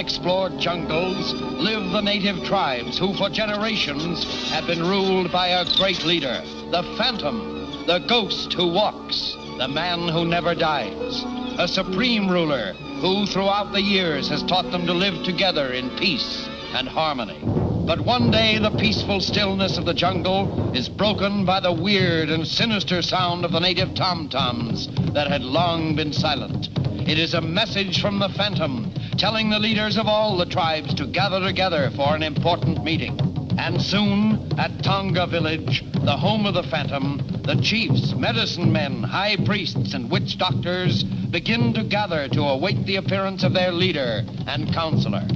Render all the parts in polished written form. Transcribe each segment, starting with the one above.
unexplored jungles live the native tribes who for generations have been ruled by a great leader, the Phantom, the ghost who walks, the man who never dies, a supreme ruler who throughout the years has taught them to live together in peace and harmony. But one day the peaceful stillness of the jungle is broken by the weird and sinister sound of the native tom-toms that had long been silent. It is a message from the Phantom telling the leaders of all the tribes to gather together for an important meeting. And soon, at Tonga village, the home of the Phantom, the chiefs, medicine men, high priests, and witch doctors begin to gather to await the appearance of their leader and counselor.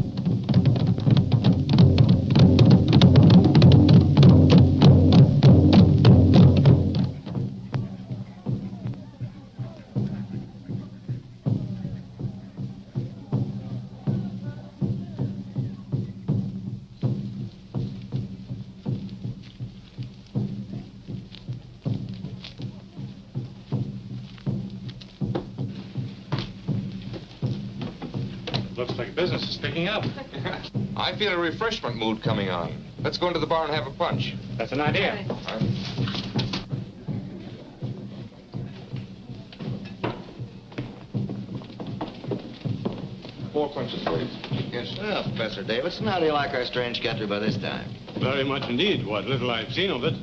Looks like business is picking up. I feel a refreshment mood coming on. Let's go into the bar and have a punch. That's an idea. Four punches, please. Yes. Well, Professor Davidson, how do you like our strange country by this time? Very much indeed, what little I've seen of it.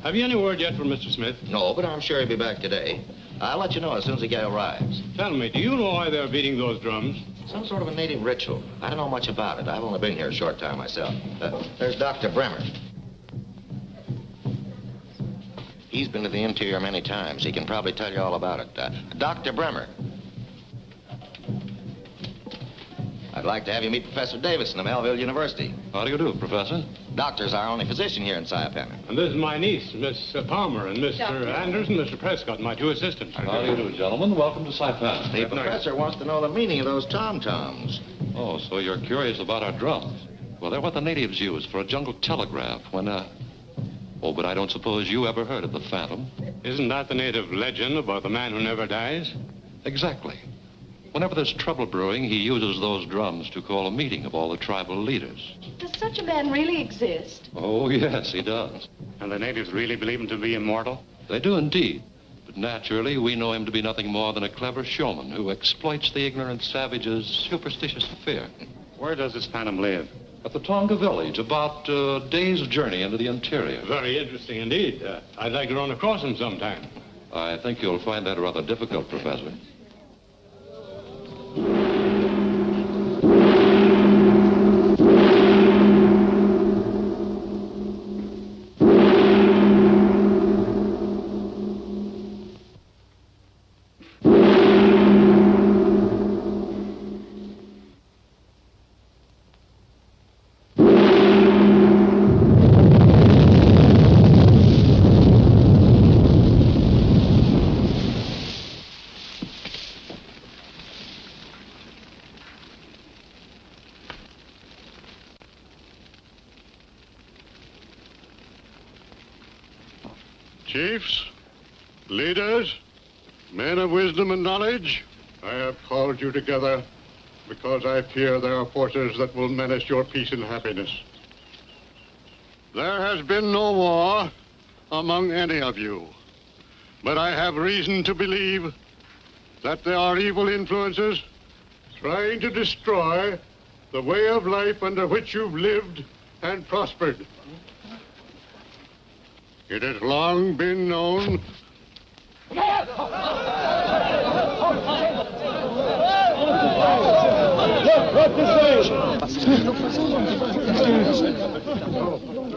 Have you any word yet from Mr. Smith? No, but I'm sure he'll be back today. I'll let you know as soon as the guy arrives. Tell me, do you know why they're beating those drums? Some sort of a native ritual. I don't know much about it. I've only been here a short time myself. There's Dr. Bremer. He's been to the interior many times. He can probably tell you all about it. Dr. Bremer. I'd like to have you meet Professor Davidson of Melville University. How do you do, Professor? Doctor's our only physician here in Saipan. And this is my niece, Miss Palmer, and Mr. Anderson, Mr. Prescott, my two assistants. How do you do, gentlemen? Welcome to Saipan. The professor wants to know the meaning of those tom-toms. Oh, so you're curious about our drums? Well, they're what the natives use for a jungle telegraph when, Oh, but I don't suppose you ever heard of the Phantom. Isn't that the native legend about the man who never dies? Exactly. Whenever there's trouble brewing, he uses those drums to call a meeting of all the tribal leaders. Does such a man really exist? Oh, yes, he does. And the natives really believe him to be immortal? They do indeed. But naturally, we know him to be nothing more than a clever showman who exploits the ignorant savage's superstitious fear. Where does this Phantom live? At the Tonga village, about a day's journey into the interior. Very interesting indeed. I'd like to run across him sometime. I think you'll find that rather difficult, Professor. Chiefs, leaders, men of wisdom and knowledge, I have called you together because I fear there are forces that will menace your peace and happiness. There has been no war among any of you, but I have reason to believe that there are evil influences trying to destroy the way of life under which you've lived and prospered. It has long been known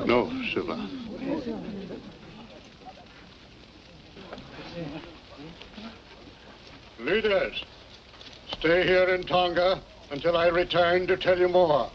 No, Silva. Leaders, stay here in Tonga until I return to tell you more.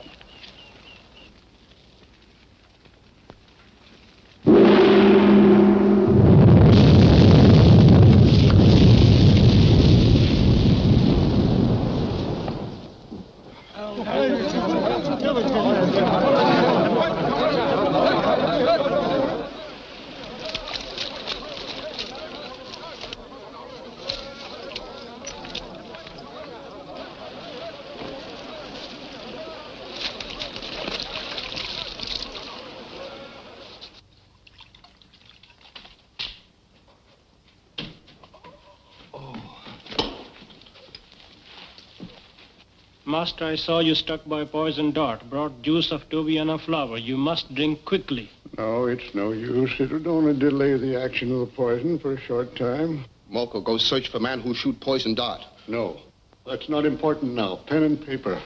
Master, I saw you struck by poison dart. Brought juice of Tobiana flower. You must drink quickly. No, it's no use. It'll only delay the action of the poison for a short time. Moko, go search for man who shoot poison dart. No, that's not important now. Pen and paper.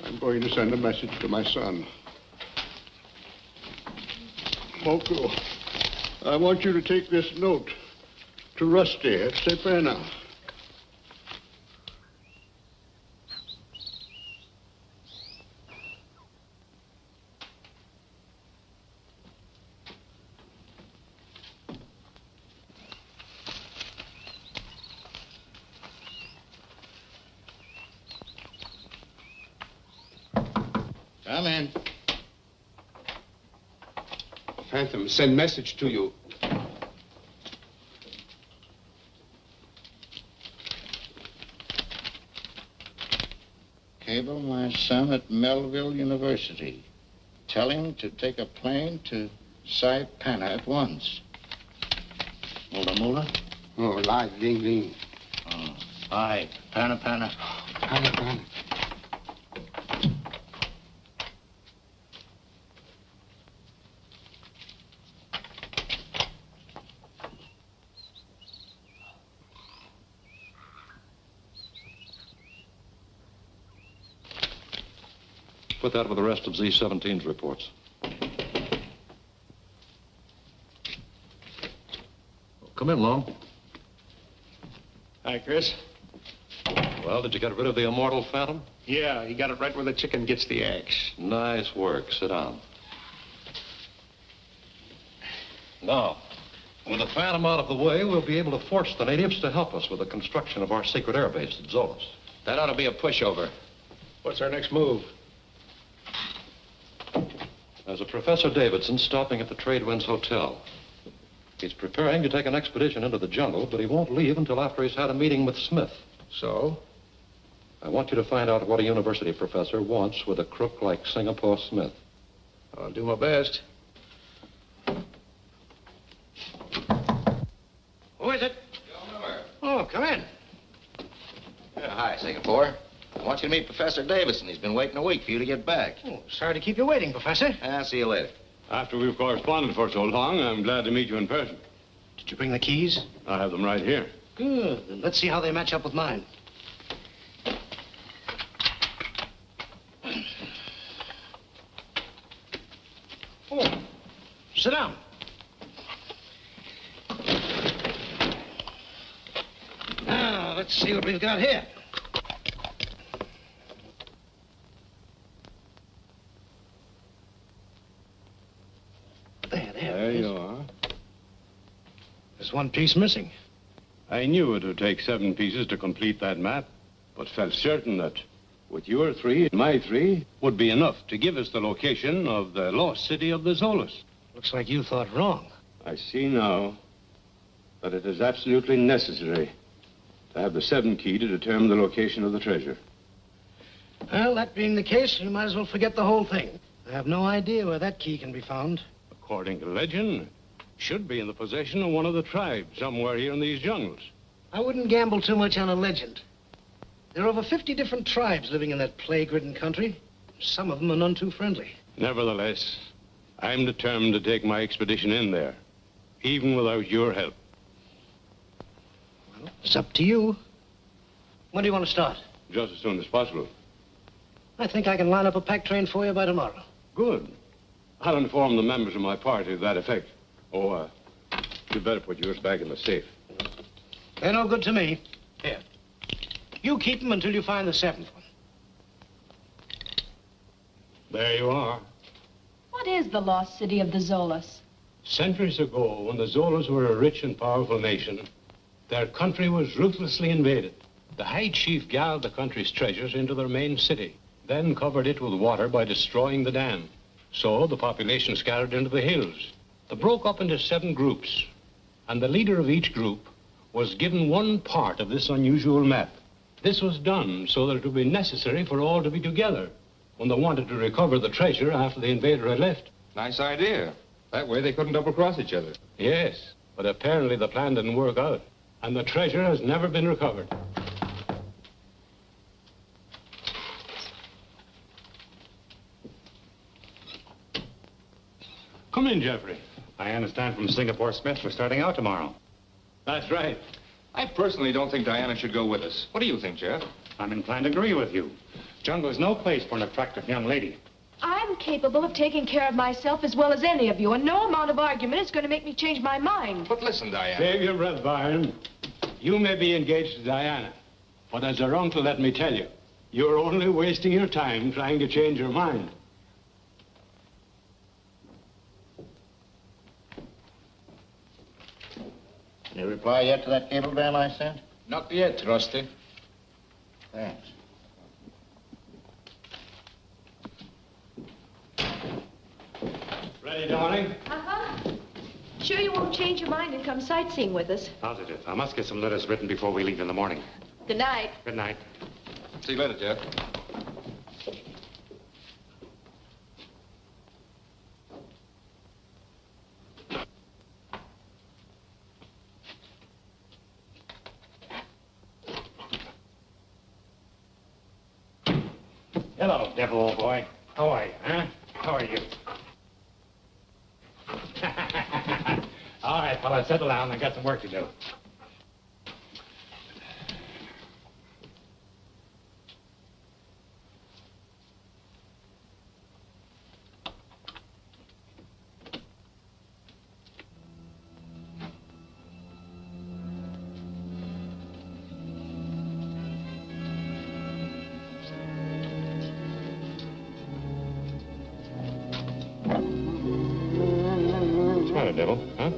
I'm going to send a message to my son. Moko, I want you to take this note to Rusty at Sepena. Come in. Phantom, send message to you. Cable my son at Melville University. Tell him to take a plane to Saipana at once. Mula mula? Oh, live, ling, ling. Oh, aye, pana pana. Pana, pana. Put that with the rest of Z17's reports. Come in, Long. Hi, Chris. Well, did you get rid of the immortal Phantom? Yeah, he got it right where the chicken gets the eggs. Nice work. Sit down. Now, with the Phantom out of the way, we'll be able to force the natives to help us with the construction of our secret air base at Zolas. That ought to be a pushover. What's our next move? There's a Professor Davidson stopping at the Tradewinds Hotel. He's preparing to take an expedition into the jungle, but he won't leave until after he's had a meeting with Smith. So? I want you to find out what a university professor wants with a crook like Singapore Smith. I'll do my best. Who is it? Oh, come in. Hi, Singapore. I want you to meet Professor Davidson. He's been waiting a week for you to get back. Oh, sorry to keep you waiting, Professor. I'll see you later. After we've corresponded for so long, I'm glad to meet you in person. Did you bring the keys? I have them right here. Good. Then let's see how they match up with mine. Oh, sit down. Now, let's see what we've got here. There you are. There's one piece missing. I knew it would take 7 pieces to complete that map, but felt certain that with your 3 and my 3 would be enough to give us the location of the lost city of the Zolas. Looks like you thought wrong. I see now that it is absolutely necessary to have the 7 key to determine the location of the treasure. Well, that being the case, you might as well forget the whole thing. I have no idea where that key can be found. According to legend, should be in the possession of one of the tribes somewhere here in these jungles. I wouldn't gamble too much on a legend. There are over 50 different tribes living in that plague-ridden country. Some of them are none too friendly. Nevertheless, I'm determined to take my expedition in there, even without your help. Well, it's up to you. When do you want to start? Just as soon as possible. I think I can line up a pack train for you by tomorrow. Good. I'll inform the members of my party to that effect. Oh, you'd better put yours back in the safe. They're no good to me. Here. You keep them until you find the 7th one. There you are. What is the lost city of the Zolas? Centuries ago, when the Zolas were a rich and powerful nation, their country was ruthlessly invaded. The High Chief gathered the country's treasures into their main city, then covered it with water by destroying the dam. So the population scattered into the hills. They broke up into 7 groups, and the leader of each group was given one part of this unusual map. This was done so that it would be necessary for all to be together when they wanted to recover the treasure after the invader had left. Nice idea. That way they couldn't double-cross each other. Yes, but apparently the plan didn't work out, and the treasure has never been recovered. Come in, Jeffrey. I understand from Singapore Smith we're starting out tomorrow. That's right. I personally don't think Diana should go with us. What do you think, Jeff? I'm inclined to agree with you. Jungle's no place for an attractive young lady. I'm capable of taking care of myself as well as any of you, and no amount of argument is going to make me change my mind. But listen, Diana. Save your breath, Byron. You may be engaged to Diana, but as her uncle, let me tell you, you're only wasting your time trying to change your mind. Any reply yet to that cablegram I sent? Not yet, Trusty. Thanks. Ready, darling? Uh-huh. Sure you won't change your mind and come sightseeing with us? Positive. I must get some letters written before we leave in the morning. Good night. Good night. See you later, Jeff. Hello, devil, old boy. How are you, huh? How are you? All right, fellas, settle down. I got some work to do. What's the matter, devil? Huh?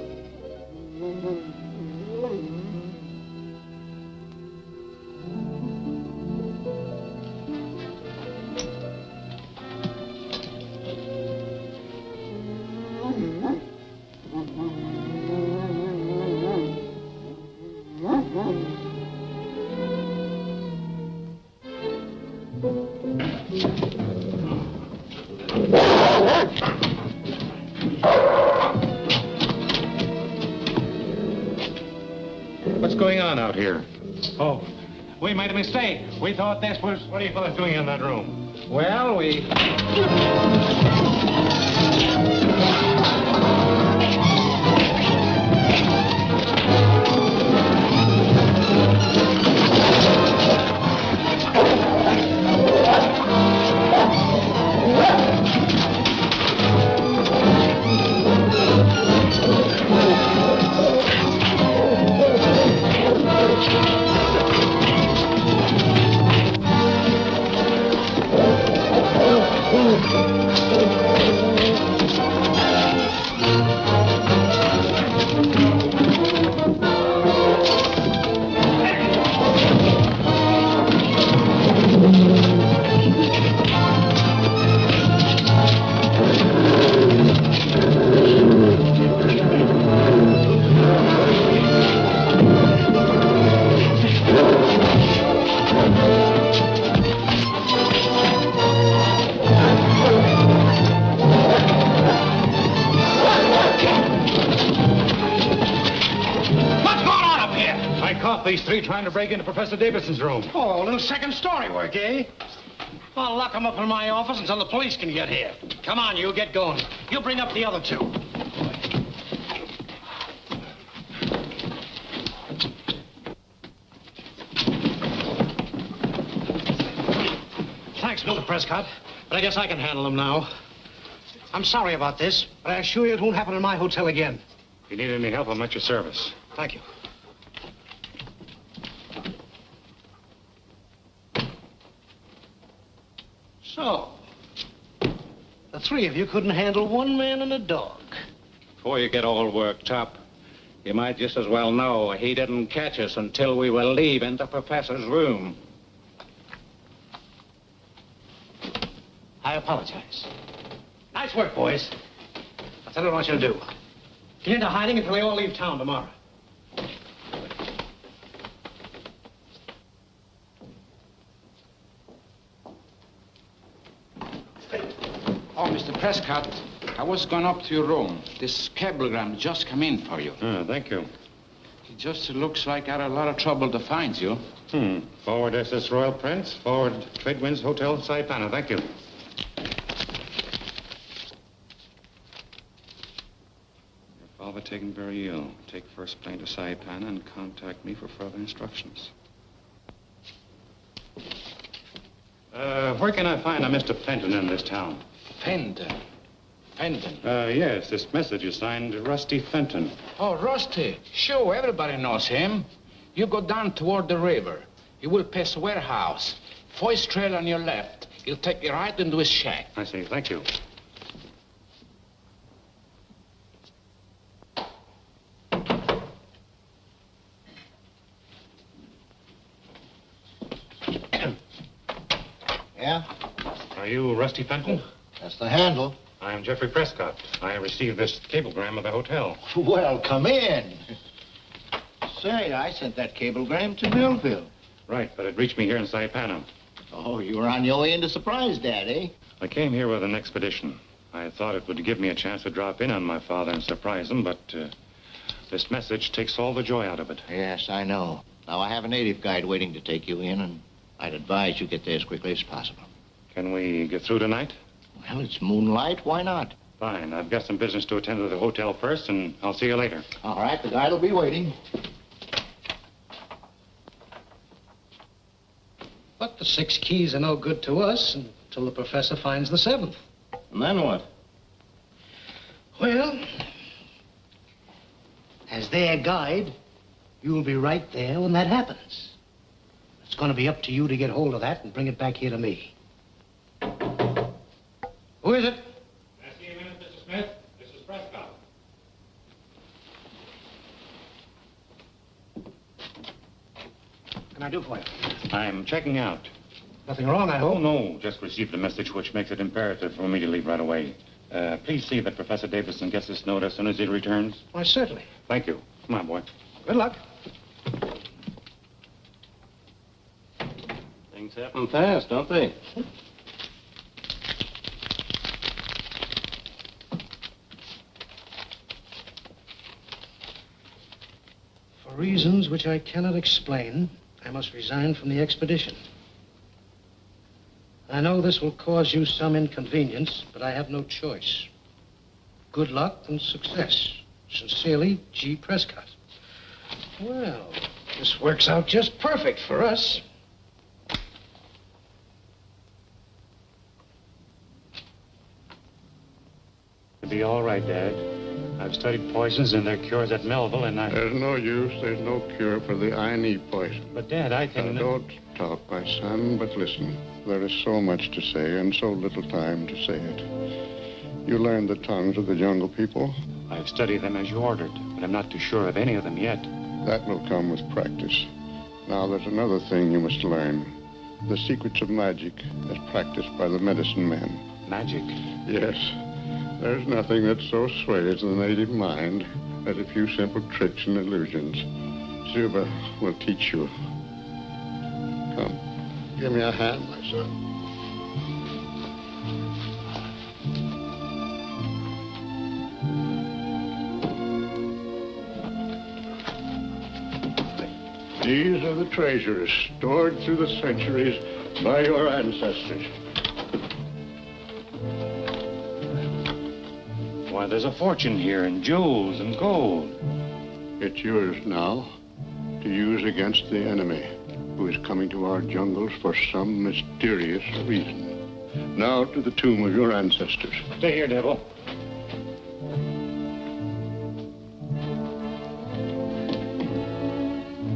What's going on out here? Oh, we made a mistake. We thought this was... What are you fellas doing in that room? Well, we... These three trying to break into Professor Davidson's room. Oh, a little second story work, eh? I'll lock them up in my office until the police can get here. Come on, you get going. You bring up the other two. Thanks, Mr. Prescott, but I guess I can handle them now. I'm sorry about this, but I assure you it won't happen in my hotel again. If you need any help, I'm at your service. Thank you. So, the three of you couldn't handle one man and a dog. Before you get all worked up, you might just as well know he didn't catch us until we were leaving the professor's room. I apologize. Nice work, boys. That's what I want you to do. Get into hiding until they all leave town tomorrow. Oh, Mr. Prescott, I was going up to your room. This cablegram just come in for you. Thank you. It just looks like I had a lot of trouble to find you. Forward SS Royal Prince, forward Tradewinds Hotel, Saipan. Thank you. father taken very ill. Take first plane to Saipan and contact me for further instructions. Where can I find a Mr. Fenton in this town? Fenton? Fenton? Yes, this message is signed Rusty Fenton. Oh, Rusty. Sure, everybody knows him. You go down toward the river. You will pass a warehouse. First trail on your left. He'll take you right into his shack. I see. Thank you. Yeah? Are you Rusty Fenton? That's the handle. I am Jeffrey Prescott. I received this cablegram of the hotel. Well, come in. Say, I sent that cablegram to Melville. Right, but it reached me here in Saipan. Oh, you were on your way into Surprise, Dad, eh? I came here with an expedition. I thought it would give me a chance to drop in on my father and surprise him, but this message takes all the joy out of it. Yes, I know. Now, I have a native guide waiting to take you in, and I'd advise you get there as quickly as possible. Can we get through tonight? Well, it's moonlight. Why not? Fine. I've got some business to attend to the hotel first, and I'll see you later. All right, the guide will be waiting. But the 6 keys are no good to us until the professor finds the 7th. And then what? Well, as their guide, you'll be right there when that happens. It's going to be up to you to get hold of that and bring it back here to me. Who is it? Can I see you a minute, Mr. Smith? This is Prescott. What can I do for you? I'm checking out. Nothing wrong, I hope? Oh, no. Just received a message which makes it imperative for me to leave right away. Please see that Professor Davison gets this note as soon as he returns. Why, certainly. Thank you. Come on, boy. Good luck. Things happen fast, don't they? For reasons which I cannot explain, I must resign from the expedition. I know this will cause you some inconvenience, but I have no choice. Good luck and success. Sincerely, G. Prescott. Well, this works out just perfect for us. It'll be all right, Dad. I've studied poisons and their cures at Melville, and I... There's no use. There's no cure for the I poison. But, Dad, I can... Don't talk, my son, but listen. There is so much to say and so little time to say it. You learned the tongues of the jungle people? I've studied them as you ordered, but I'm not too sure of any of them yet. That will come with practice. Now, there's another thing you must learn. The secrets of magic as practiced by the medicine men. Magic? Yes. There's nothing that so sways the native mind as a few simple tricks and illusions. Zuba will teach you. Come, give me a hand, my son. These are the treasures stored through the centuries by your ancestors. Why, there's a fortune here in jewels and gold. It's yours now to use against the enemy who is coming to our jungles for some mysterious reason. Now to the tomb of your ancestors. Stay here, Devil.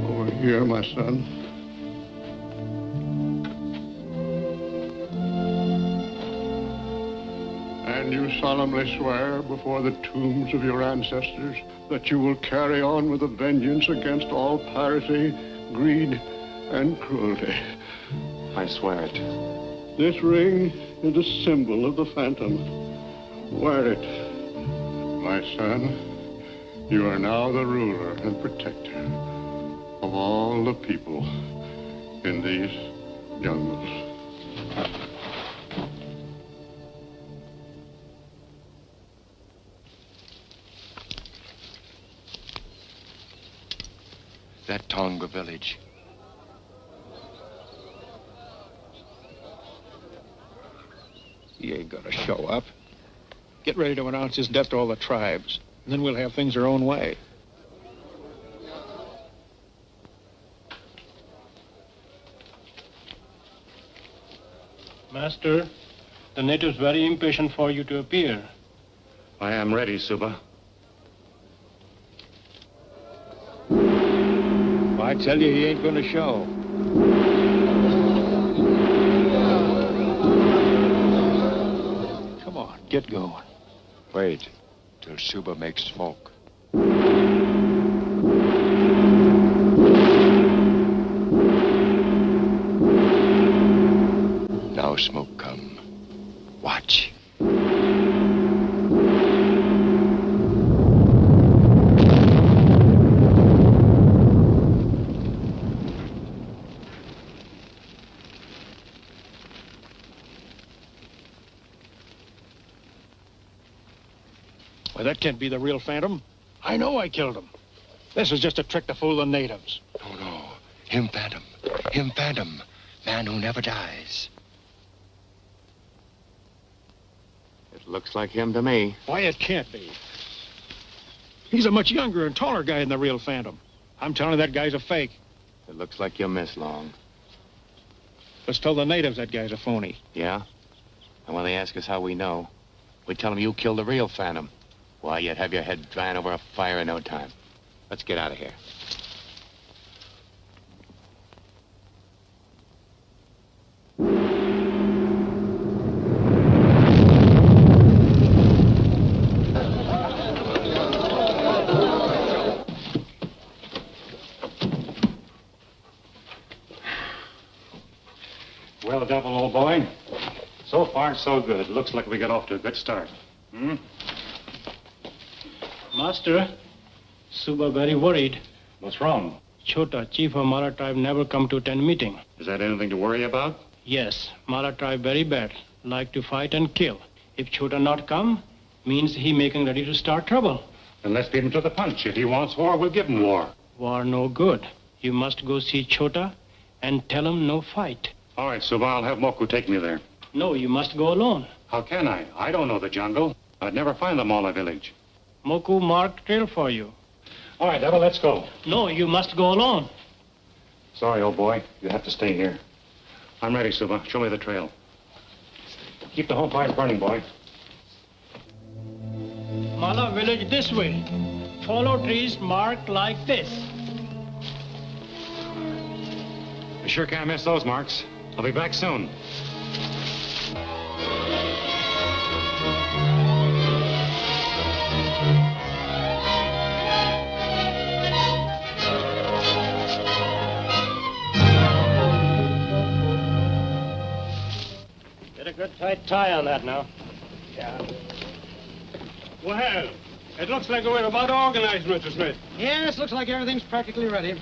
Over here, my son. And you solemnly swear before the tombs of your ancestors that you will carry on with a vengeance against all piracy, greed, and cruelty. I swear it. This ring is a symbol of the Phantom. Wear it. My son, you are now the ruler and protector of all the people in these jungles. That Tonga village. He ain't gonna show up. Get ready to announce his death to all the tribes. and then we'll have things our own way. Master, the natives very impatient for you to appear. I am ready, Suba. I tell you, he ain't gonna show. Come on, get going. Wait till Suba makes smoke. Now smoke come. Watch. Well, that can't be the real Phantom. I know I killed him. This is just a trick to fool the natives. No. Him Phantom. Him Phantom. Man who never dies. It looks like him to me. Why, it can't be. He's a much younger and taller guy than the real Phantom. I'm telling you, that guy's a fake. It looks like you missed, Long. Let's tell the natives that guy's a phony. Yeah? And when they ask us how we know, we tell them you killed the real Phantom. Why, you'd have your head drying over a fire in no time. Let's get out of here. Well, Devil, old boy. So far, so good. Looks like we got off to a good start. Master, Suba very worried. What's wrong? Chota, chief of Mara tribe, never come to attend meeting. Is that anything to worry about? Yes, Mara tribe very bad. Like to fight and kill. If Chota not come, means he making ready to start trouble. Then let's beat him to the punch. If he wants war, we'll give him war. War no good. You must go see Chota and tell him no fight. All right, Suba, I'll have Moku take me there. No, you must go alone. How can I? I don't know the jungle. I'd never find the Mala village. Moku marked trail for you. All right, Devil, let's go. No, you must go alone. Sorry, old boy. You have to stay here. I'm ready, Suba. Show me the trail. Keep the home fires burning, boy. Mala village this way. Follow trees marked like this. You sure can't miss those marks. I'll be back soon. Get a good tight tie on that now. Yeah. Well, it looks like we're about organized, Mr. Smith. Yes, looks like everything's practically ready.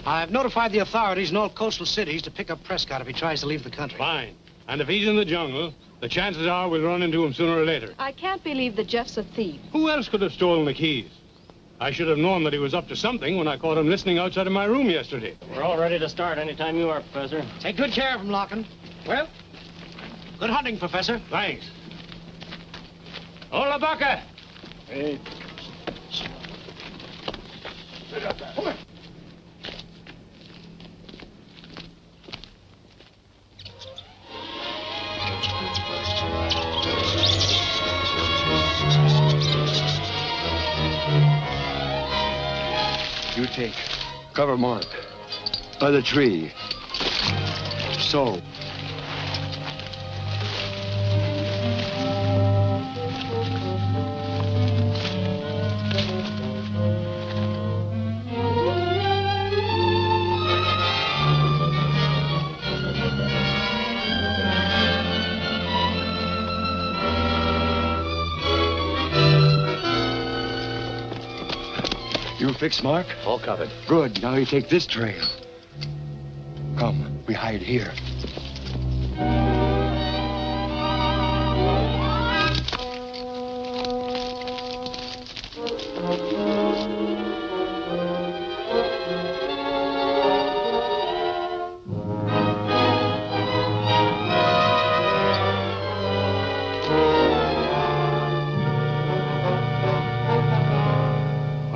I've notified the authorities in all coastal cities to pick up Prescott if he tries to leave the country. Fine. And if he's in the jungle, the chances are we'll run into him sooner or later. I can't believe that Jeff's a thief. Who else could have stolen the keys? I should have known that he was up to something when I caught him listening outside of my room yesterday. We're all ready to start anytime you are, Professor. Take good care of him, Larkin. Well, good hunting, Professor. Thanks. Hola, Baca! Hey. Come here. You take cover mark by the tree. So. You fixed, Mark? All covered. Good. Now you take this trail. Come, we hide here.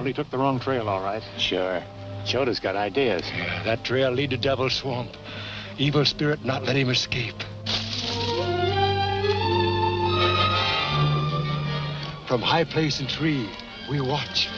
Well, he took the wrong trail, all right. Sure. Chota's got ideas. That trail lead to Devil's Swamp. Evil spirit not let him escape. From high place and tree, we watch.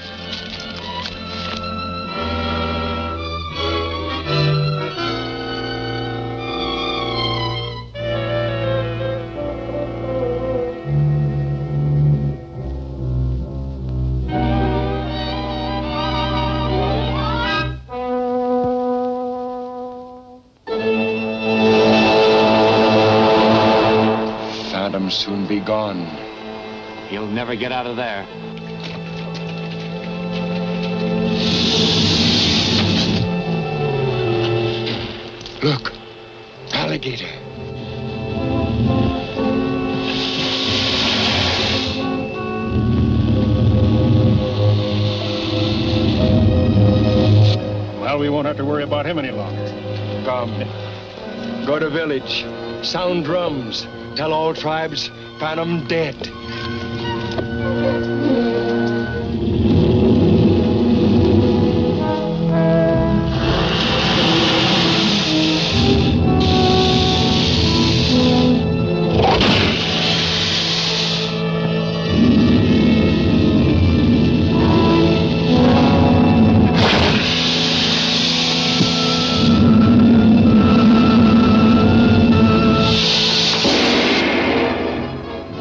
Phantom soon be gone. He'll never get out of there. Look, alligator. Well, we won't have to worry about him any longer. Come. Go to village. Sound drums. Tell all tribes Phantom dead.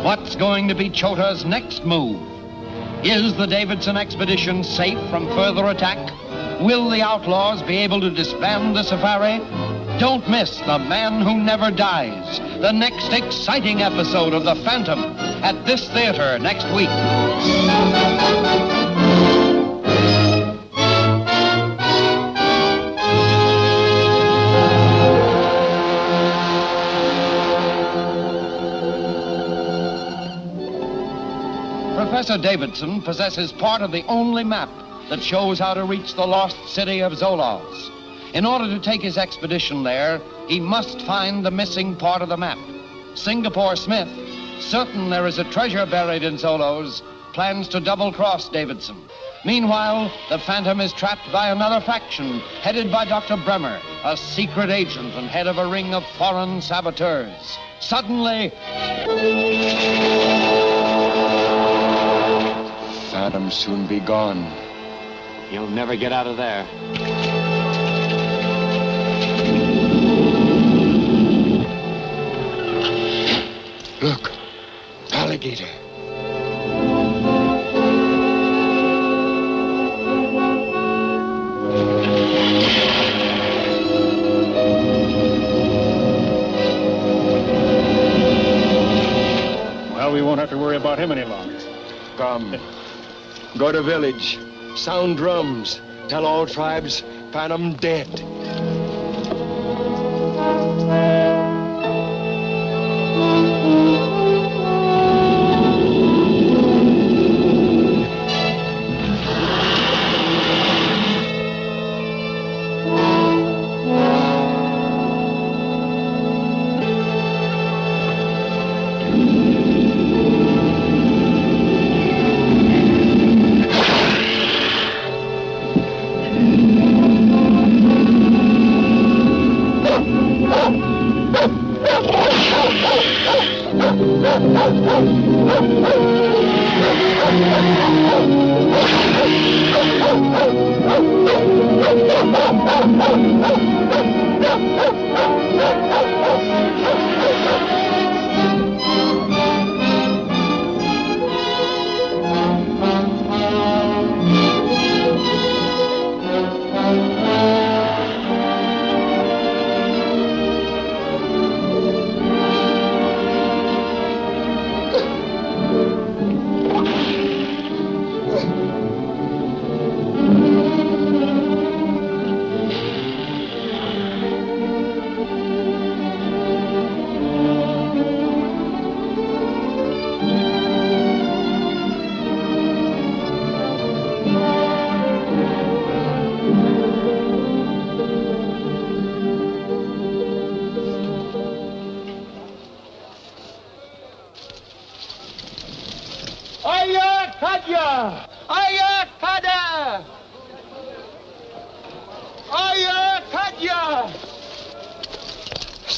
What's going to be Chota's next move? Is the Davidson expedition safe from further attack? Will the outlaws be able to disband the safari? Don't miss The Man Who Never Dies, the next exciting episode of The Phantom at this theater next week. Professor Davidson possesses part of the only map that shows how to reach the lost city of Zoloz. In order to take his expedition there, he must find the missing part of the map. Singapore Smith, certain there is a treasure buried in Zoloz, plans to double-cross Davidson. Meanwhile, the Phantom is trapped by another faction, headed by Dr. Bremer, a secret agent and head of a ring of foreign saboteurs. Suddenly... Phantom soon be gone. He'll never get out of there. Look, alligator. Well, we won't have to worry about him any longer. Come. Go to village. Sound drums. Tell all tribes Phantom dead.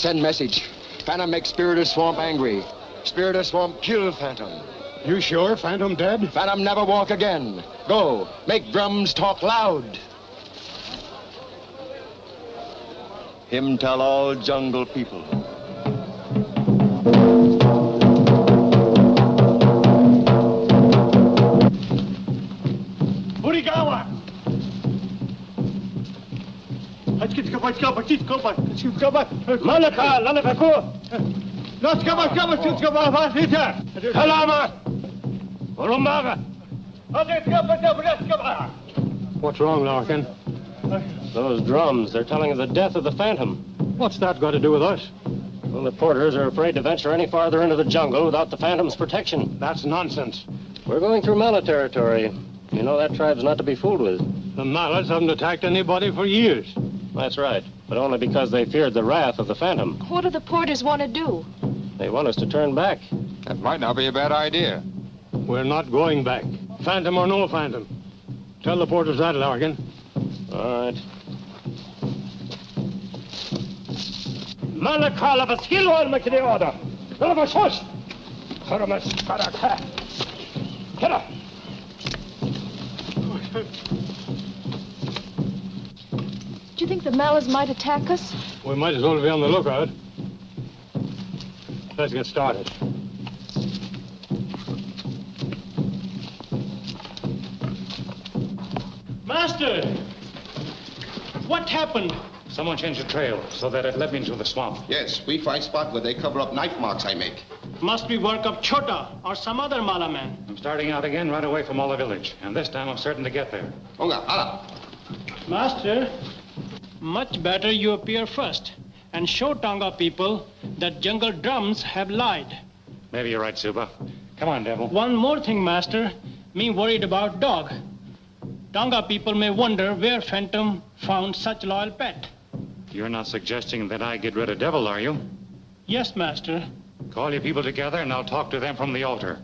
Send message. Phantom make Spirit of Swamp angry. Spirit of Swamp kill Phantom. You sure Phantom dead? Phantom never walk again. Go. Make drums talk loud. Him tell all jungle people. Burigawa! Malaka, Lalakako! Kalama! Orumbaga! What's wrong, Larkin? Those drums, they're telling of the death of the Phantom. What's that got to do with us? Well, the porters are afraid to venture any farther into the jungle without the Phantom's protection. That's nonsense. We're going through Mala territory. You know that tribe's not to be fooled with. The Mallards haven't attacked anybody for years. That's right, but only because they feared the wrath of the Phantom. What do the porters want to do? They want us to turn back. That might not be a bad idea. We're not going back. Phantom or no Phantom. Tell the porters that, Larkin. All right. Malakala Baskilwan Makidioda. Nalabashos. Haramas Karaka. Kera. Do you think the Mallards might attack us? We might as well be on the lookout. Let's get started. Master! What happened? Someone changed the trail so that it led me into the swamp. Yes, we find spot where they cover up knife marks I make. Must be work of Chota or some other Mala man. I'm starting out again right away from Mala village, and this time I'm certain to get there. Onga, ala. Master, much better you appear first and show Tonga people that jungle drums have lied. Maybe you're right, Suba. Come on, devil. One more thing, Master. Me worried about dog. Tonga people may wonder where Phantom found such loyal pet. You're not suggesting that I get rid of devil, are you? Yes, Master. Call your people together and I'll talk to them from the altar.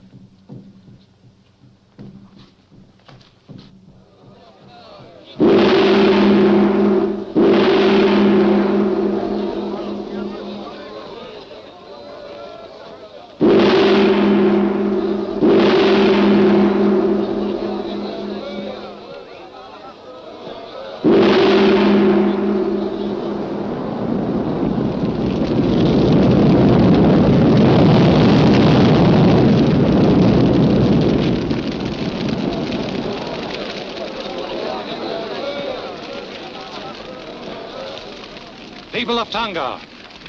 People of Tonga,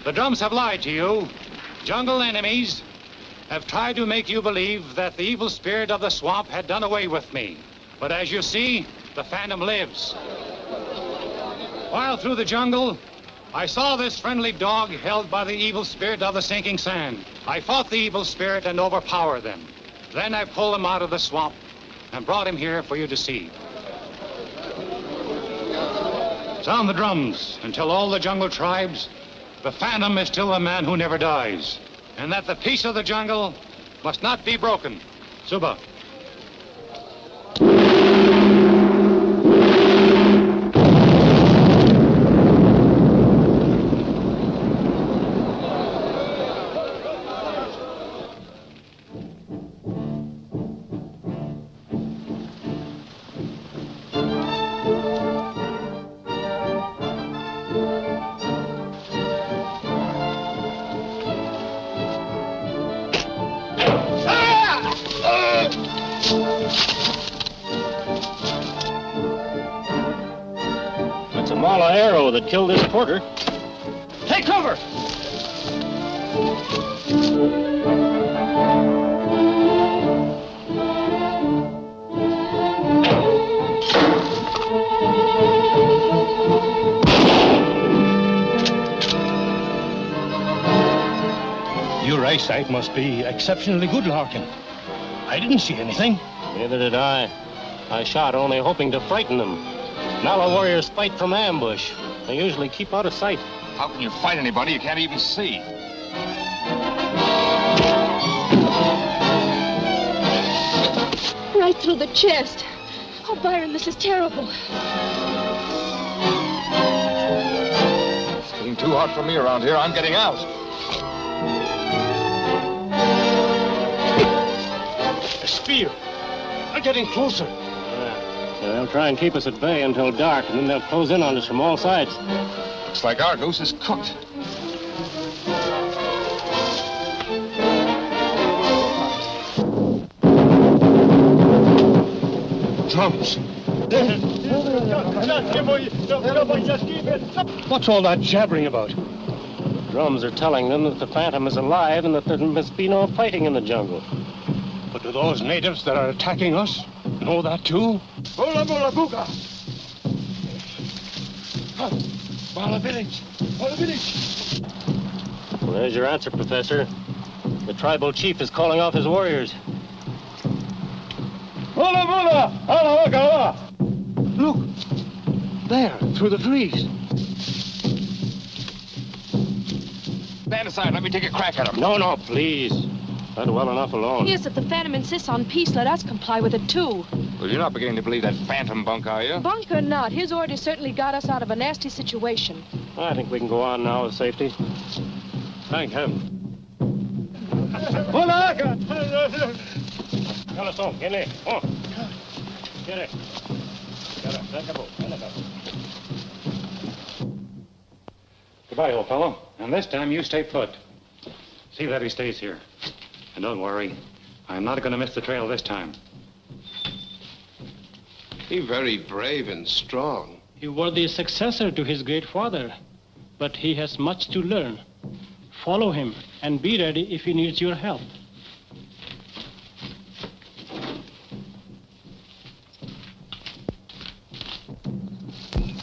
the drums have lied to you. Jungle enemies have tried to make you believe that the evil spirit of the swamp had done away with me. But as you see, the Phantom lives. While through the jungle, I saw this friendly dog held by the evil spirit of the sinking sand. I fought the evil spirit and overpowered them. Then I pulled him out of the swamp and brought him here for you to see. Sound the drums and tell all the jungle tribes the Phantom is still a man who never dies, and that the peace of the jungle must not be broken. Suba. That's a Mala arrow that killed this porter. Take cover! Your eyesight must be exceptionally good, Larkin. I didn't see anything. Neither did I. I shot only hoping to frighten them. Mala warriors fight from ambush. They usually keep out of sight. How can you fight anybody you can't even see? Right through the chest. Oh, Byron, this is terrible. getting too hot for me around here. I'm getting out. A spear. They're getting closer. They'll try and keep us at bay until dark, and then they'll close in on us from all sides. Looks like our goose is cooked. Drums. What's all that jabbering about? The drums are telling them that the Phantom is alive and that there must be no fighting in the jungle. But do those natives that are attacking us know that too? Mula Mula Buga! Mala village! Mala village! Well, there's your answer, Professor. The tribal chief is calling off his warriors. Mula Mula! Ala Waka! Look! There, through the trees. Stand aside. Let me take a crack at him. No, please. Let well enough alone. Yes, if the Phantom insists on peace, let us comply with it, too. Well, you're not beginning to believe that phantom bunk, are you? Bunk or not, his orders certainly got us out of a nasty situation. I think we can go on now with safety. Thank heaven. Hola! Corazón, viene. Oh. Get it. Goodbye, old fellow. And this time you stay put. See that he stays here. And don't worry, I'm not going to miss the trail this time. He's very brave and strong. He was the successor to his great father, but he has much to learn. Follow him and be ready if he needs your help.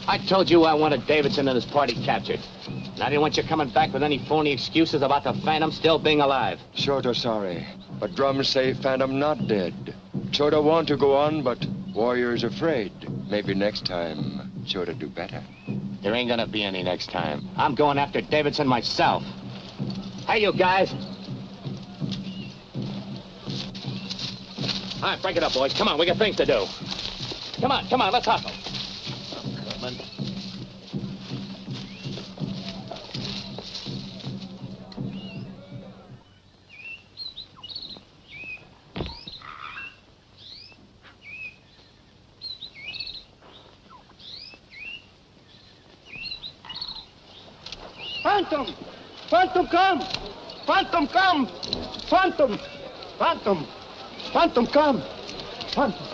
I told you I wanted Davidson and his party captured. And I didn't want you coming back with any phony excuses about the Phantom still being alive. Chota sorry, but drums say Phantom not dead. Chota want to go on, but warriors afraid. Maybe next time, Chota do better. There ain't gonna be any next time. I'm going after Davidson myself. Hey, you guys. All right, break it up, boys. Come on, we got things to do. Come on, let's hustle. Phantom! Phantom, come! Phantom, come! Phantom! Phantom! Phantom, come! Phantom!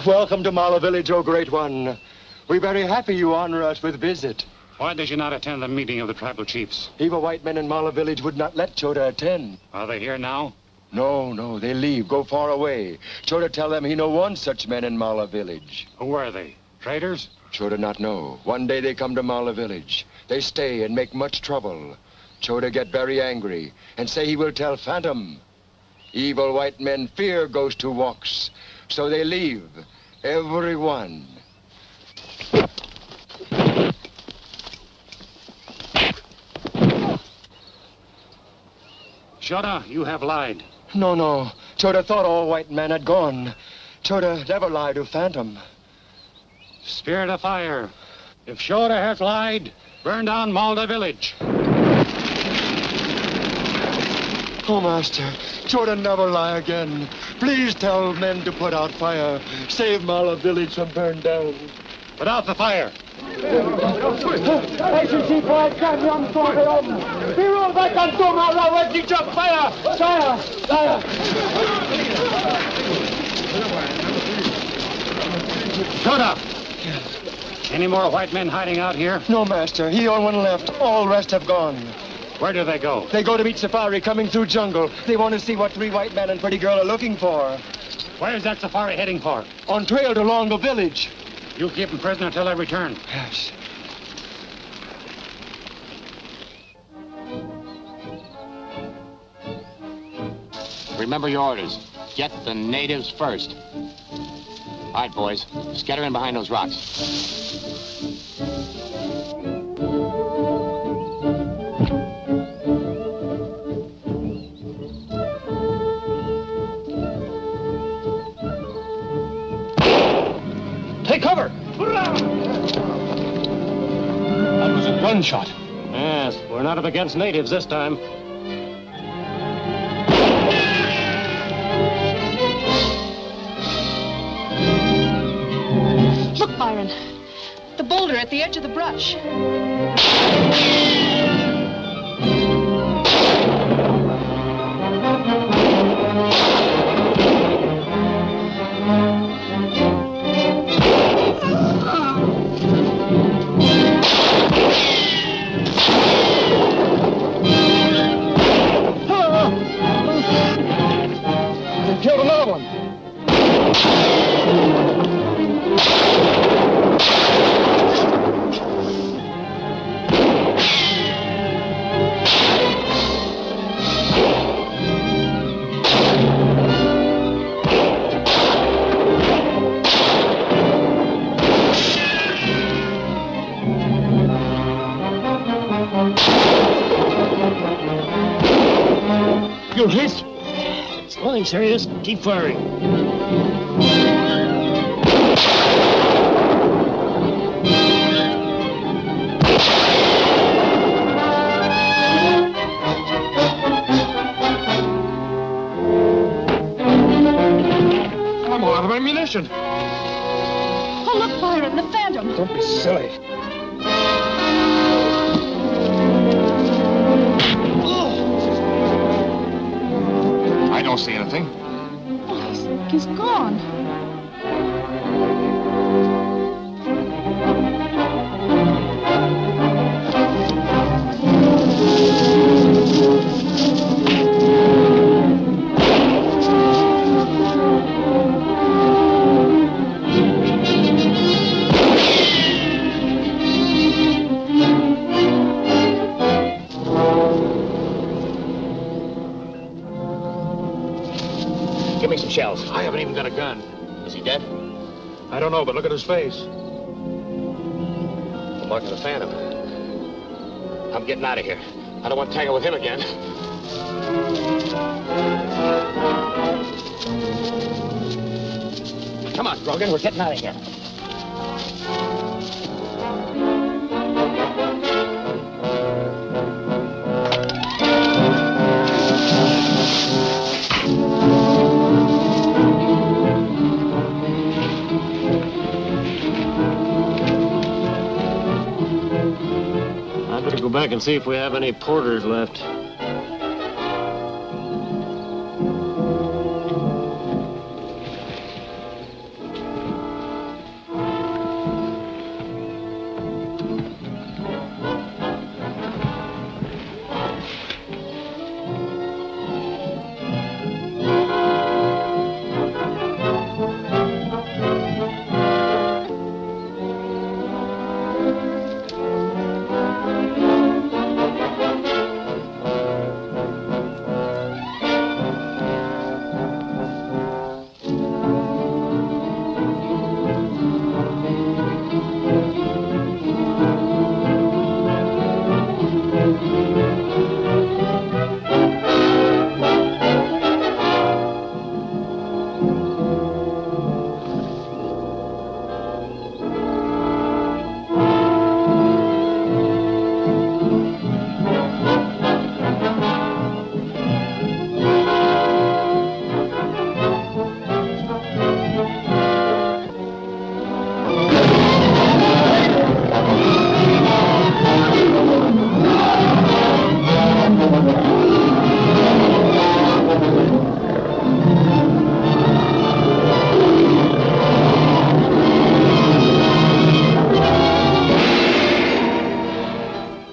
Welcome to Mala Village, O Great One. We're very happy you honor us with visit. Why did you not attend the meeting of the tribal chiefs? Evil white men in Mala Village would not let Chota attend. Are they here now? No, they leave, go far away. Chota tell them he no want such men in Mala Village. Who are they? Traitors? Chota not know. One day they come to Mala Village. They stay and make much trouble. Chota get very angry and say he will tell Phantom. Evil white men fear ghost who walks, so they leave, every one. Chota, you have lied. No. Chota thought all white men had gone. Chota never lied to Phantom. Spirit of fire. If Chota has lied, burn down Malda village. Oh, Master, Chota never lie again. Please tell men to put out fire. Save Mala village from burned down. Put out the fire. Chota! Any more white men hiding out here? No, Master. He only one left. All rest have gone. Where do they go? They go to meet Safari coming through jungle. They want to see what 3 white men and pretty girl are looking for. Where's that Safari heading for? On trail to Longo village. You keep him prisoner until I return. Yes. Remember your orders. Get the natives first. All right, boys. Scatter in behind those rocks. Take cover! That was a gunshot. Yes, we're not up against natives this time. Look, Byron. The boulder at the edge of the brush. Killed another one. You're hit. It's nothing serious. Keep firing. I'm all out of ammunition. Oh, look, Byron, the Phantom. Don't be silly. I don't see anything. Oh, he's gone. Give me some shells. I haven't even got a gun. Is he dead? I don't know, but look at his face. The mark of the Phantom. I'm getting out of here. I don't want to tangle with him again. Come on, Grogan, we're getting out of here. I better go back and see if we have any porters left.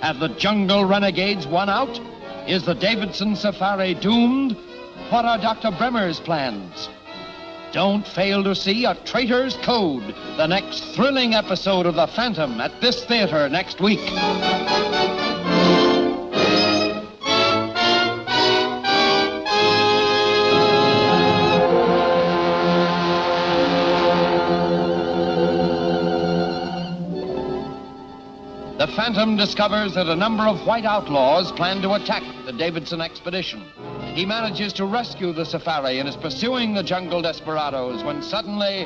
Have the jungle renegades won out? Is the Davidson safari doomed? What are Dr. Bremer's plans? Don't fail to see A Traitor's Code, the next thrilling episode of The Phantom at this theater next week. The Phantom discovers that a number of white outlaws plan to attack the Davidson expedition. He manages to rescue the safari and is pursuing the jungle desperados when suddenly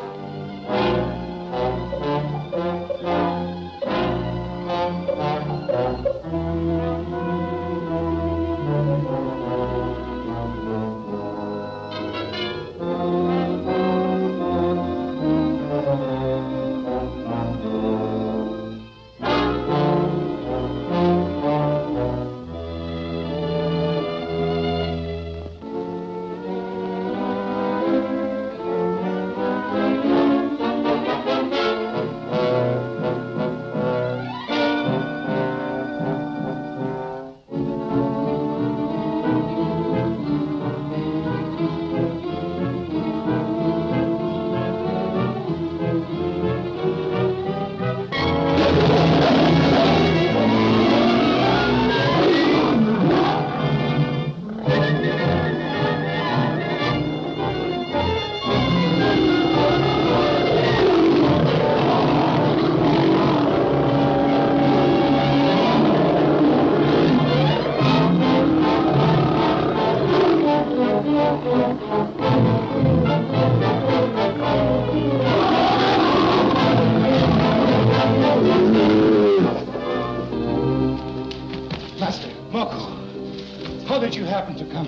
Master, Moko, how did you happen to come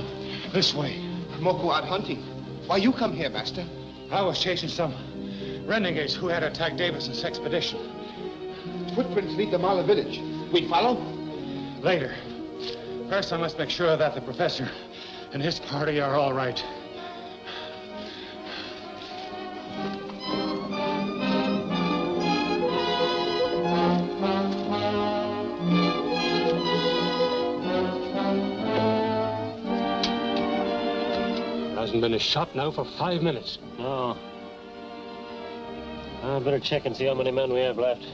this way? Moko out hunting. Why you come here, Master? I was chasing some renegades who had attacked Davison's expedition. Footprints lead to Mala village. We follow? Later. First, I must make sure that the professor and his party are all right. Hasn't been a shot now for 5 minutes. No. I better check and see how many men we have left.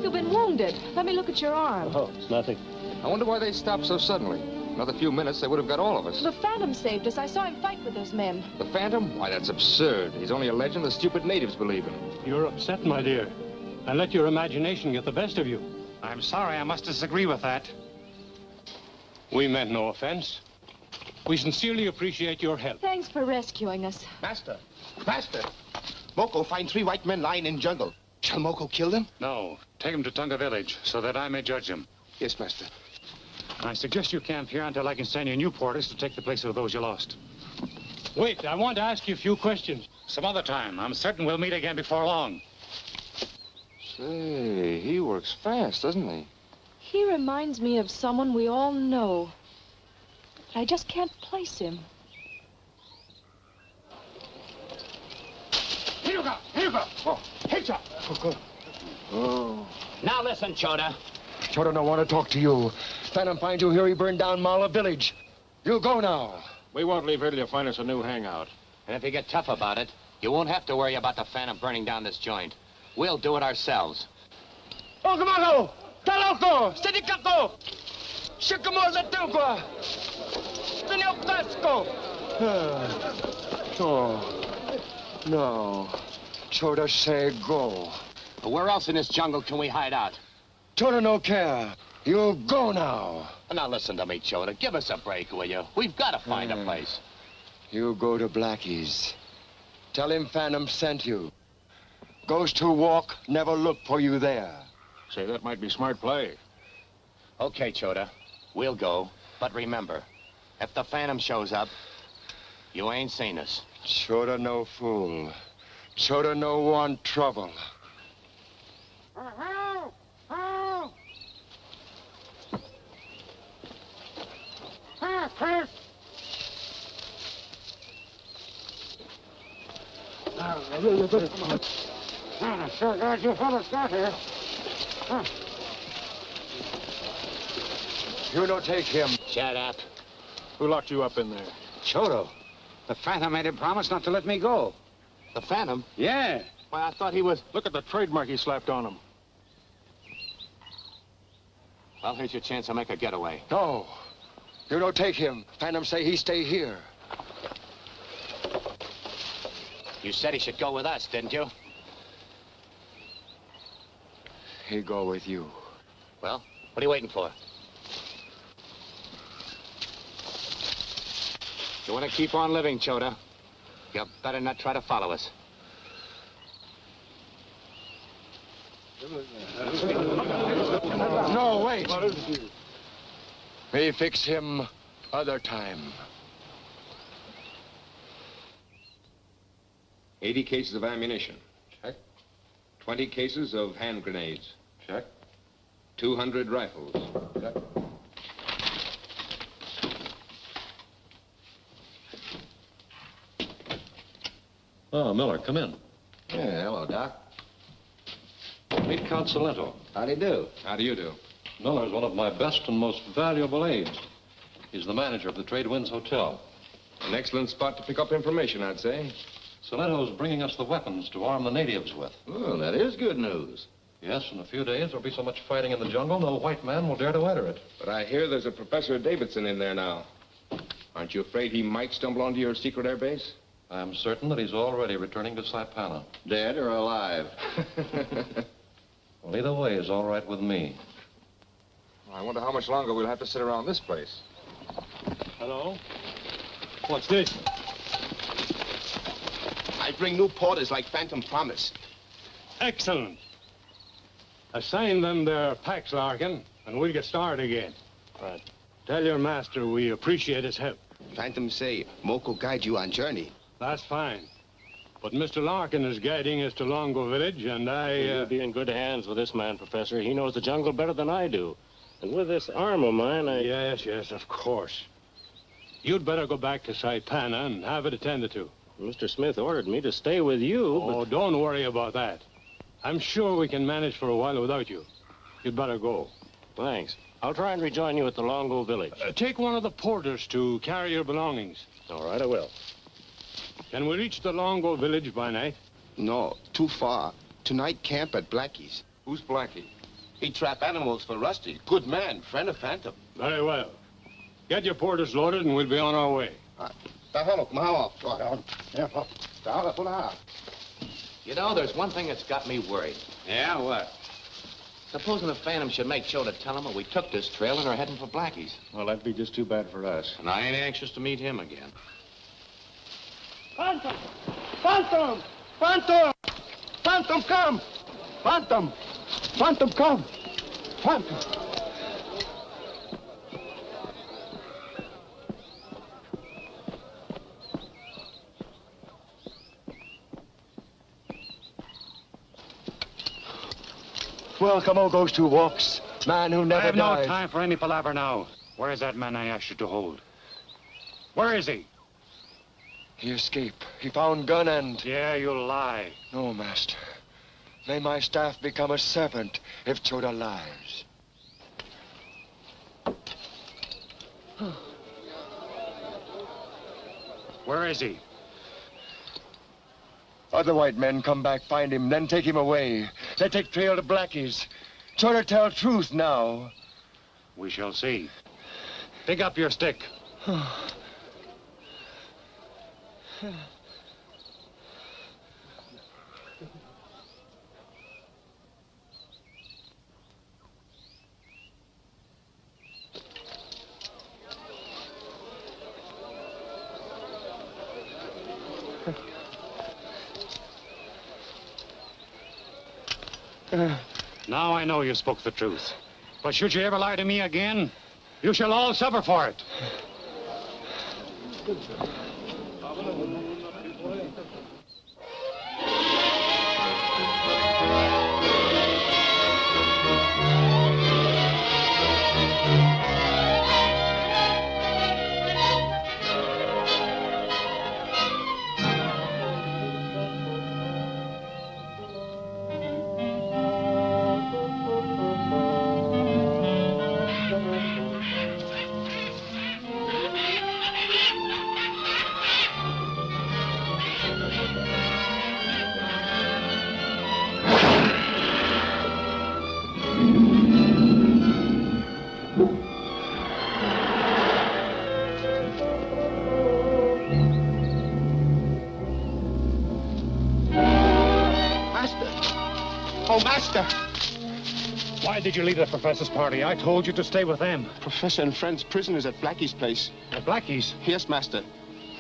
You've been wounded. Let me look at your arm. Oh, it's nothing. I wonder why they stopped so suddenly. Another few minutes, they would have got all of us. The Phantom saved us. I saw him fight with those men. The Phantom? Why, that's absurd. He's only a legend the stupid natives believe in. You're upset, my dear. And let your imagination get the best of you. I'm sorry, I must disagree with that. We meant no offense. We sincerely appreciate your help. Thanks for rescuing us. Master, Master. Moko find 3 white men lying in jungle. Shall Moko kill them? No, take him to Tunga village so that I may judge him. Yes, Master. I suggest you camp here until I can send you new porters to take the place of those you lost. Wait, I want to ask you a few questions. Some other time. I'm certain we'll meet again before long. Say, he works fast, doesn't he? He reminds me of someone we all know. But I just can't place him. Here you go! Here you go! Oh, hitch up! Oh. Now listen, Chota. Chota don't want to talk to you. Phantom finds you here, he burned down Mala village. You go now. We won't leave here till you find us a new hangout. And if you get tough about it, you won't have to worry about the Phantom burning down this joint. We'll do it ourselves. Ogamago! Taloko! Sidikato! Shikamor Latugua! Pinocasco! Oh, no. Chota say go. Where else in this jungle can we hide out? Chota no care. You go now. Now listen to me, Chota. Give us a break, will you? We've got to find a place. You go to Blackie's. Tell him Phantom sent you. Ghost who walk never look for you there. Say, that might be smart play. Okay, Chota. We'll go. But remember, if the Phantom shows up, you ain't seen us. Chota no fool. Chota no want trouble. I'm sure glad you fellas got here. You no take him. Shut up. Who locked you up in there? Chota. The Phantom made him promise not to let me go. The Phantom? Yeah. Why, I thought he was... Look at the trademark he slapped on him. Well, here's your chance to make a getaway. No. You no take him. Phantom say he stay here. You said he should go with us, didn't you? He go with you. Well, what are you waiting for? You want to keep on living, Chota, you better not try to follow us. No, wait. We fix him other time. 80 cases of ammunition. Check. 20 cases of hand grenades. Check. 200 rifles. Check. Oh, Miller, come in. Yeah, hello, Doc. Meet Count Salento. How do you do? How do you do? Miller's one of my best and most valuable aides. He's the manager of the Trade Winds Hotel. An excellent spot to pick up information, I'd say. Salento's bringing us the weapons to arm the natives with. Oh, that is good news. Yes, in a few days there'll be so much fighting in the jungle, no white man will dare to enter it. But I hear there's a Professor Davidson in there now. Aren't you afraid he might stumble onto your secret air base? I'm certain that he's already returning to Saipana. Dead or alive? Well, either way is all right with me. I wonder how much longer we'll have to sit around this place. Hello? What's this? I bring new porters like Phantom promised. Excellent. Assign them their packs, Larkin, and we'll get started again. Right. Tell your master we appreciate his help. Phantom say Moko guide you on journey. That's fine. But Mr. Larkin is guiding us to Longo Village, and You'll be in good hands with this man, Professor. He knows the jungle better than I do. And with this arm of mine, Yes, of course. You'd better go back to Saipana and have it attended to. Mr. Smith ordered me to stay with you, Oh, don't worry about that. I'm sure we can manage for a while without you. You'd better go. Thanks. I'll try and rejoin you at the Longo Village. Take one of the porters to carry your belongings. All right, I will. Can we reach the Longo Village by night? No, too far. Tonight camp at Blackie's. Who's Blackie? He trap animals for Rusty. Good man, friend of Phantom. Very well. Get your porters loaded and we'll be on our way. You know, there's one thing that's got me worried. Yeah, what? Supposing the Phantom should make Chota tell him that we took this trail and are heading for Blackie's. Well, that'd be just too bad for us. And I ain't anxious to meet him again. Phantom! Phantom! Phantom! Phantom, come! Phantom! Phantom, come! Phantom! Welcome, O Ghost Who Walks, man who never I have died. no time for any palaver now. Where is that man I asked you to hold? Where is he? He escaped. He found gun and... Yeah, you lie. No, master. May my staff become a serpent if Chota lies. Where is he? Other white men come back, find him, then take him away. They take trail to Blackie's. Chota tell truth now. We shall see. Pick up your stick. Now I know you spoke the truth. But should you ever lie to me again, you shall all suffer for it. Master! Why did you leave the professor's party? I told you to stay with them. Professor and friends prisoners at Blackie's place. At Blackie's? Yes, Master.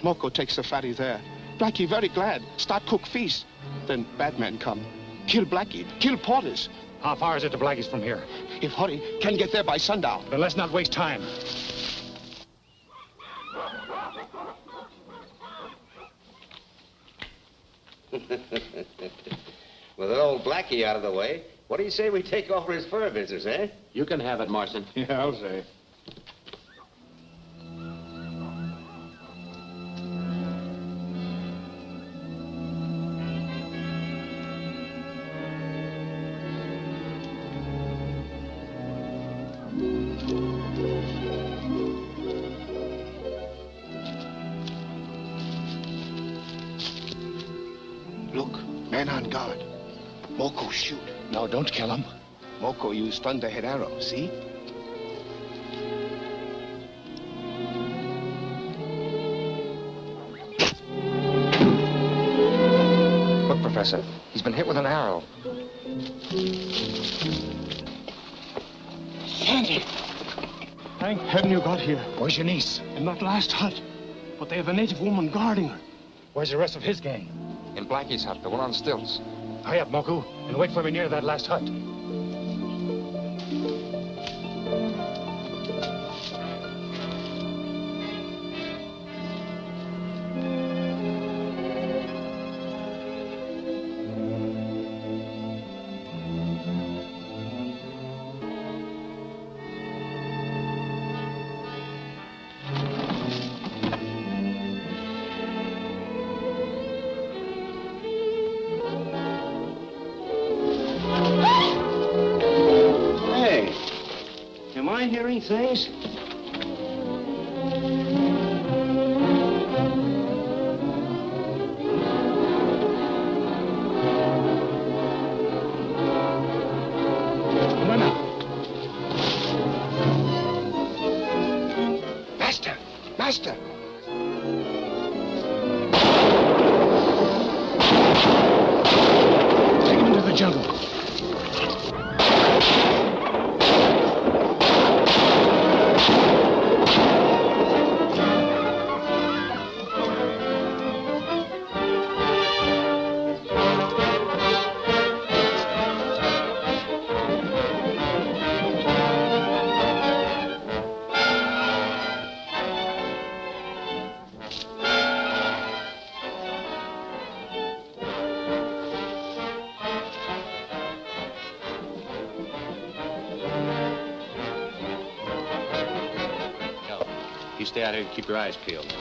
Moko takes the fatty there. Blackie very glad. Start cook feast. Then bad man come. Kill Blackie. Kill Portis. How far is it to Blackie's from here? If Hurry can get there by sundown. Then let's not waste time. With old Blackie out of the way, what do you say we take over his fur business, eh? You can have it, Marson. Yeah, I'll say. Look, man on guard. Moko shoot. No, don't kill him. Moko use thunderhead arrow, see? Look, Professor, he's been hit with an arrow. Sandy! Thank heaven you got here. Where's your niece? In that last hut. But they have a native woman guarding her. Where's the rest of his gang? In Blackie's hut, the one on stilts. Hurry up, Moku, and wait for me near that last hut. Things? Master! Master! Take him into the jungle. You stay out here and keep your eyes peeled.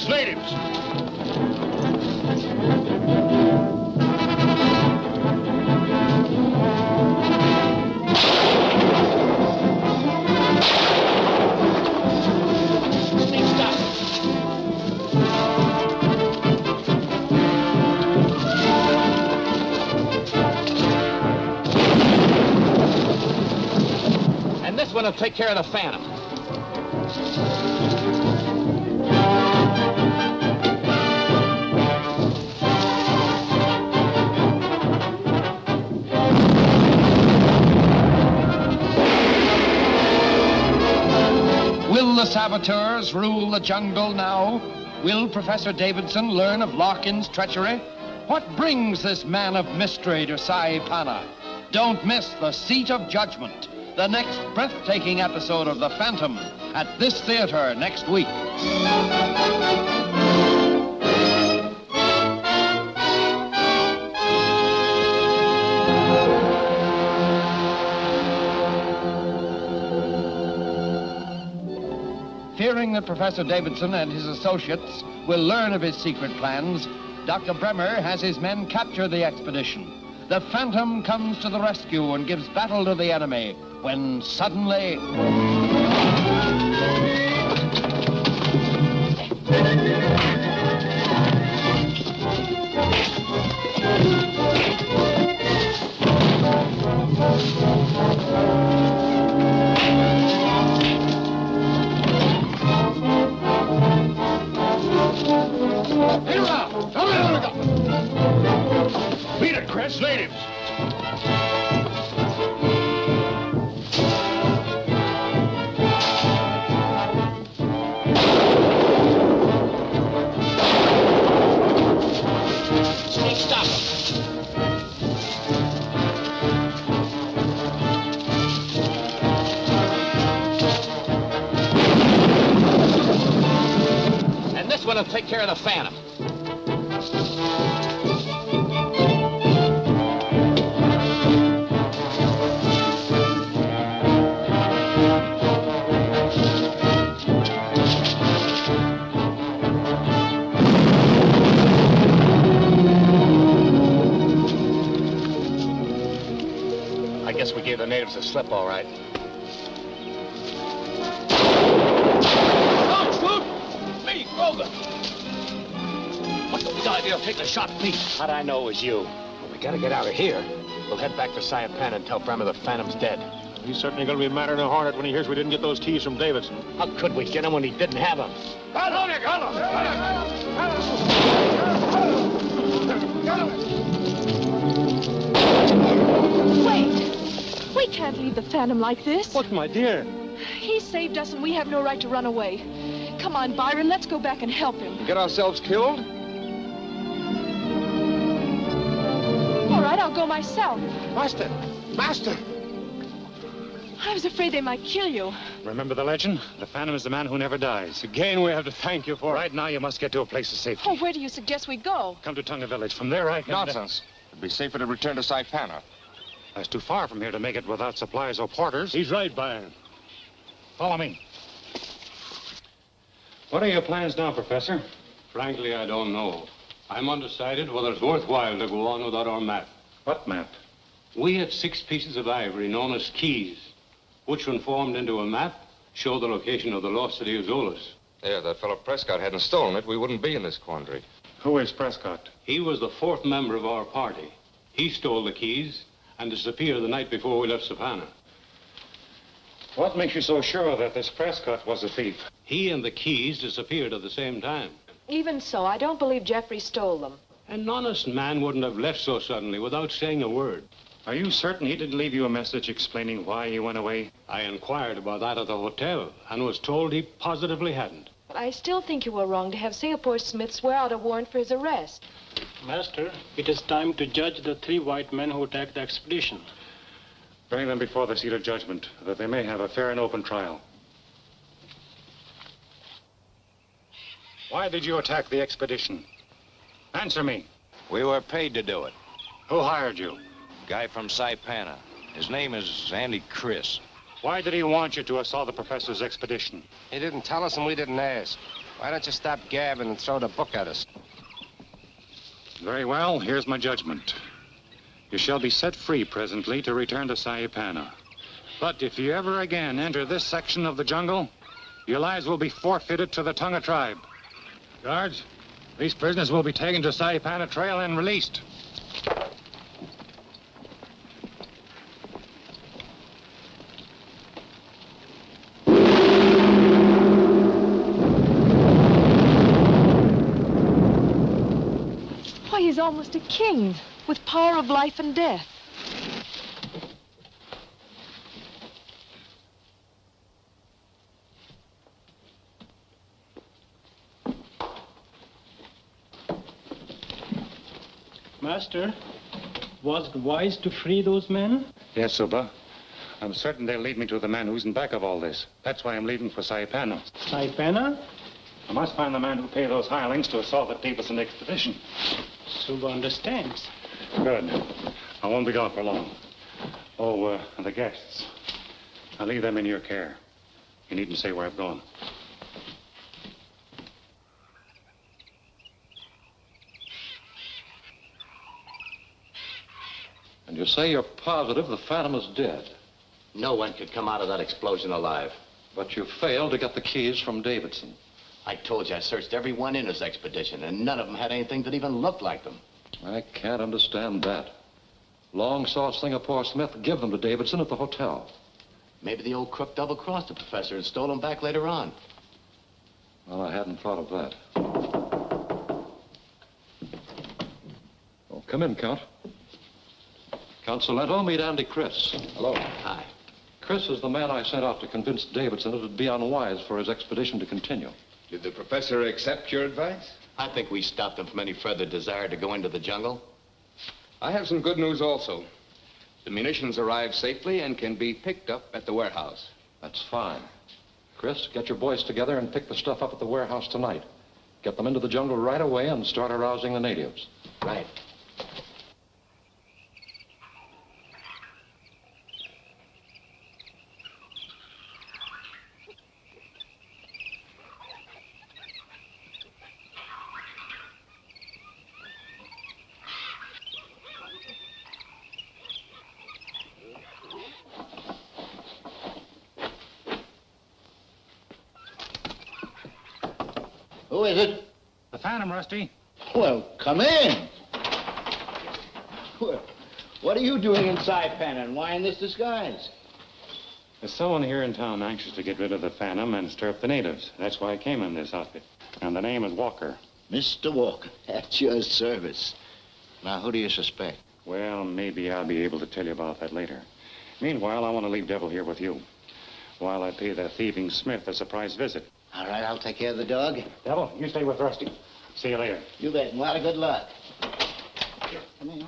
Natives. And this one will take care of the Phantom. Will the saboteurs rule the jungle now? Will Professor Davidson learn of Larkin's treachery? What brings this man of mystery to Saipana? Don't miss The Seat of Judgment, the next breathtaking episode of The Phantom, at this theater next week. that Professor Davidson and his associates will learn of his secret plans, Dr. Bremer has his men capture the expedition. The Phantom comes to the rescue and gives battle to the enemy when suddenly... Beat it, Chris. Natives. Steve, stop him. And this one will take care of the Phantom. I guess we gave the natives a slip, all right. Don't shoot! Me, Grogan! What's the big idea of taking a shot at me? How'd I know it was you? Well, we gotta get out of here. We'll head back to Saipan and tell Bremer the Phantom's dead. He's certainly going to be madder than a hornet when he hears we didn't get those keys from Davidson. How could we get him when he didn't have them? Wait! We can't leave the Phantom like this. What, my dear? He saved us and we have no right to run away. Come on, Byron, let's go back and help him. Get ourselves killed? All right, I'll go myself. Master! Master! I was afraid they might kill you. Remember the legend? The Phantom is the man who never dies. Again, we have to thank you for it. Right now, you must get to a place of safety. Oh, where do you suggest we go? Come to Tonga Village. From there, I can... Nonsense. It'd be safer to return to Saipana. That's too far from here to make it without supplies or porters. He's right, Byron. Follow me. What are your plans now, Professor? Frankly, I don't know. I'm undecided whether it's worthwhile to go on without our map. What map? We had 6 pieces of ivory known as keys, which when formed into a map, show the location of the lost city of Zolas. Yeah, that fellow Prescott hadn't stolen it, we wouldn't be in this quandary. Who is Prescott? He was the 4th member of our party. He stole the keys and disappeared the night before we left Savannah. What makes you so sure that this Prescott was a thief? He and the keys disappeared at the same time. Even so, I don't believe Jeffrey stole them. An honest man wouldn't have left so suddenly without saying a word. Are you certain he didn't leave you a message explaining why he went away? I inquired about that at the hotel and was told he positively hadn't. But I still think you were wrong to have Singapore Smith swear out a warrant for his arrest. Master, it is time to judge the 3 white men who attacked the expedition. Bring them before the seat of judgment, that they may have a fair and open trial. Why did you attack the expedition? Answer me. We were paid to do it. Who hired you? Guy from Saipana. His name is Andy Chris. Why did he want you to assault the professor's expedition? He didn't tell us and we didn't ask. Why don't you stop gabbing and throw the book at us? Very well, here's my judgment. You shall be set free presently to return to Saipana. But if you ever again enter this section of the jungle, your lives will be forfeited to the Tonga tribe. Guards, these prisoners will be taken to Saipana Trail and released. Why, he's almost a king, with power of life and death. Master, was it wise to free those men? Yes, Suba. I'm certain they'll lead me to the man who's in back of all this. That's why I'm leaving for Saipana. Saipana? I must find the man who paid those hirelings to assault the Davidson expedition. Suba understands. Good. I won't be gone for long. Oh, the guests. I'll leave them in your care. You needn't say where I've gone. You say you're positive the Phantom is dead. No one could come out of that explosion alive. But you failed to get the keys from Davidson. I told you I searched everyone in his expedition, and none of them had anything that even looked like them. I can't understand that. Long saw Singapore Smith give them to Davidson at the hotel. Maybe the old crook double-crossed the professor and stole them back later on. Well, I hadn't thought of that. Oh, come in, Count. Count Salento, meet Andy Chris. Hello. Hi. Chris is the man I sent out to convince Davidson it would be unwise for his expedition to continue. Did the professor accept your advice? I think we stopped him from any further desire to go into the jungle. I have some good news also. The munitions arrived safely and can be picked up at the warehouse. That's fine. Chris, get your boys together and pick the stuff up at the warehouse tonight. Get them into the jungle right away and start arousing the natives. Right. Who is it? The Phantom, Rusty. Well, come in. What are you doing inside, Pan, and why in this disguise? There's someone here in town anxious to get rid of the Phantom and stir up the natives. That's why I came in this outfit. And the name is Walker. Mr. Walker, at your service. Now, who do you suspect? Well, maybe I'll be able to tell you about that later. Meanwhile, I want to leave Devil here with you, while I pay that thieving Smith a surprise visit. All right, I'll take care of the dog. Devil, you stay with Rusty. See you later. You bet, and a lot of good luck. Come in.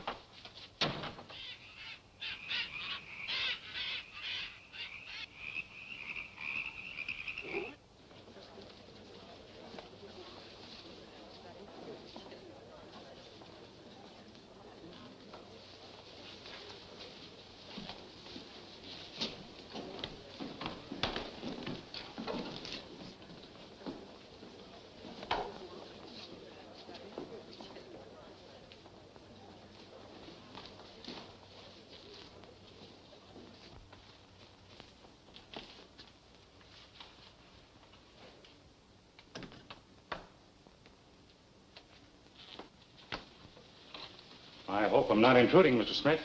I hope I'm not intruding, Mr. Smith.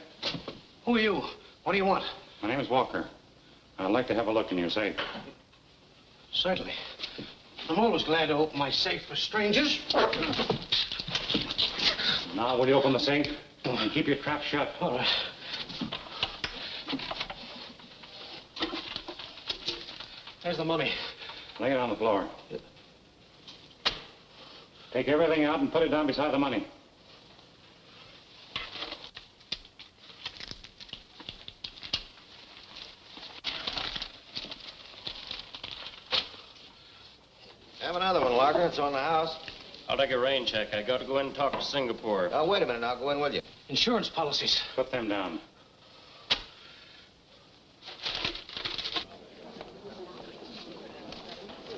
Who are you? What do you want? My name is Walker. I'd like to have a look in your safe. Certainly. I'm always glad to open my safe for strangers. Now, will you open the safe? And keep your trap shut. All right. There's the money. Lay it on the floor. Take everything out and put it down beside the money. Have another one, Walker. It's on the house. I'll take a rain check. I got to go in and talk to Singapore. Oh, wait a minute. I'll go in with you. Insurance policies. Put them down.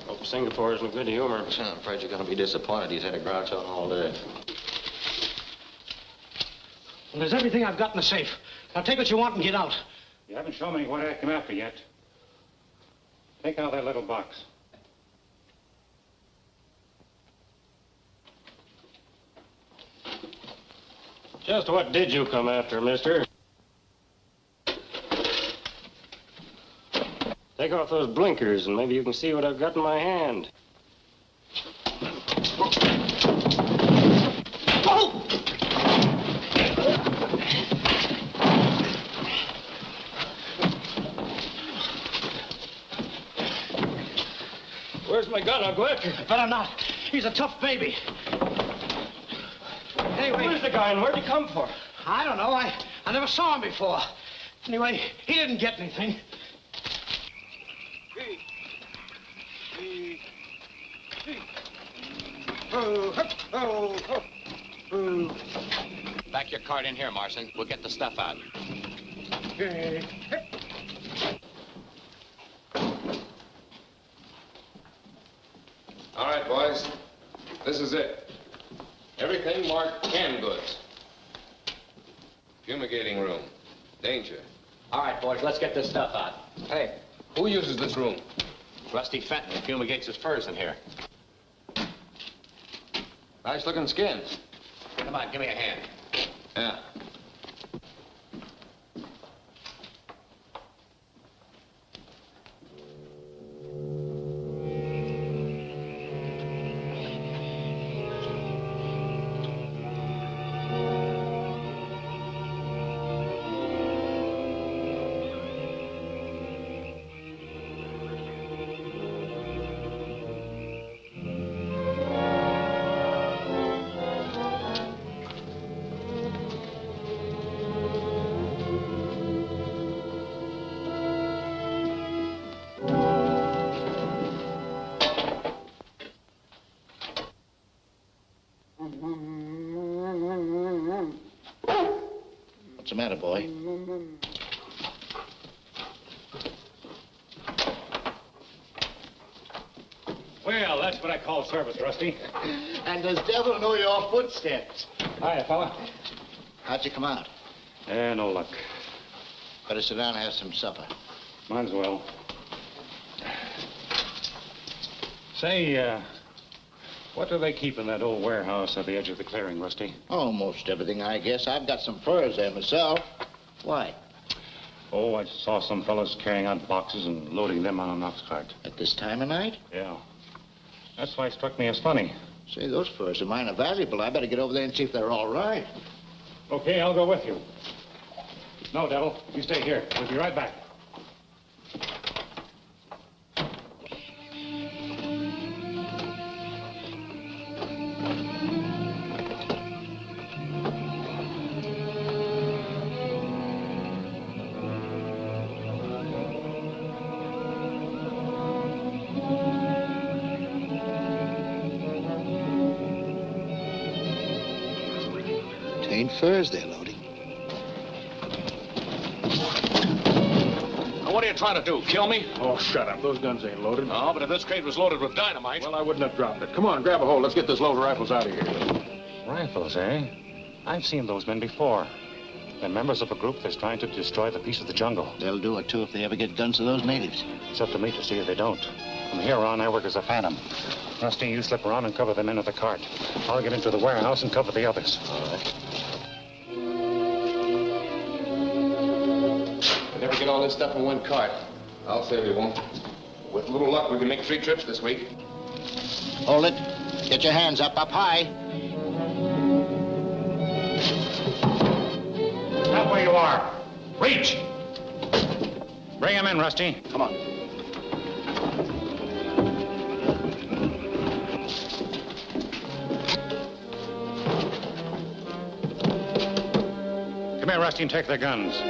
Hope Singapore is in good humor. I'm afraid you're going to be disappointed. He's had a grouch on all day. Well, there's everything I've got in the safe. Now take what you want and get out. You haven't shown me what I come after yet. Take out that little box. Just what did you come after, mister? Take off those blinkers and maybe you can see what I've got in my hand. Oh! Where's my gun? I'll go after him. Better not. He's a tough baby. Anyway, Where's the guy and where'd he come for? I don't know. I never saw him before. Anyway, he didn't get anything. Back your cart in here, Marson. We'll get the stuff out. All right, boys. This is it. Everything marked canned goods. Fumigating room. Danger. All right, boys, let's get this stuff out. Hey, who uses this room? Trusty Fenton fumigates his furs in here. Nice looking skins. Come on, give me a hand. Yeah. What's the matter, boy? Well, that's what I call service, Rusty. And does devil know your footsteps? Hiya, fella. How'd you come out? No luck. Better sit down and have some supper. Might as well. Say, what do they keep in that old warehouse at the edge of the clearing, Rusty? Oh, most everything, I guess. I've got some furs there myself. Why? Oh, I saw some fellows carrying out boxes and loading them on an ox cart. At this time of night? Yeah. That's why it struck me as funny. Say, those furs of mine are valuable. I better get over there and see if they're all right. Okay, I'll go with you. No, Devil, you stay here. We'll be right back. Furs they're loading. Now, what are you trying to do? Kill me? Oh, shut up. Those guns ain't loaded. No, but if this crate was loaded with dynamite... Well, I wouldn't have dropped it. Come on, grab a hold. Let's get this load of rifles out of here. Rifles, eh? I've seen those men before. They're members of a group that's trying to destroy the peace of the jungle. They'll do it, too, if they ever get guns to those natives. It's up to me to see if they don't. From here on, I work as a phantom. Rusty, you slip around and cover the men at the cart. I'll get into the warehouse and cover the others. All right. Never get all this stuff in one cart. I'll say we won't. With a little luck, we can make 3 trips this week. Hold it. Get your hands up high. Stop where you are. Reach! Bring him in, Rusty. Come on. Come here, Rusty, and take their guns.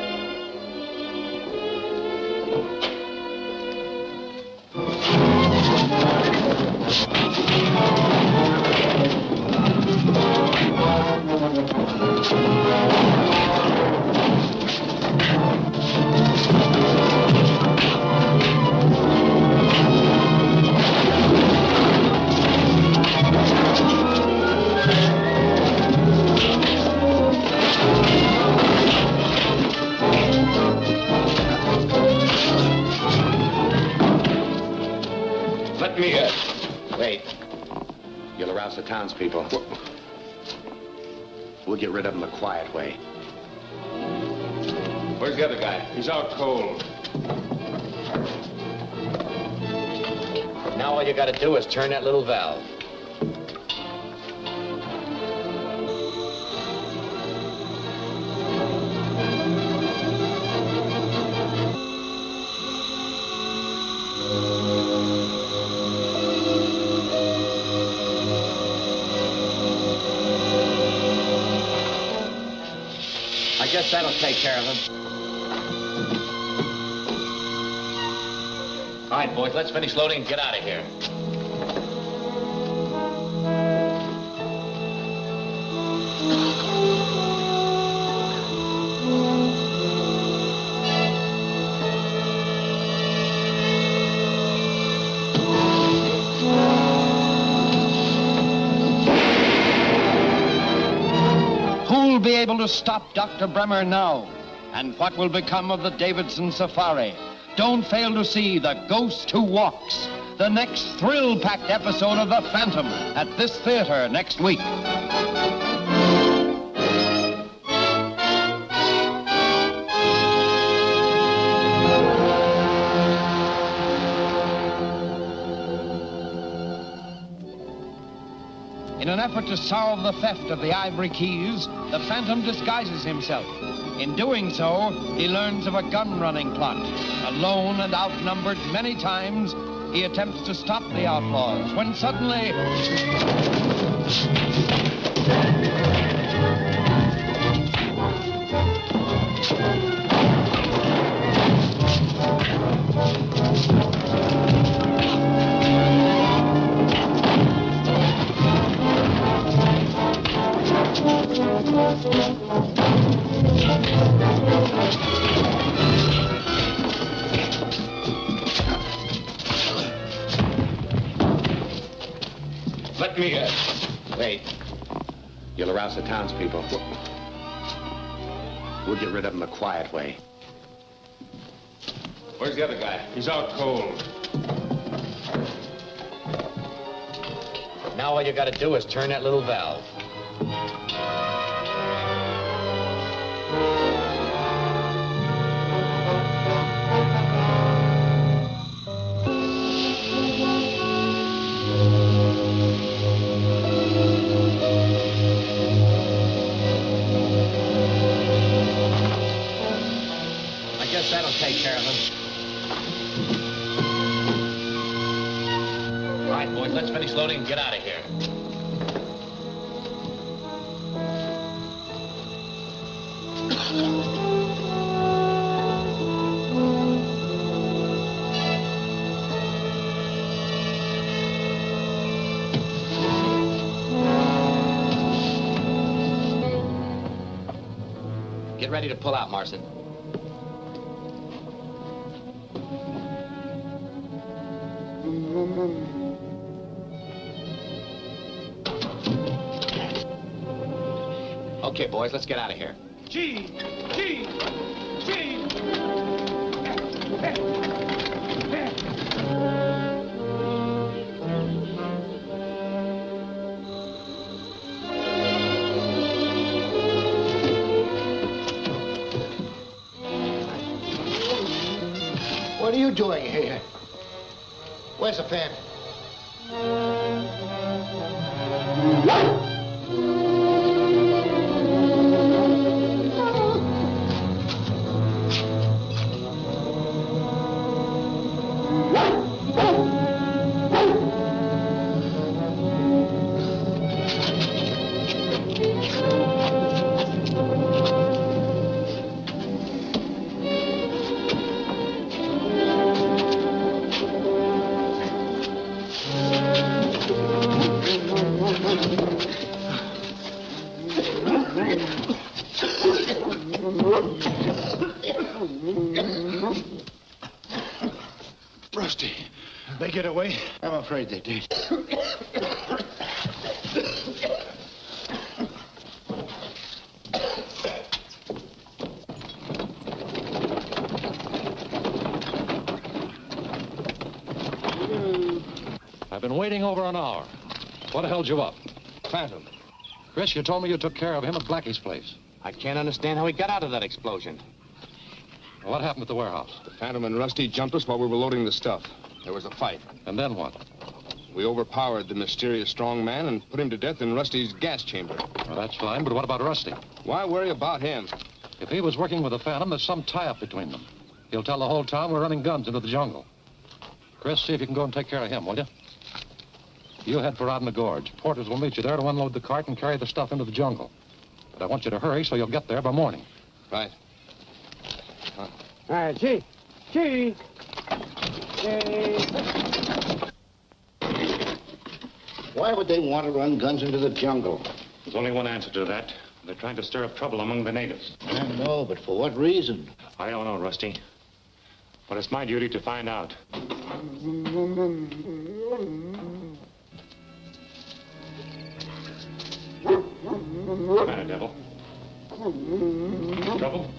The townspeople. We'll get rid of them the quiet way. Where's the other guy? He's out cold. Now all you gotta do is turn that little valve. I guess that'll take care of them. All right, boys, let's finish loading and get out of here. Who'll be able to stop Dr. Bremer now? And what will become of the Davidson Safari? Don't fail to see The Ghost Who Walks, the next thrill-packed episode of The Phantom, at this theater next week. In an effort to solve the theft of the ivory keys, the Phantom disguises himself. In doing so, he learns of a gun-running plot. Alone and outnumbered many times, he attempts to stop the outlaws when suddenly... Let me in. Wait. You'll arouse the townspeople. We'll get rid of them a quiet way. Where's the other guy? He's out cold. Now all you gotta do is turn that little valve. That'll take care of them. All right, boys, let's finish loading and get out of here. Get ready to pull out, Marson. Okay, boys, let's get out of here. Jeanne! What are you doing here? Where's the Phantom? Rusty, they get away? I'm afraid they did. I've been waiting over an hour. What held you up? Phantom. Chris, you told me you took care of him at Blackie's place. I can't understand how he got out of that explosion. What happened at the warehouse? The Phantom and Rusty jumped us while we were loading the stuff. There was a fight. And then what? We overpowered the mysterious strong man and put him to death in Rusty's gas chamber. Well, that's fine, but what about Rusty? Why worry about him? If he was working with the Phantom, there's some tie-up between them. He'll tell the whole town we're running guns into the jungle. Chris, see if you can go and take care of him, will you? You head for Rodna Gorge. Porters will meet you there to unload the cart and carry the stuff into the jungle. But I want you to hurry so you'll get there by morning. Right. All right, Chief. Why would they want to run guns into the jungle? There's only one answer to that. They're trying to stir up trouble among the natives. I know, but for what reason? I don't know, Rusty. But it's my duty to find out. What's the matter, Devil? Trouble?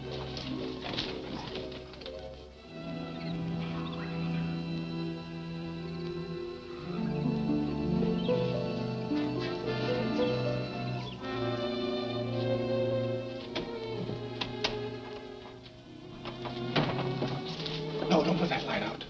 No, don't put that light out.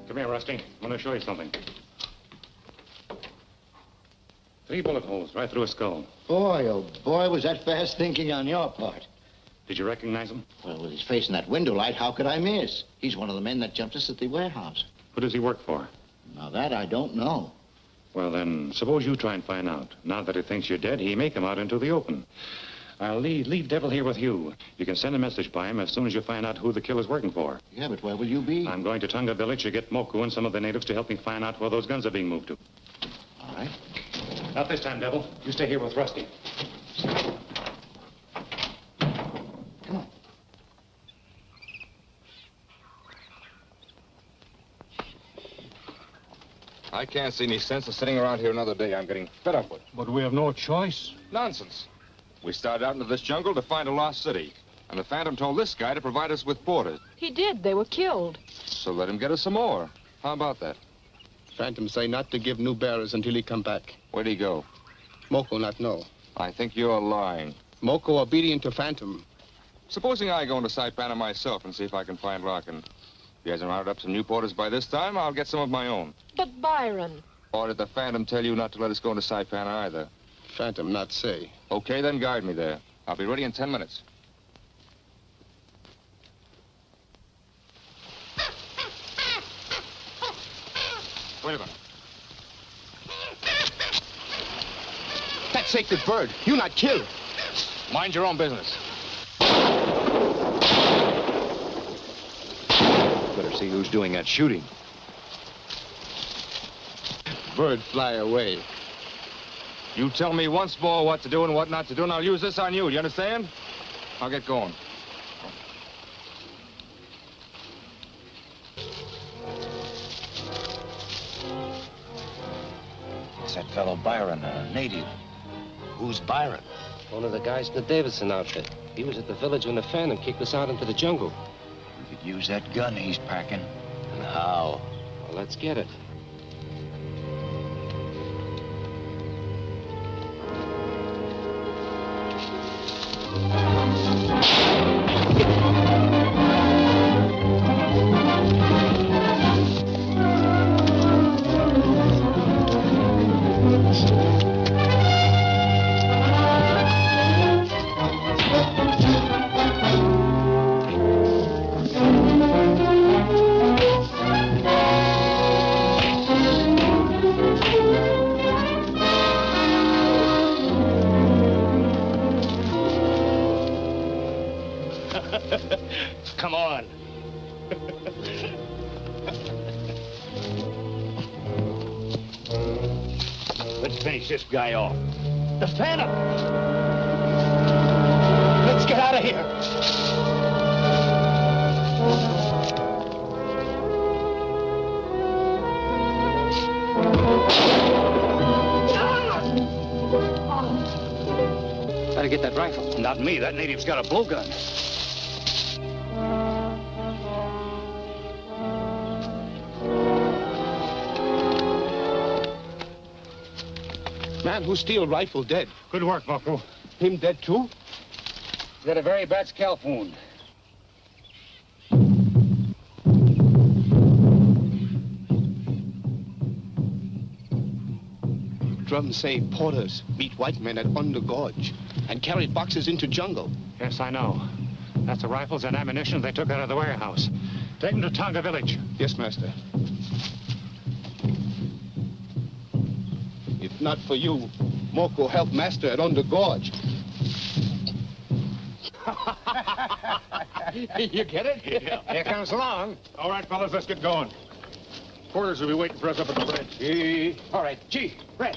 Come here, Rusty. I want to show you something. 3 bullet holes right through his skull. Boy, oh boy, was that fast thinking on your part. Did you recognize him? Well, with his face in that window light, how could I miss? He's one of the men that jumped us at the warehouse. Who does he work for? Now, that I don't know. Well, then, suppose you try and find out. Now that he thinks you're dead, he may come out into the open. I'll leave Devil here with you. You can send a message by him as soon as you find out who the killer's working for. Yeah, but where will you be? I'm going to Tunga Village to get Moku and some of the natives to help me find out where those guns are being moved to. All right. Not this time, Devil. You stay here with Rusty. Come on. I can't see any sense of sitting around here another day. I'm getting fed up with it. But we have no choice. Nonsense. We started out into this jungle to find a lost city. And the Phantom told this guy to provide us with porters. He did. They were killed. So let him get us some more. How about that? Phantom say not to give new bearers until he come back. Where'd he go? Moko not know. I think you're lying. Moko obedient to Phantom. Supposing I go into Saipana myself and see if I can find Larkin. If he hasn't rounded up some new porters by this time, I'll get some of my own. But Byron. Or did the Phantom tell you not to let us go into Saipana either? Phantom not say. Okay, then guide me there. I'll be ready in 10 minutes. Wait a minute. That sacred bird, you not kill. Mind your own business. Better see who's doing that shooting. Bird fly away. You tell me once more what to do and what not to do, and I'll use this on you. Do you understand? I'll get going. It's that fellow Byron, a native. Who's Byron? One of the guys in the Davidson outfit. He was at the village when the Phantom kicked us out into the jungle. We could use that gun he's packing. And how? Well, let's get it. Come on. Let's finish this guy off. The Phantom! Let's get out of here. Better get that rifle. Not me. That native's got a blowgun. Man who steal rifle dead. Good work, Bucko. Him dead too? He's got a very bad scalp wound. drums say porters meet white men at Under Gorge and carried boxes into jungle. Yes, I know. That's the rifles and ammunition they took out of the warehouse. Take them to Tonga village. Yes, master. If not for you, Moko helped master at Under Gorge. You get it? Yeah. Here comes Long. All right, fellas, let's get going. Porters will be waiting for us up at the bridge. All right, G, Red.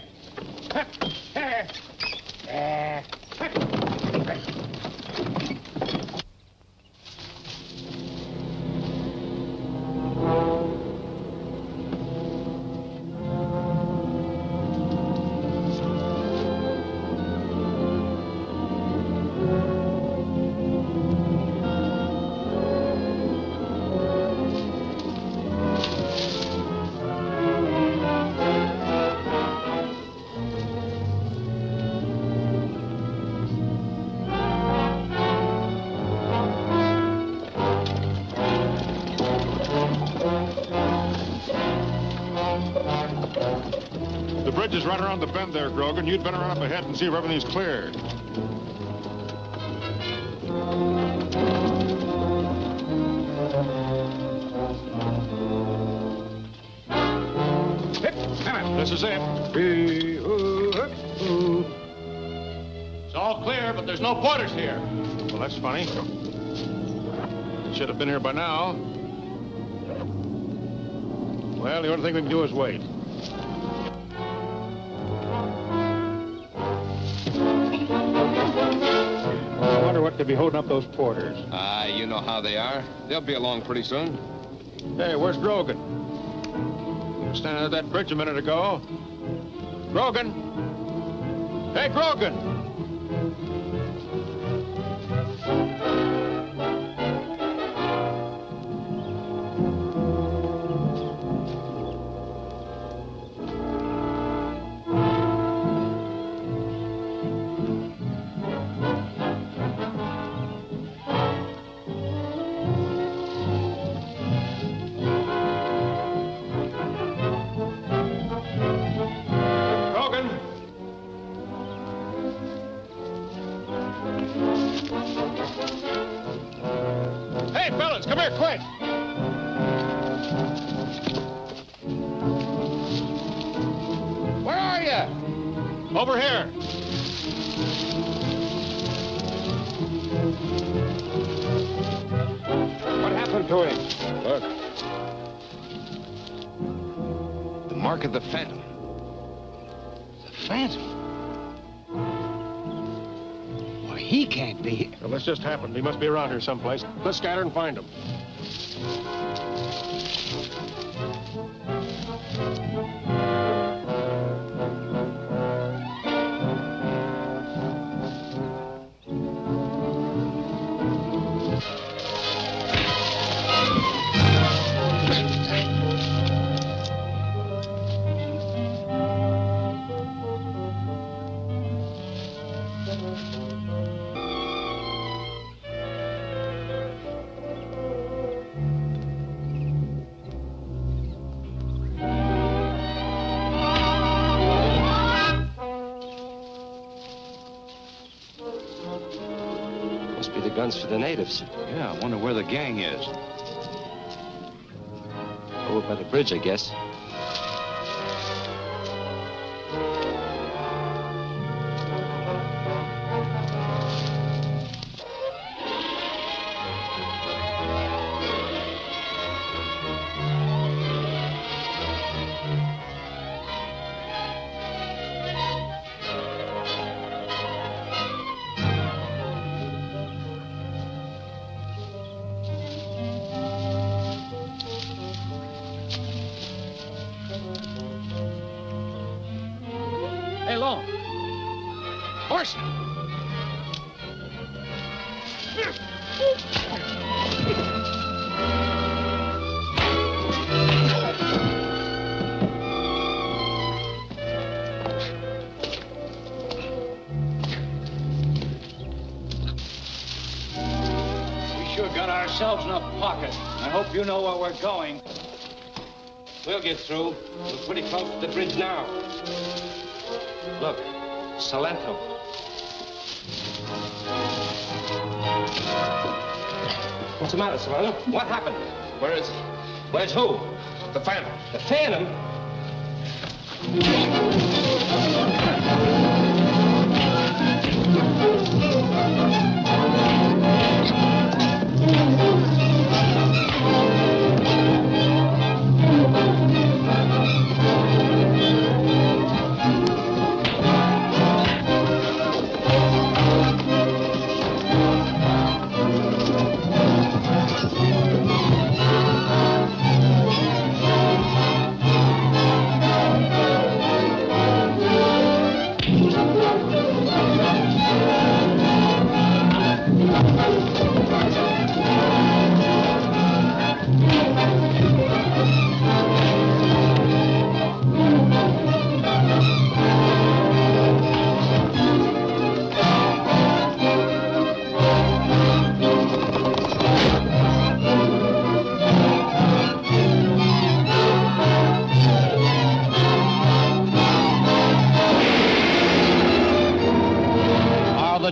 The bridge is right around the bend there, Grogan. You'd better run up ahead and see if everything's clear. This is it. It's all clear, but there's no porters here. Well, that's funny. Should have been here by now. Well, the only thing we can do is wait. I wonder what could be holding up those porters. You know how they are. They'll be along pretty soon. Hey, where's Grogan? He was standing at that bridge a minute ago. Grogan! Hey, Grogan! Come here, quick! Where are you? Over here. What happened to him? Look. The mark of the Phantom. The Phantom? Why, he can't be here. Well, this just happened. He must be around here someplace. Let's scatter and find him. Guns for the natives. Yeah, I wonder where the gang is. Over by the bridge, I guess. Ourselves in a pocket. I hope you know where we're going. We'll get through. We're pretty close to the bridge now. Look, Salento. What's the matter, Salento? What happened? Where is he? Where's who? The Phantom. The Phantom?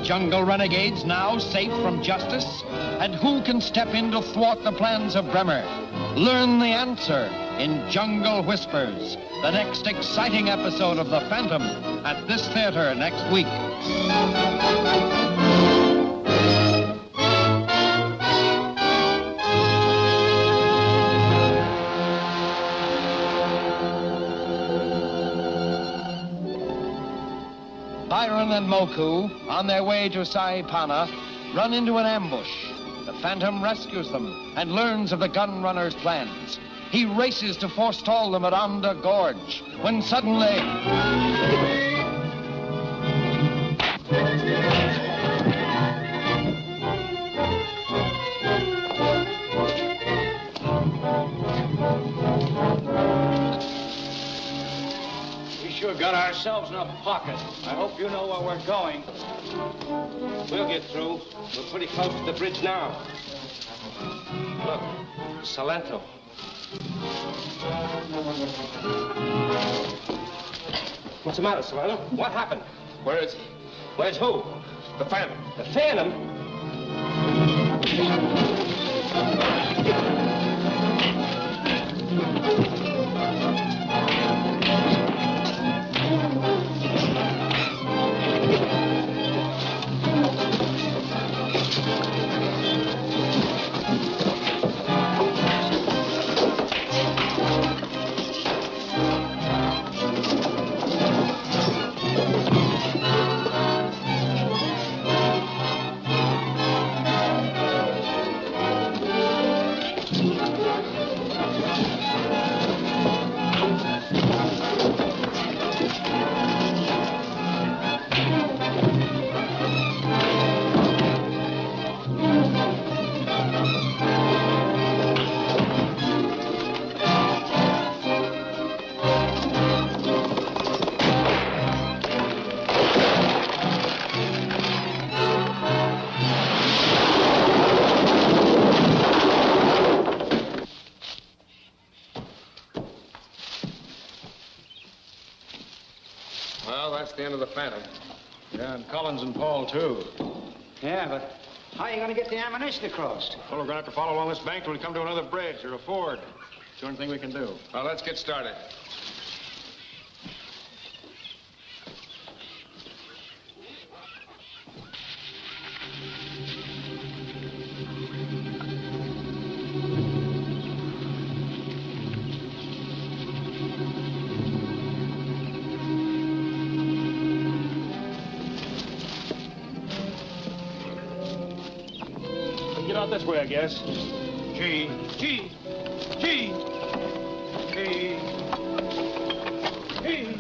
Jungle renegades now safe from justice? And who can step in to thwart the plans of Bremer? Learn the answer in Jungle Whispers, the next exciting episode of The Phantom at this theater next week. Byron and Moku, on their way to Saipana, run into an ambush. The Phantom rescues them and learns of the gun runner's plans. He races to forestall them at Amda Gorge, when suddenly... Sure got ourselves in a pocket. I hope you know where we're going. We'll get through. We're pretty close to the bridge now. Look, Salento. What's the matter, Salento? What happened? Where is he? Where's who? The Phantom. The Phantom? The end of the Phantom. Yeah, and Collins and Paul, too. Yeah, but how are you going to get the ammunition across? Well, we're going to have to follow along this bank till we come to another bridge or a ford. It's the only thing we can do. Well, let's get started. This way, I guess. G. G. G. G. G.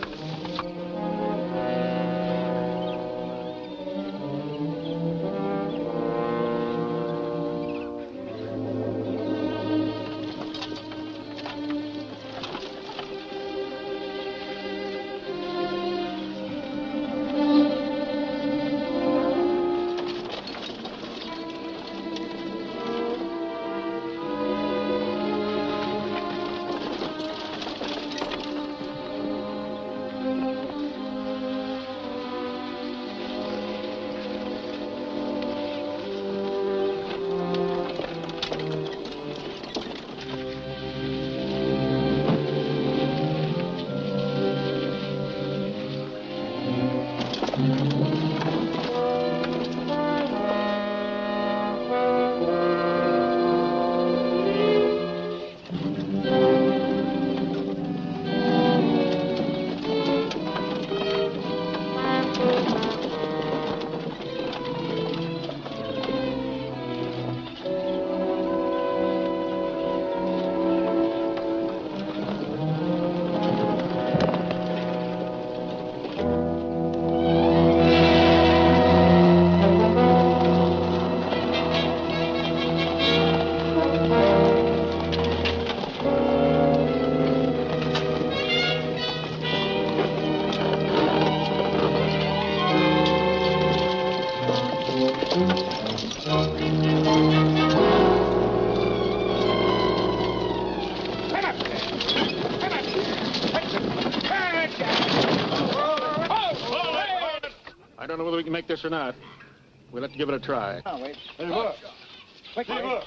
I don't know whether we can make this or not. We'll have to give it a try. Oh, wait. Hey, look. Quick, look.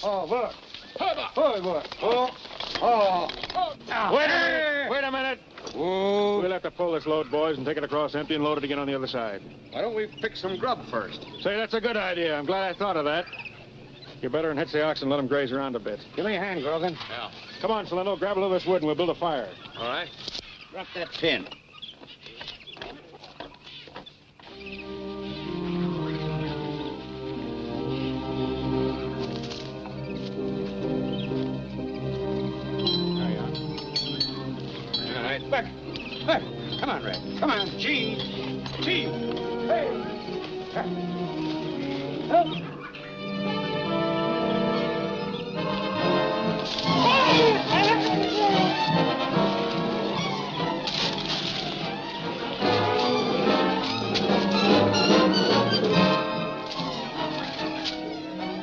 Oh, look. Oh, look. Oh. Wait a minute. Whoa. We'll have to pull this load, boys, and take it across empty and load it again on the other side. Why don't we pick some grub first? Say, that's a good idea. I'm glad I thought of that. You better hitch the ox and let them graze around a bit. Give me a hand, Grogan. Yeah. Come on, Salento, grab a little of this wood and we'll build a fire. All right. Drop that pin. All right, back. Back. Come on, Red. Come on, Jeanne. Jeanne. Hey. Help.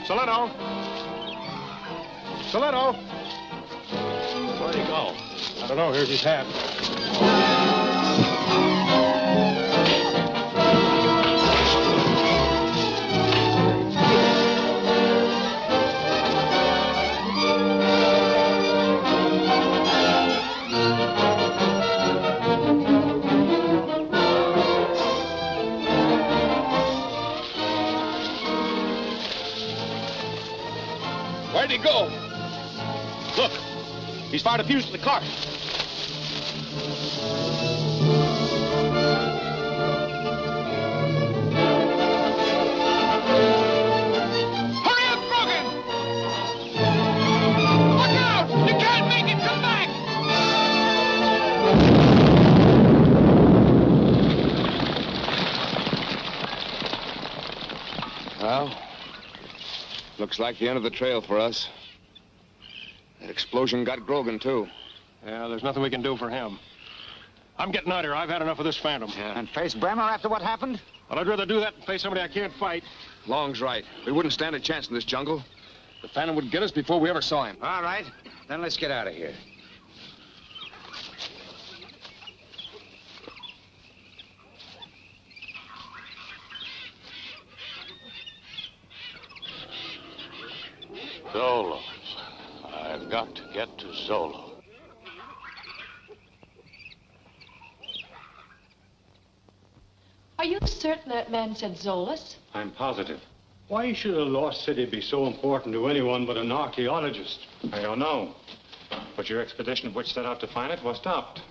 Salento! Salento! Where'd he go? I don't know. Here's his hat. Where'd he go? Look, he's fired a fuse to the cart. Hurry up, Grogan! Look out! You can't make him come back! Well, looks like the end of the trail for us. That explosion got Grogan, too. Yeah, there's nothing we can do for him. I'm getting out of here. I've had enough of this phantom. And face Bremer after what happened? Well, I'd rather do that than face somebody I can't fight. Long's right. We wouldn't stand a chance in this jungle. The phantom would get us before we ever saw him. All right. Then let's get out of here. Zolo. I've got to get to Zolo. Are you certain that man said Zolas? I'm positive. Why should a lost city be so important to anyone but an archaeologist? I don't know. But your expedition which set out to find it was stopped.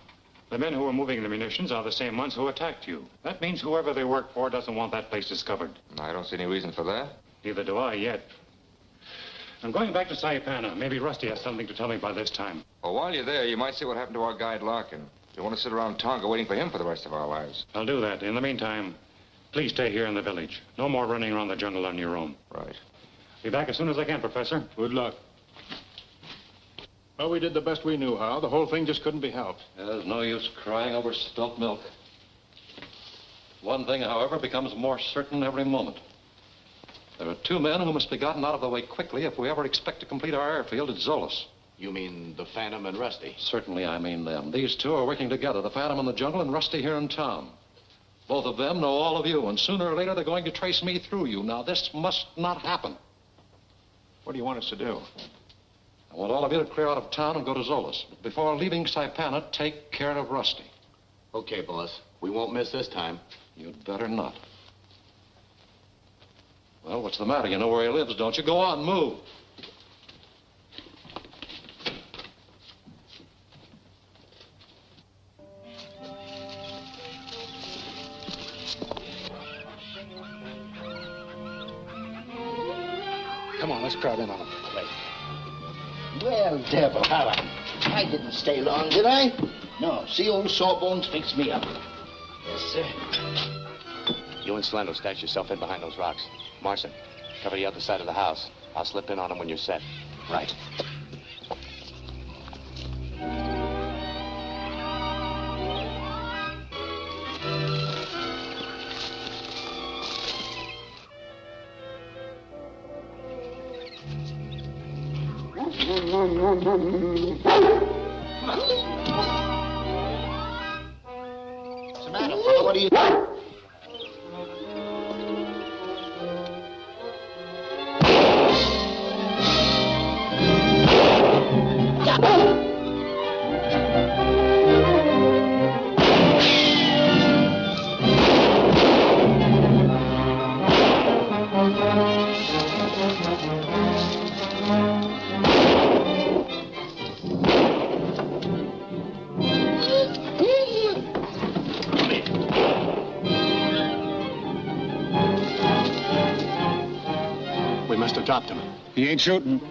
The men who were moving the munitions are the same ones who attacked you. That means whoever they work for doesn't want that place discovered. I don't see any reason for that. Neither do I yet. I'm going back to Saipana. Maybe Rusty has something to tell me by this time. Well, while you're there, you might see what happened to our guide Larkin. You want to sit around Tonga waiting for him for the rest of our lives. I'll do that. In the meantime, please stay here in the village. No more running around the jungle on your own. Right. Be back as soon as I can, Professor. Good luck. Well, we did the best we knew how. The whole thing just couldn't be helped. There's no use crying over spilt milk. One thing, however, becomes more certain every moment. There are two men who must be gotten out of the way quickly if we ever expect to complete our airfield at Zolas. You mean the Phantom and Rusty? Certainly, I mean them. These two are working together, the Phantom in the jungle and Rusty here in town. Both of them know all of you, and sooner or later they're going to trace me through you. Now, this must not happen. What do you want us to do? I want all of you to clear out of town and go to Zolas. Before leaving Saipana, take care of Rusty. Okay, boss. We won't miss this time. You'd better not. Well, what's the matter? You know where he lives, don't you? Go on, move. Come on, let's crowd in on him. Right. Well, devil, I didn't stay long, did I? No, see, old Sawbones fixed me up. Yes, sir. You and Slendo stash yourself in behind those rocks. Marson, cover the other side of the house. I'll slip in on them when you're set. Right. What's the matter, fella? What are you doing? We must have dropped him. He ain't shooting.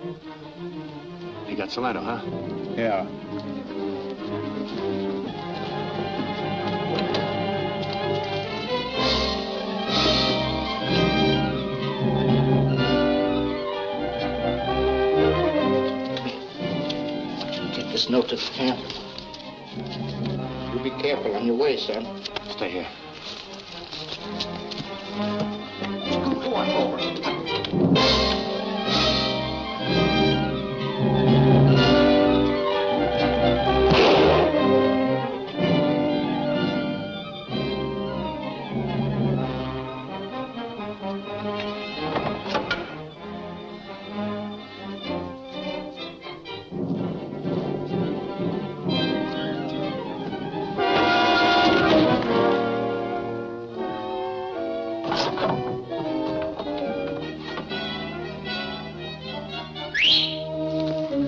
He got Solano, huh? Yeah. Take this note to the camp. You be careful on your way, son. Stay here. Go on over.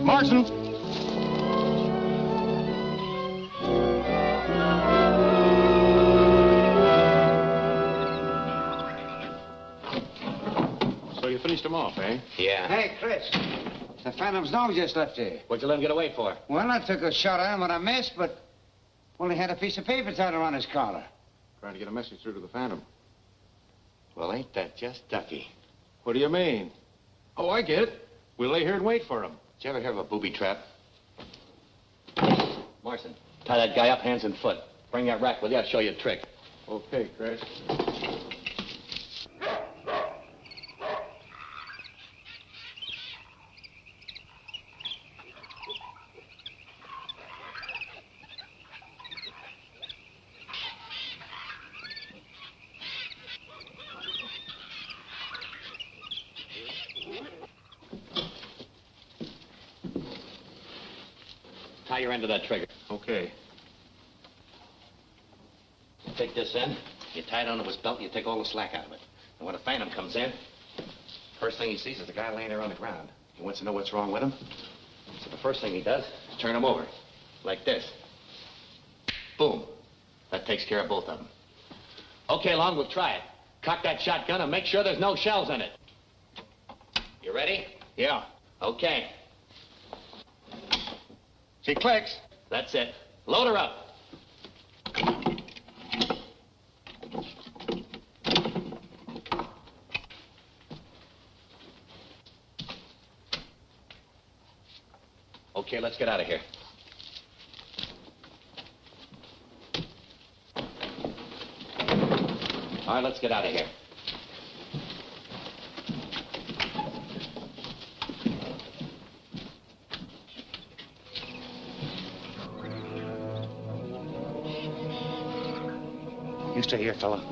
Martin! So you finished him off, eh? Yeah. Hey, Chris. The Phantom's nose just left here. What'd you let him get away for? Well, I took a shot at him, but I missed, but... Well, he had a piece of paper tied around his collar. Trying to get a message through to the Phantom. Well, ain't that just ducky? What do you mean? Oh, I get it. We'll lay here and wait for him. Did you ever hear of a booby trap? Marson, tie that guy up hands and foot. Bring that rack with you. I'll show you a trick. Okay, Chris. Tie your end of that trigger. Okay. You take this end, you tie it onto his belt, and you take all the slack out of it. And when the Phantom comes in, first thing he sees is the guy laying there on the ground. He wants to know what's wrong with him. So the first thing he does is turn him over, like this. Boom. That takes care of both of them. Okay, Long, we'll try it. Cock that shotgun and make sure there's no shells in it. You ready? Yeah. Okay. She clicks. That's it. Load her up. Okay, let's get out of here. All right, let's get out of here. You stay here, fella.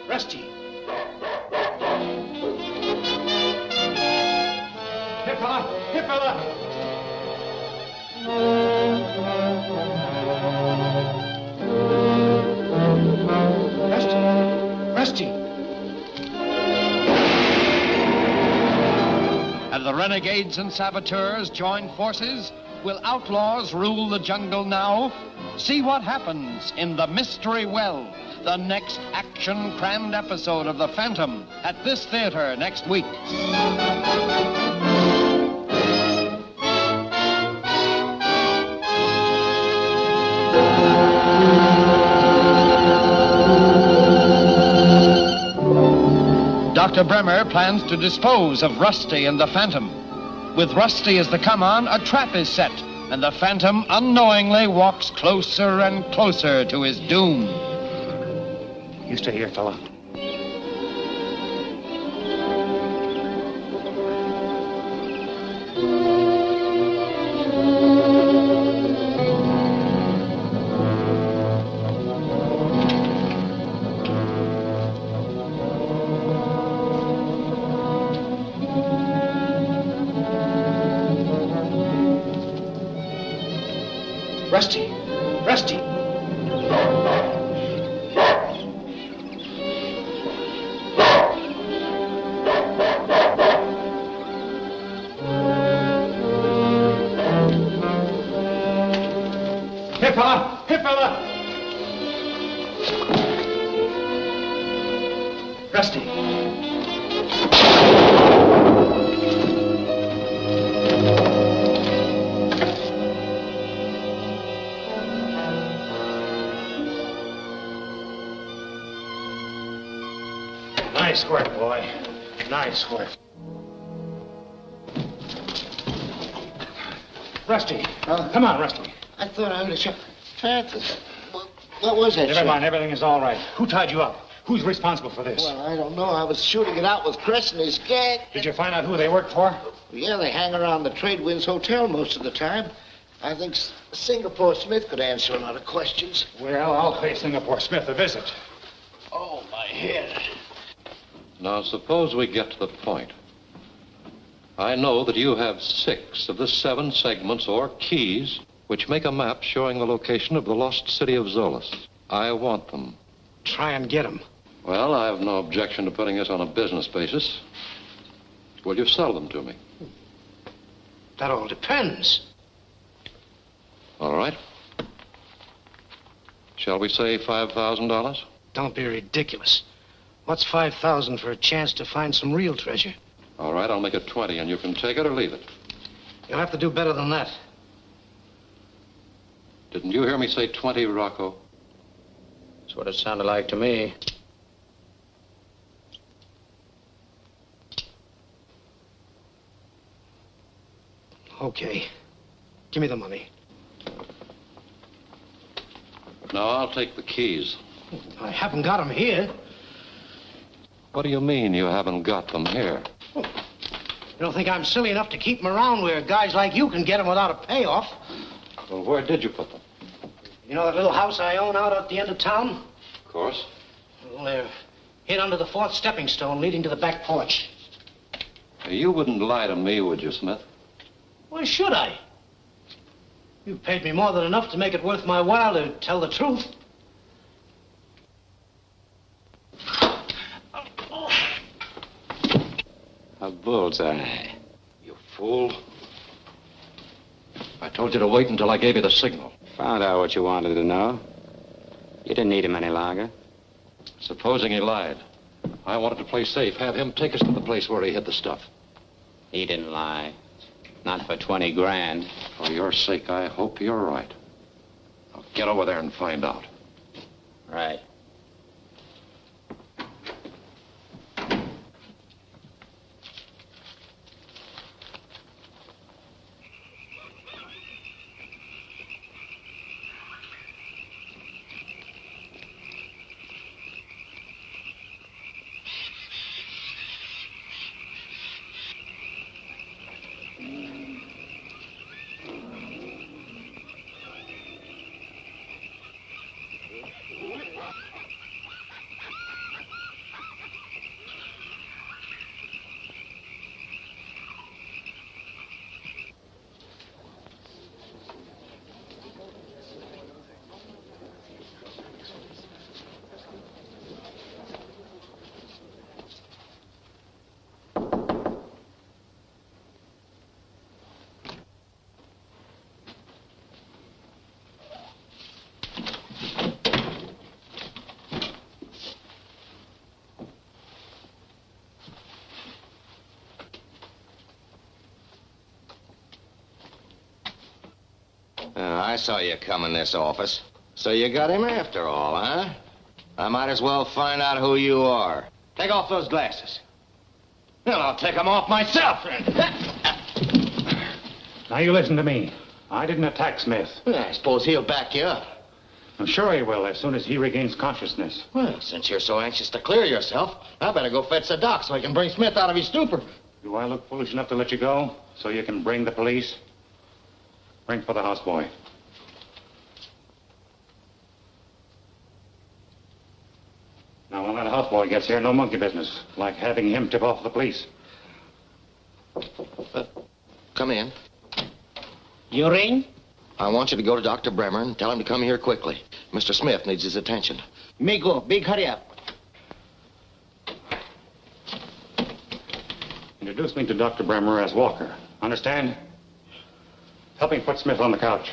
Rusty. Here, fella! Here, fella! Rusty! As the renegades and saboteurs join forces, will outlaws rule the jungle now? See what happens in The Mystery Well, the next action-crammed episode of The Phantom, at this theater next week. Dr. Bremer plans to dispose of Rusty and the Phantom. With Rusty as the come-on, a trap is set, and the Phantom unknowingly walks closer and closer to his doom. You stay here, fella. Rusty! Rusty! Here, fella! Here, fella! Rusty! Nice work, boy. Nice work. Rusty. Come on, Rusty. I thought I was shot. Francis, what was that? Never mind, everything is all right. Who tied you up? Who's responsible for this? Well, I don't know. I was shooting it out with Chris and his gang. Did you find out who they worked for? Yeah, they hang around the Trade Winds Hotel most of the time. I think Singapore Smith could answer a lot of questions. Well, I'll pay Singapore Smith a visit. Oh, my head. Now, suppose we get to the point. I know that you have 6 of the 7 segments or keys which make a map showing the location of the lost city of Zolas. I want them. Try and get them. Well, I have no objection to putting this on a business basis. Will you sell them to me? That all depends. All right. Shall we say $5,000? Don't be ridiculous. What's 5,000 for a chance to find some real treasure? All right, I'll make it 20, and you can take it or leave it. You'll have to do better than that. Didn't you hear me say 20, Rocco? That's what it sounded like to me. Okay. Give me the money. No, I'll take the keys. I haven't got them here. What do you mean you haven't got them here? You don't think I'm silly enough to keep them around where guys like you can get them without a payoff? Well, where did you put them? You know that little house I own out at the end of town? Of course. Well, they're hid under the 4th stepping stone leading to the back porch. You wouldn't lie to me, would you, Smith? Why should I? You've paid me more than enough to make it worth my while to tell the truth. A bullseye. You fool. I told you to wait until I gave you the signal. Found out what you wanted to know. You didn't need him any longer. Supposing he lied. I wanted to play safe, have him take us to the place where he hid the stuff. He didn't lie. Not for 20 grand. For your sake, I hope you're right. Now get over there and find out. Right. I saw you come in this office. So you got him after all, huh? I might as well find out who you are. Take off those glasses. Well, I'll take them off myself. Now, you listen to me. I didn't attack Smith. Well, I suppose he'll back you up. I'm sure he will as soon as he regains consciousness. Well, since you're so anxious to clear yourself, I better go fetch the doc so I can bring Smith out of his stupor. Do I look foolish enough to let you go so you can bring the police? Ring for the houseboy. Now, when that houseboy gets here, no monkey business, like having him tip off the police. Come in. You ring? I want you to go to Dr. Bremer and tell him to come here quickly. Mr. Smith needs his attention. Me go. Big hurry up. Introduce me to Dr. Bremer as Walker. Understand? Help me put Smith on the couch.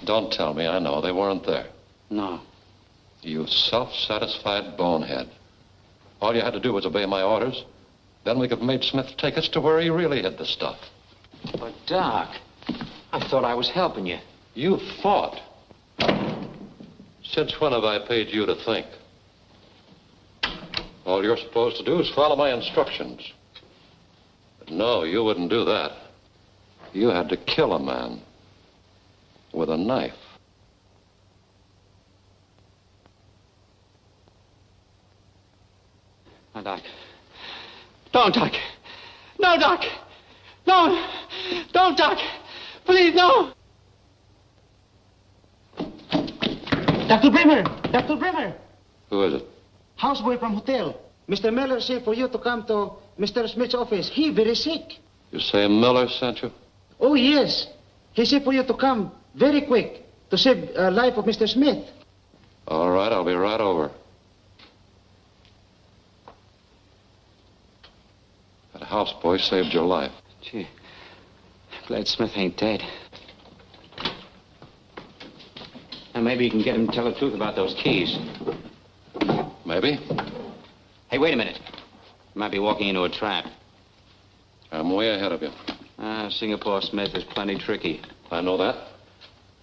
Don't tell me. I know they weren't there. No. You self-satisfied bonehead. All you had to do was obey my orders. Then we could have made Smith take us to where he really hid the stuff. But, Doc, I thought I was helping you. You fought. Since when have I paid you to think? All you're supposed to do is follow my instructions. But no, you wouldn't do that. You had to kill a man with a knife. No, Doc. Don't, Doc. No, Doc. No. Don't, Doc. Please, no. Dr. Bremer. Dr. Bremer. Who is it? Houseboy from hotel. Mr. Miller said for you to come to Mr. Smith's office. He very sick. You say Miller sent you? Oh, yes. He said for you to come very quick to save the life of Mr. Smith. All right, I'll be right over. That houseboy saved your life. Gee, glad Smith ain't dead. And maybe you can get him to tell the truth about those keys. Maybe. Hey, wait a minute. You might be walking into a trap. I'm way ahead of you. Singapore Smith is plenty tricky. I know that.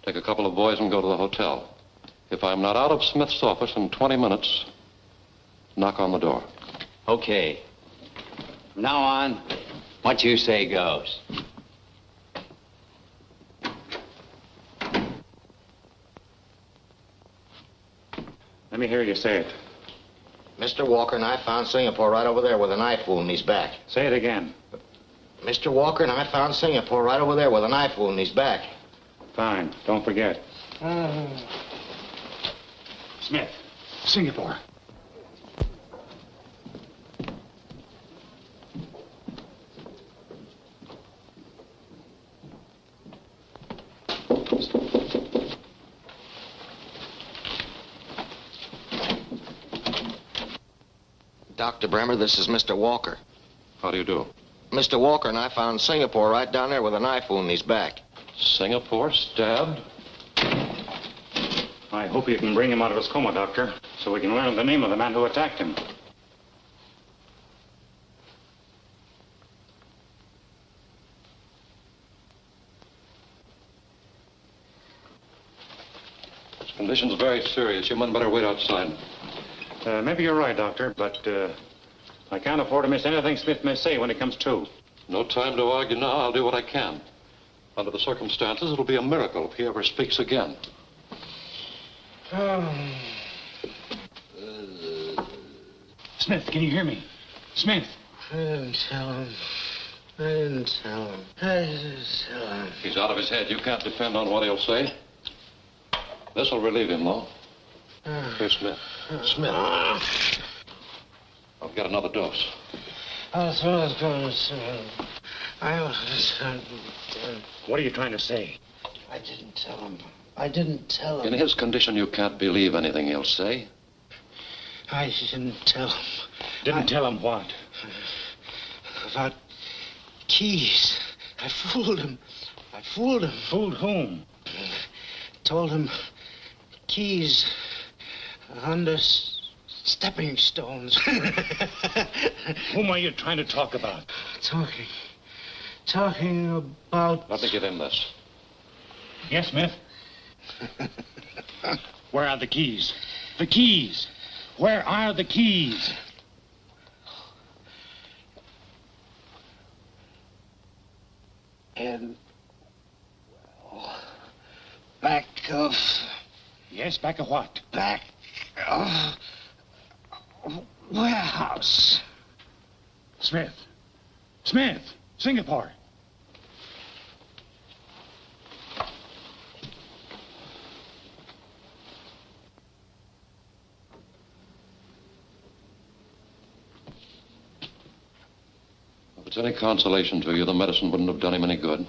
Take a couple of boys and go to the hotel. If I'm not out of Smith's office in 20 minutes, knock on the door. Okay. From now on, what you say goes. Let me hear you say it. Mr. Walker and I found Singapore right over there with a knife wound in his back. Say it again. Mr. Walker and I found Singapore right over there with a knife wound in his back. Fine. Don't forget. Smith, Singapore. Dr. Bremer, this is Mr. Walker. How do you do? Mr. Walker and I found Singapore right down there with a knife wound in his back. Singapore stabbed? I hope you can bring him out of his coma, Doctor, so we can learn the name of the man who attacked him. His condition's very serious. You men better wait outside. Maybe you're right, Doctor, but I can't afford to miss anything Smith may say when he comes to. No time to argue now. I'll do what I can. Under the circumstances, it'll be a miracle if he ever speaks again. Smith, can you hear me? Smith. I didn't tell him. I didn't tell him. I didn't tell him. He's out of his head. You can't depend on what he'll say. This'll relieve him, though. Here, Smith. Smith. I'll get another dose. I was going to say. What are you trying to say? I didn't tell him. I didn't tell him. In his condition, you can't believe anything he'll say. I didn't tell him. Didn't tell him what? About keys. I fooled him. I fooled him. Fooled whom? Told him keys under stepping stones. Whom are you trying to talk about? Talking about... Let me give him this. Yes, Smith? Where are the keys? The keys! Where are the keys? And back of... Yes, back of what? Back of... warehouse. Smith. Smith! Singapore! If it's any consolation to you, the medicine wouldn't have done him any good.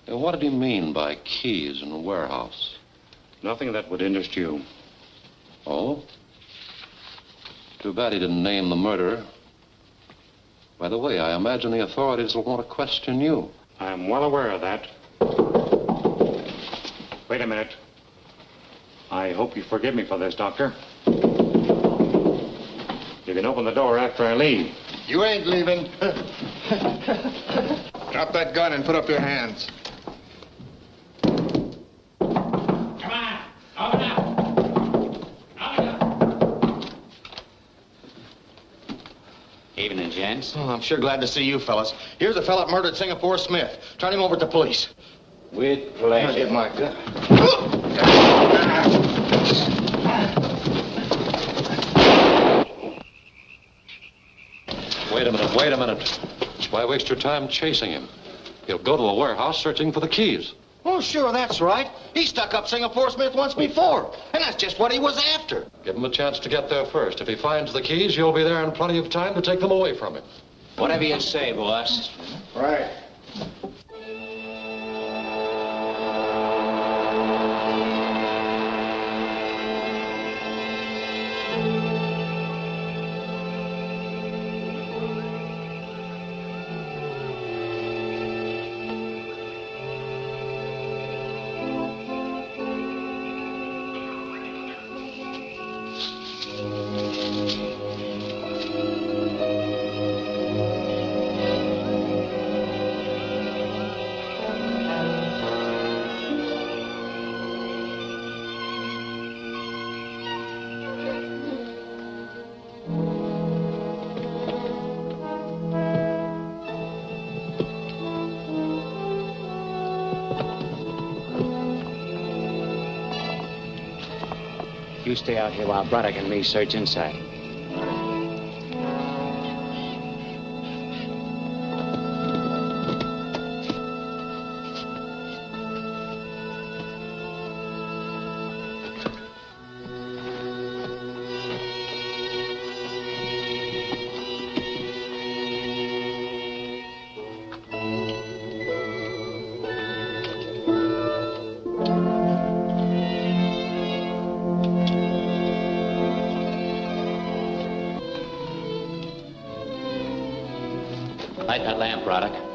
Now, what did he mean by keys in a warehouse? Nothing that would interest you. Oh? Too bad he didn't name the murderer. By the way, I imagine the authorities will want to question you. I'm well aware of that. Wait a minute. I hope you forgive me for this, Doctor. You can open the door after I leave. You ain't leaving. Drop that gun and put up your hands. Evening, gents. Oh, I'm sure glad to see you fellas. Here's a fella that murdered Singapore Smith. Turn him over to the police. With pleasure. Get my gun. Wait a minute. Why waste your time chasing him? He'll go to a warehouse searching for the keys. Oh, sure, that's right. He stuck up Singapore Smith once before, and that's just what he was after. Give him a chance to get there first. If he finds the keys, you'll be there in plenty of time to take them away from him. Whatever you say, boss. Right. You stay out here while Braddock and me search inside. Light that lamp, Braddock.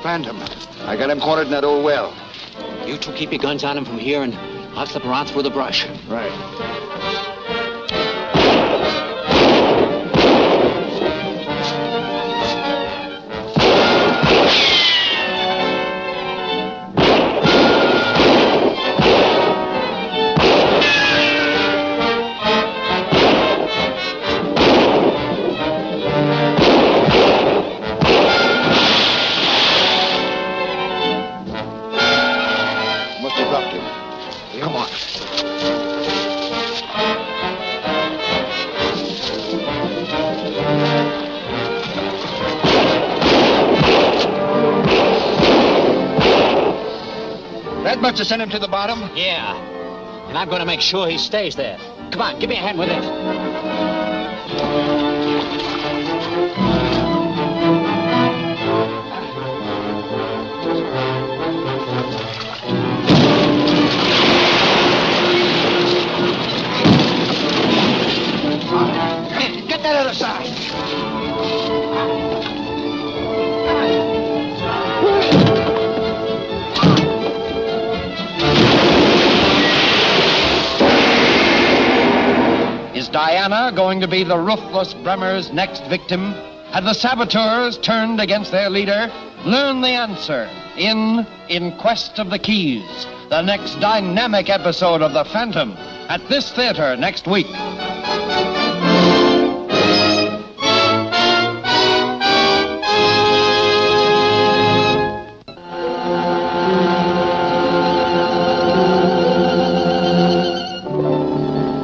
Phantom. I got him cornered in that old well. You two keep your guns on him from here, and I'll slip around through the brush. Right. Come on. That much to send him to the bottom? Yeah. And I'm going to make sure he stays there. Come on, give me a hand with this. Get that other side. Is Diana going to be the ruthless Bremer's next victim? Have the saboteurs turned against their leader? Learn the answer in Quest of the Keys, the next dynamic episode of The Phantom, at this theater next week.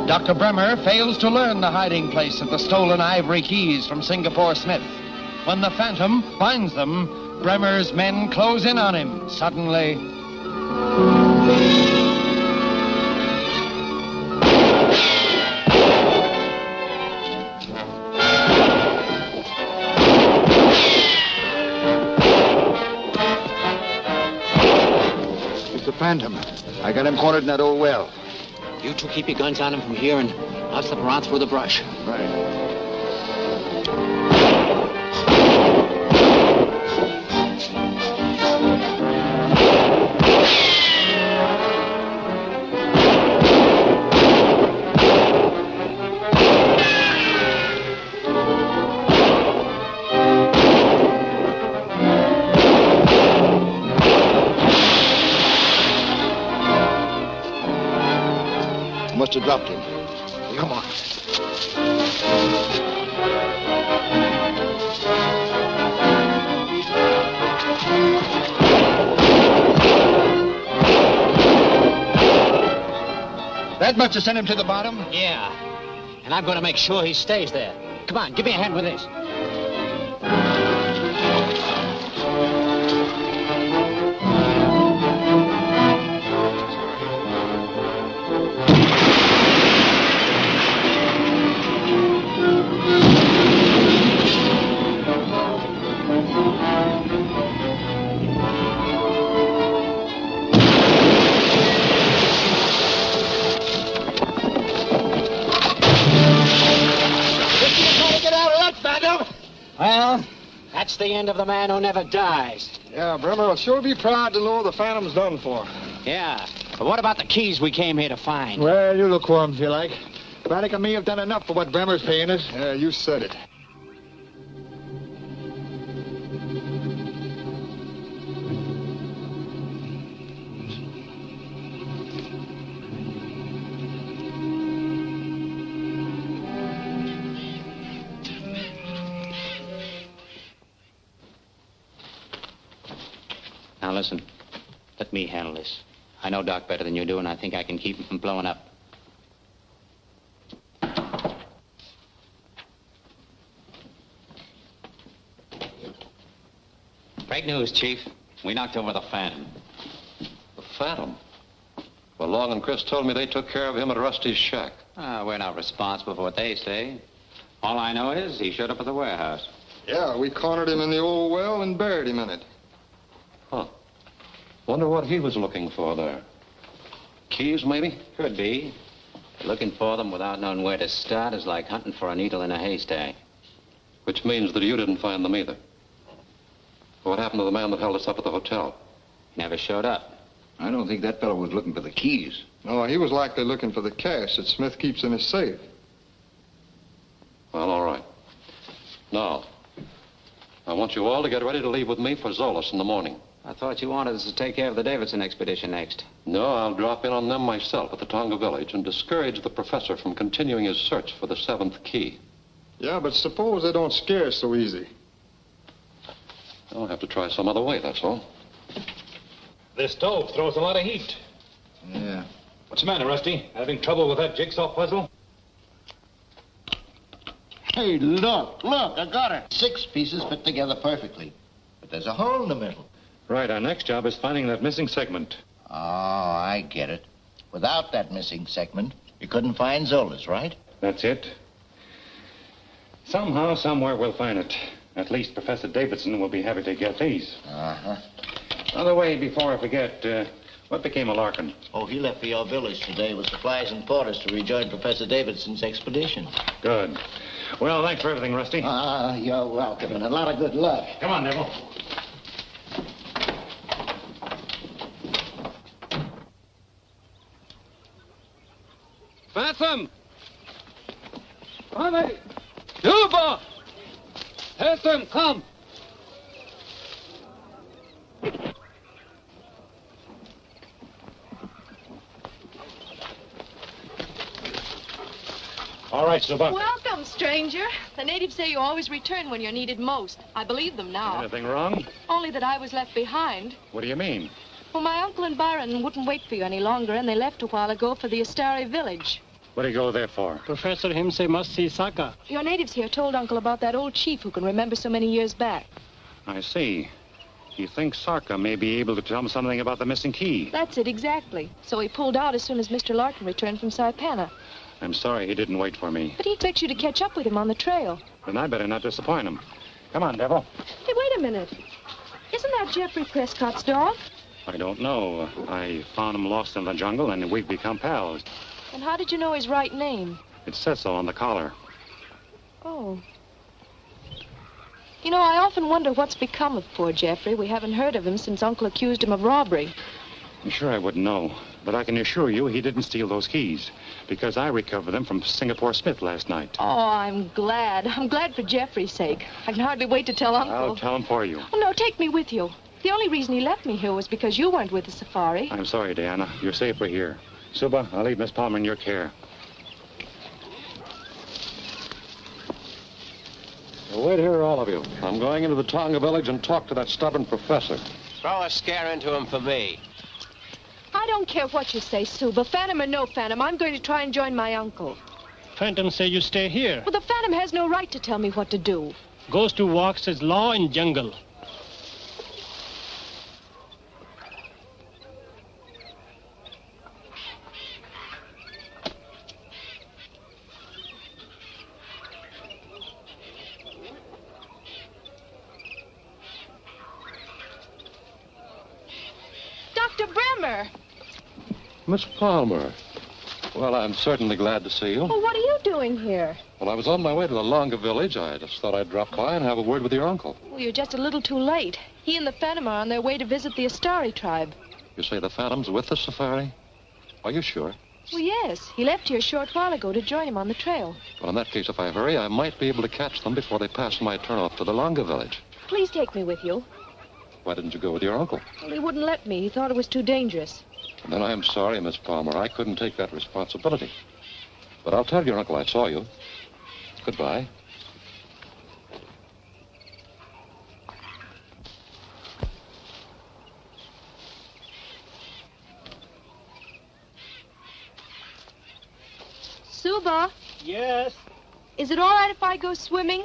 Dr. Bremer fails to learn the hiding place of the stolen ivory keys from Singapore Smith. When the Phantom finds them, Bremer's men close in on him. Suddenly... It's the Phantom. I got him cornered in that old well. You two keep your guns on him from here, and I'll slip around through the brush. Right. Must have dropped him. Come on. That much to send him to the bottom? Yeah. And I'm going to make sure he stays there. Come on, give me a hand with this. Well, that's the end of the man who never dies. Yeah, Bremer will sure be proud to know the Phantom's done for. Yeah, but what about the keys we came here to find? Well, you look for 'em if you like. Braddock and me have done enough for what Bremer's paying us. Yeah, you said it. Now, listen. Let me handle this. I know Doc better than you do, and I think I can keep him from blowing up. Great news, Chief. We knocked over the Phantom. The Phantom? Well, Long and Chris told me they took care of him at Rusty's shack. We're not responsible for what they say. All I know is he showed up at the warehouse. Yeah, we cornered him in the old well and buried him in it. Huh. Wonder what he was looking for there. Keys, maybe? Could be. Looking for them without knowing where to start is like hunting for a needle in a haystack. Which means that you didn't find them either. What happened to the man that held us up at the hotel? He never showed up. I don't think that fellow was looking for the keys. No, he was likely looking for the cash that Smith keeps in his safe. Well, all right. Now, I want you all to get ready to leave with me for Zolas in the morning. I thought you wanted us to take care of the Davidson expedition next. No, I'll drop in on them myself at the Tonga village and discourage the professor from continuing his search for the 7th key. Yeah, but suppose they don't scare us so easy. I'll have to try some other way, that's all. This stove throws a lot of heat. Yeah. What's the matter, Rusty? Having trouble with that jigsaw puzzle? Hey, look, I got it. 6 pieces fit together perfectly. But there's a hole in the middle. Right, our next job is finding that missing segment. Oh, I get it. Without that missing segment, you couldn't find Zola's, right? That's it. Somehow, somewhere, we'll find it. At least Professor Davidson will be happy to get these. Uh-huh. By the way, before I forget, what became of Larkin? Oh, he left for your village today with supplies and quarters to rejoin Professor Davidson's expedition. Good. Well, thanks for everything, Rusty. You're welcome, and a lot of good luck. Come on, Neville. Phantom! Come! Juba! Phantom, come! All right, Suba. Welcome, stranger. The natives say you always return when you're needed most. I believe them now. Anything wrong? Only that I was left behind. What do you mean? Well, my uncle and Byron wouldn't wait for you any longer, and they left a while ago for the Astari village. What do you go there for? Professor him say must see Saka. Your natives here told Uncle about that old chief who can remember so many years back. I see. He thinks Sarka may be able to tell him something about the missing key. That's it, exactly. So he pulled out as soon as Mr. Larkin returned from Saipana. I'm sorry he didn't wait for me. But he expects you to catch up with him on the trail. Then I better not disappoint him. Come on, Devil. Hey, wait a minute. Isn't that Jeffrey Prescott's dog? I don't know. I found him lost in the jungle, and we've become pals. And how did you know his right name? It says so on the collar. Oh. You know, I often wonder what's become of poor Jeffrey. We haven't heard of him since Uncle accused him of robbery. I'm sure I wouldn't know. But I can assure you he didn't steal those keys, because I recovered them from Singapore Smith last night. Oh, I'm glad. I'm glad for Jeffrey's sake. I can hardly wait to tell Uncle. I'll tell him for you. Oh, no, take me with you. The only reason he left me here was because you weren't with the safari. I'm sorry, Diana. You're safer here. Suba, I'll leave Miss Palmer in your care. Well, wait here, all of you. I'm going into the Tonga village and talk to that stubborn professor. Throw a scare into him for me. I don't care what you say, Suba. Phantom or no Phantom, I'm going to try and join my uncle. Phantom say you stay here. Well, the Phantom has no right to tell me what to do. Goes to walk says law in jungle. Dr. Bremer! Miss Palmer. Well, I'm certainly glad to see you. Well, what are you doing here? Well, I was on my way to the Longa village. I just thought I'd drop by and have a word with your uncle. Well, you're just a little too late. He and the Phantom are on their way to visit the Astari tribe. You say the Phantom's with the safari? Are you sure? Well, yes. He left here a short while ago to join him on the trail. Well, in that case, if I hurry, I might be able to catch them before they pass my turnoff to the Longa village. Please take me with you. Why didn't you go with your uncle? Well, he wouldn't let me. He thought it was too dangerous. Then I am sorry, Miss Palmer. I couldn't take that responsibility. But I'll tell your uncle I saw you. Goodbye. Suba? Yes? Is it all right if I go swimming?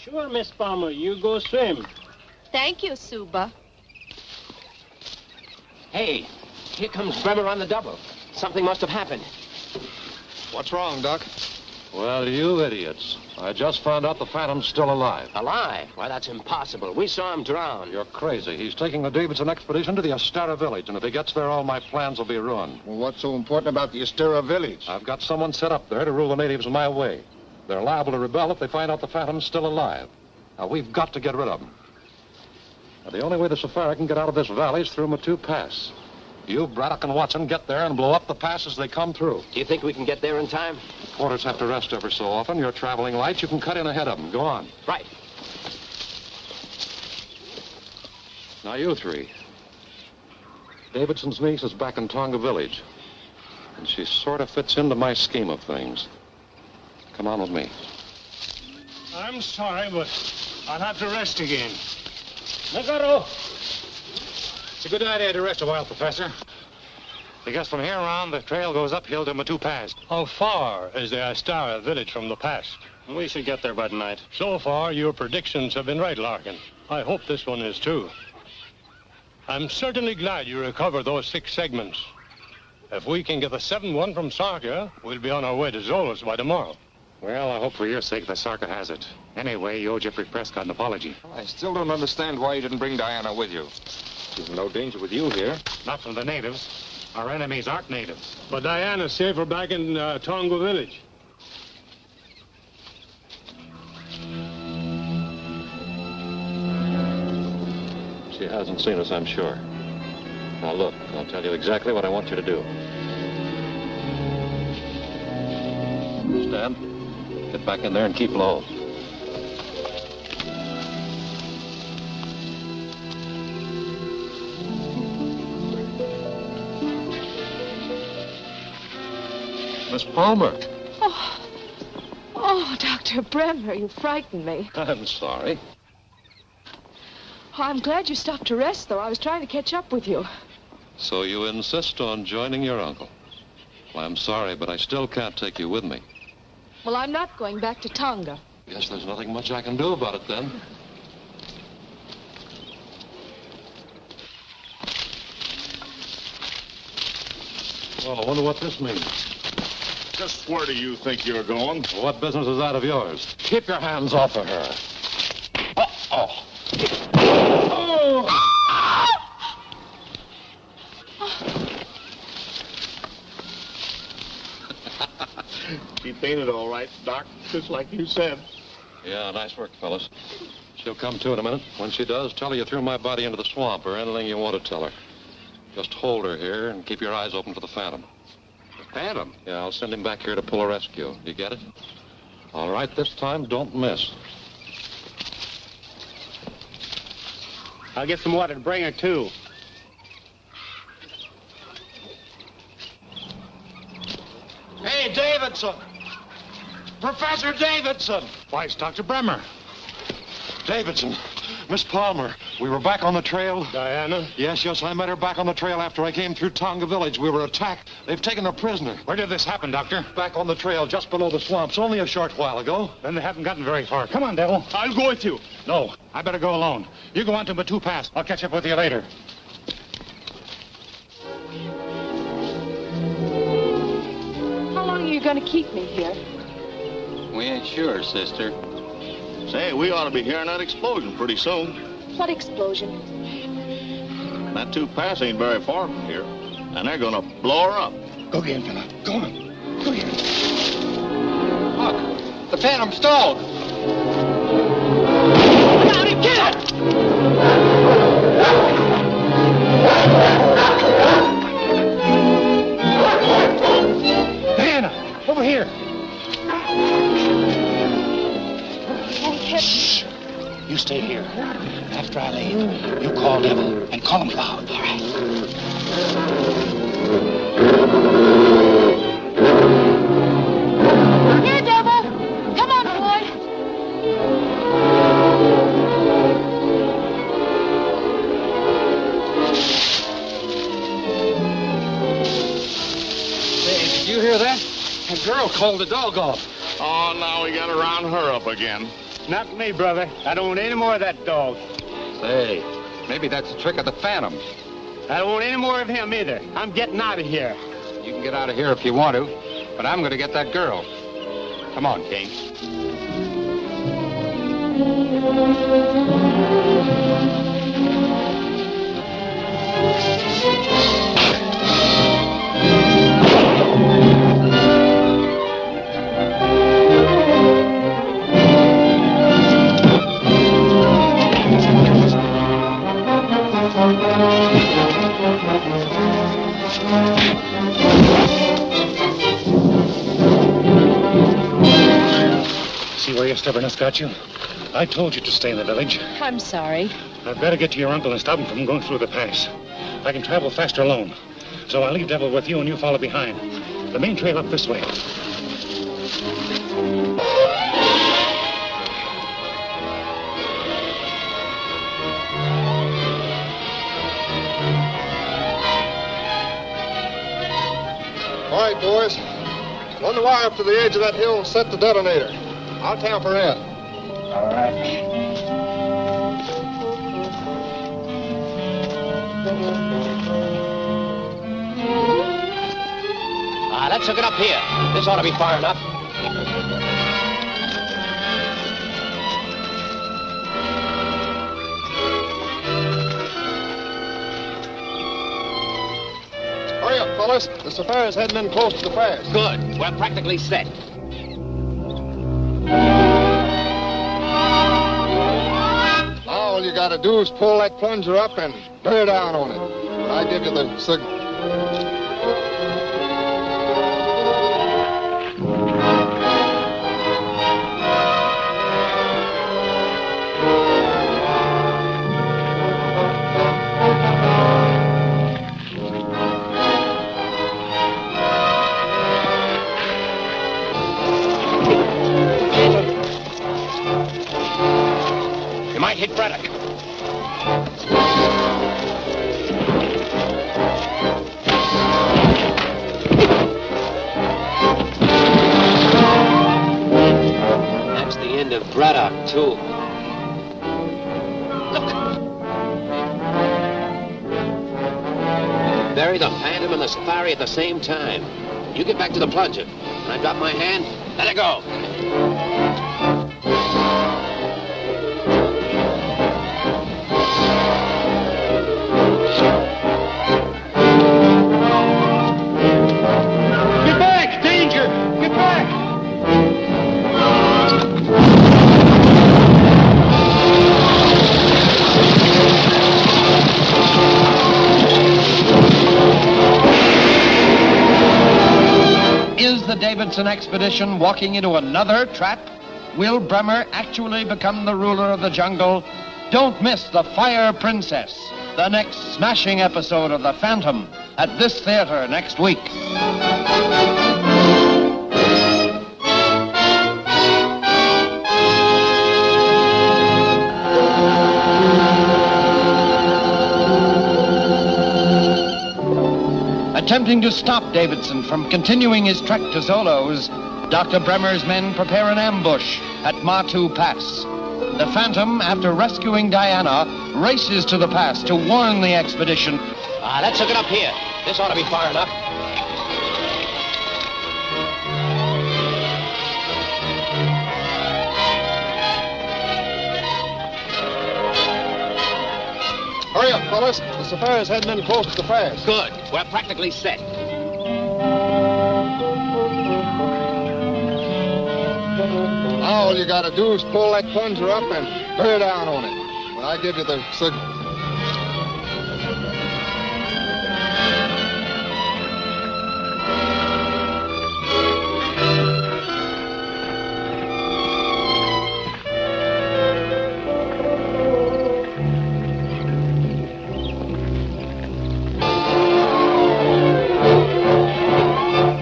Sure, Miss Palmer. You go swim. Thank you, Suba. Hey, here comes Bremer on the double. Something must have happened. What's wrong, Doc? Well, you idiots. I just found out the Phantom's still alive. Alive? Why, that's impossible. We saw him drown. You're crazy. He's taking the Davidson expedition to the Astara village, and if he gets there, all my plans will be ruined. Well, what's so important about the Astara village? I've got someone set up there to rule the natives my way. They're liable to rebel if they find out the Phantom's still alive. Now, we've got to get rid of them. Now, the only way the safari can get out of this valley is through Matu Pass. You, Braddock, and Watson get there and blow up the pass as they come through. Do you think we can get there in time? Porters have to rest every so often. You're traveling light. You can cut in ahead of them. Go on. Right. Now, you three. Davidson's niece is back in Tonga village. And she sort of fits into my scheme of things. Come on with me. I'm sorry, but I'll have to rest again. Nagaro! It's a good idea to rest a while, Professor. Because from here on, the trail goes uphill to Matu Pass. How far is the Astara village from the pass? We should get there by tonight. So far, your predictions have been right, Larkin. I hope this one is too. I'm certainly glad you recovered those 6 segments. If we can get the 7th one from Sarka, we'll be on our way to Zolas by tomorrow. Well, I hope for your sake that Sarka has it. Anyway, you owe Jeffrey Prescott an apology. I still don't understand why you didn't bring Diana with you. She's in no danger with you here. Not from the natives. Our enemies aren't natives. But Diana's safer back in Tonga village. She hasn't seen us, I'm sure. Now look, I'll tell you exactly what I want you to do. Stan, get back in there and keep low. Miss Palmer. Oh, Dr. Bremer, you frightened me. I'm sorry. Oh, I'm glad you stopped to rest, though. I was trying to catch up with you. So you insist on joining your uncle? Well, I'm sorry, but I still can't take you with me. Well, I'm not going back to Tonga. Guess there's nothing much I can do about it, then. Well, I wonder what this means. Just where do you think you're going? Well, what business is that of yours? Keep your hands off of her. Oh. She fainted all right, Doc, just like you said. Yeah, nice work, fellas. She'll come to in a minute. When she does, tell her you threw my body into the swamp or anything you want to tell her. Just hold her here and keep your eyes open for the Phantom. The Phantom? Yeah, I'll send him back here to pull a rescue. You get it? All right, this time, don't miss. I'll get some water to bring her, too. Hey, Davidson! Professor Davidson! Why, it's Dr. Bremer. Davidson, Miss Palmer, we were back on the trail. Diana? Yes, I met her back on the trail after I came through Tonga village. We were attacked. They've taken her prisoner. Where did this happen, Doctor? Back on the trail, just below the swamps, only a short while ago. Then they haven't gotten very far. Come on, Devil. I'll go with you. No, I better go alone. You go on to Batu Pass. I'll catch up with you later. How long are you going to keep me here? We ain't sure, sister. Say, we ought to be hearing that explosion pretty soon. What explosion? That Batu Pass ain't very far from here, and they're gonna blow her up. Go get him, fella. Go on. Go get him. Look, the Phantom stalled. Now him, get it! Diana, over here. Shh. You stay here. After I leave, you call Devil and call him loud. All right. Here, Devil. Come on, boy. Say, did you hear that? That girl called the dog off. Oh, now we gotta round her up again. Not me, brother. I don't want any more of that dog. Say, maybe that's a trick of the Phantom. I don't want any more of him either. I'm getting out of here. You can get out of here if you want to, but I'm going to get that girl. Come on, King. See where your stubbornness got you? I told you to stay in the village. I'm sorry. I'd better get to your uncle and stop him from going through the pass. I can travel faster alone. So I'll leave Devil with you and you follow behind. The main trail up this way. All right, boys. Run the wire up to the edge of that hill and set the detonator. I'll tamper in. All right. let's hook it up here. This ought to be far enough. Hurry up, fellas. This affair is heading in close to the pass. Good. We're practically set. Now all you gotta do is pull that plunger up and bear down on it. When I give you the signal. You might hit Braddock. That's the end of Braddock, too. Look. Bury the Phantom and the Safari at the same time. You get back to the plunger. When I drop my hand, let it go. Get back! Danger! Get back! Is the Davidson expedition walking into another trap? Will Bremer actually become the ruler of the jungle? Don't miss The Fire Princess, the next smashing episode of The Phantom, at this theater next week. Attempting to stop Davidson from continuing his trek to Zolos, Dr. Bremer's men prepare an ambush at Matu Pass. The Phantom, after rescuing Diana, races to the pass to warn the expedition. Let's hook it up here. This ought to be far enough. Hurry up, fellas. This affair is heading in close to the pass. Good. We're practically set. Now all you gotta do is pull that plunger up and bear down on it. When I give you the signal.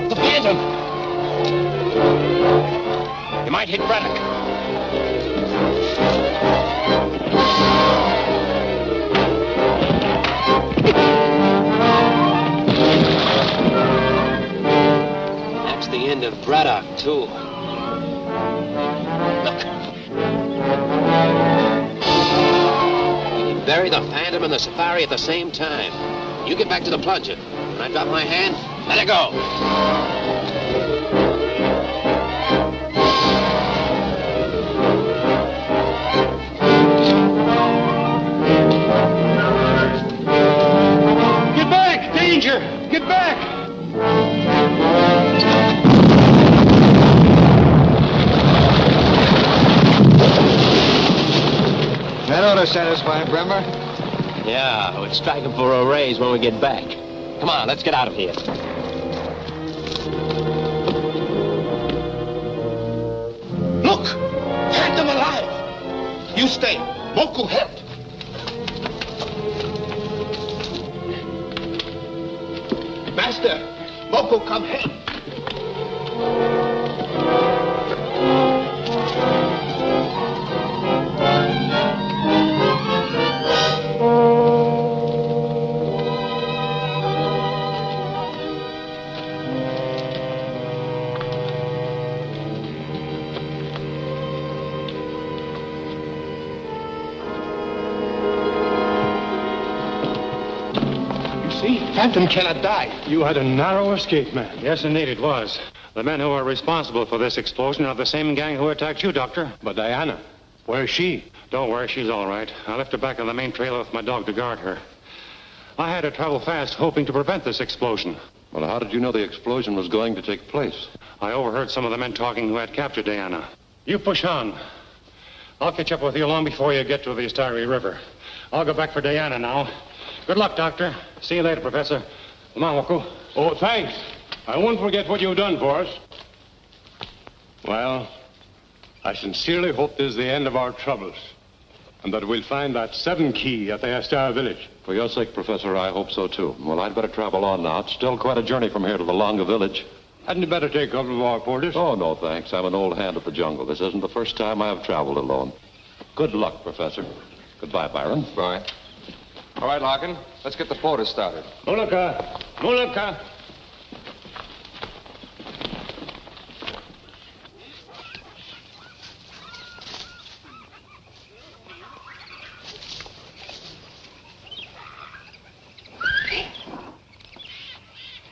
The Phantom! You might hit Braddock. That's the end of Braddock, too. Look. You can bury the Phantom and the Safari at the same time. You get back to the plunger. When I drop my hand, let it go. Get back! Danger! Get back! That ought to satisfy Bremer. Yeah, we'll strike him for a raise when we get back. Come on, let's get out of here. Look! Phantom alive! You stay. Moku helped. Master, Moku come help. You see? Phantom cannot die. You had a narrow escape, man. Yes, indeed, it was. The men who are responsible for this explosion are the same gang who attacked you, Doctor. But Diana, where's she? Don't worry, she's all right. I left her back on the main trail with my dog to guard her. I had to travel fast, hoping to prevent this explosion. Well, how did you know the explosion was going to take place? I overheard some of the men talking who had captured Diana. You push on. I'll catch up with you long before you get to the Astari River. I'll go back for Diana now. Good luck, Doctor. See you later, Professor. Come on, Waku. Oh, thanks. I won't forget what you've done for us. Well, I sincerely hope this is the end of our troubles, and that we'll find that 7 key at the Astara village. For your sake, Professor, I hope so, too. Well, I'd better travel on now. It's still quite a journey from here to the Longa village. Hadn't you better take a couple of our porters? Oh, no, thanks. I'm an old hand at the jungle. This isn't the first time I've traveled alone. Good luck, Professor. Goodbye, Byron. Bye. All right, Larkin. Let's get the porters started. Mulaka! Mulaka!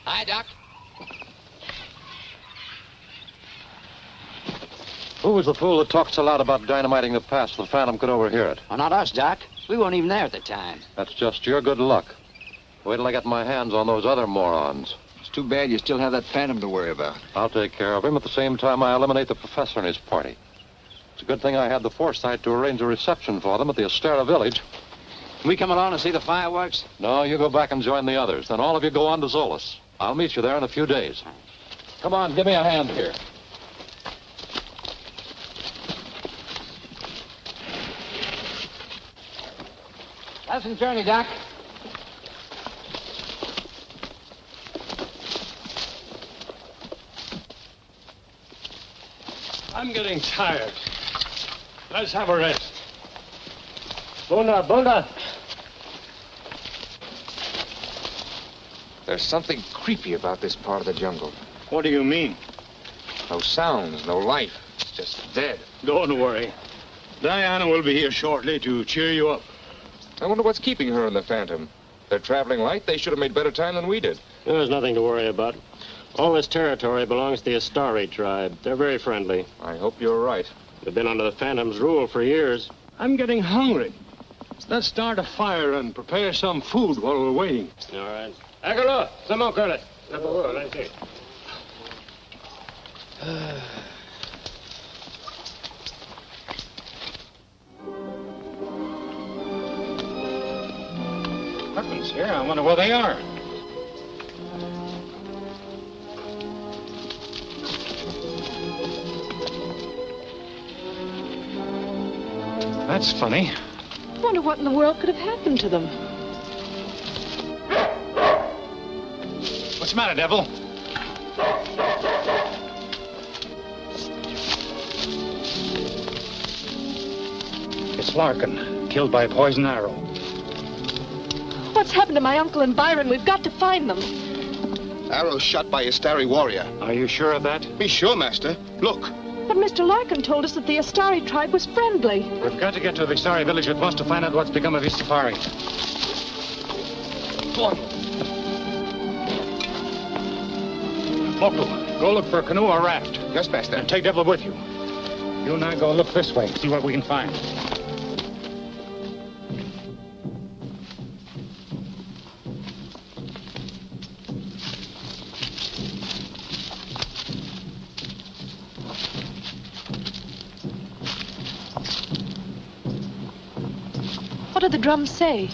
Hi, Doc. Who was the fool that talked so loud about dynamiting the pass so the Phantom could overhear it? Well, not us, Doc. We weren't even there at the time. That's just your good luck. Wait till I get my hands on those other morons. It's too bad you still have that Phantom to worry about. I'll take care of him at the same time I eliminate the professor and his party. It's a good thing I had the foresight to arrange a reception for them at the Astara village. Can we come along and see the fireworks? No, you go back and join the others. Then all of you go on to Zolas. I'll meet you there in a few days. Come on, give me a hand here. Pleasant journey, Doc. I'm getting tired. Let's have a rest. Bunda. There's something creepy about this part of the jungle. What do you mean? No sounds, no life. It's just dead. Don't worry. Diana will be here shortly to cheer you up. I wonder what's keeping her and the Phantom. They're traveling light. They should have made better time than we did. There's nothing to worry about. All this territory belongs to the Astari tribe. They're very friendly. I hope you're right. They've been under the Phantom's rule for years. I'm getting hungry. Let's start a fire and prepare some food while we're waiting. All right. Agalo, samo kare. Weapons here. I wonder where they are. That's funny. I wonder what in the world could have happened to them. What's the matter, devil? It's Larkin, killed by a poison arrow. What's happened to my uncle and Byron? We've got to find them. Arrow shot by a Astari warrior. Are you sure of that? Be sure, Master. Look. But Mr. Larkin told us that the Astari tribe was friendly. We've got to get to the Astari village at once to find out what's become of his safari. Go on. Moku, go look for a canoe or raft. Yes, Master. And take Devil with you. You and I go look this way, see what we can find. What do the drums say?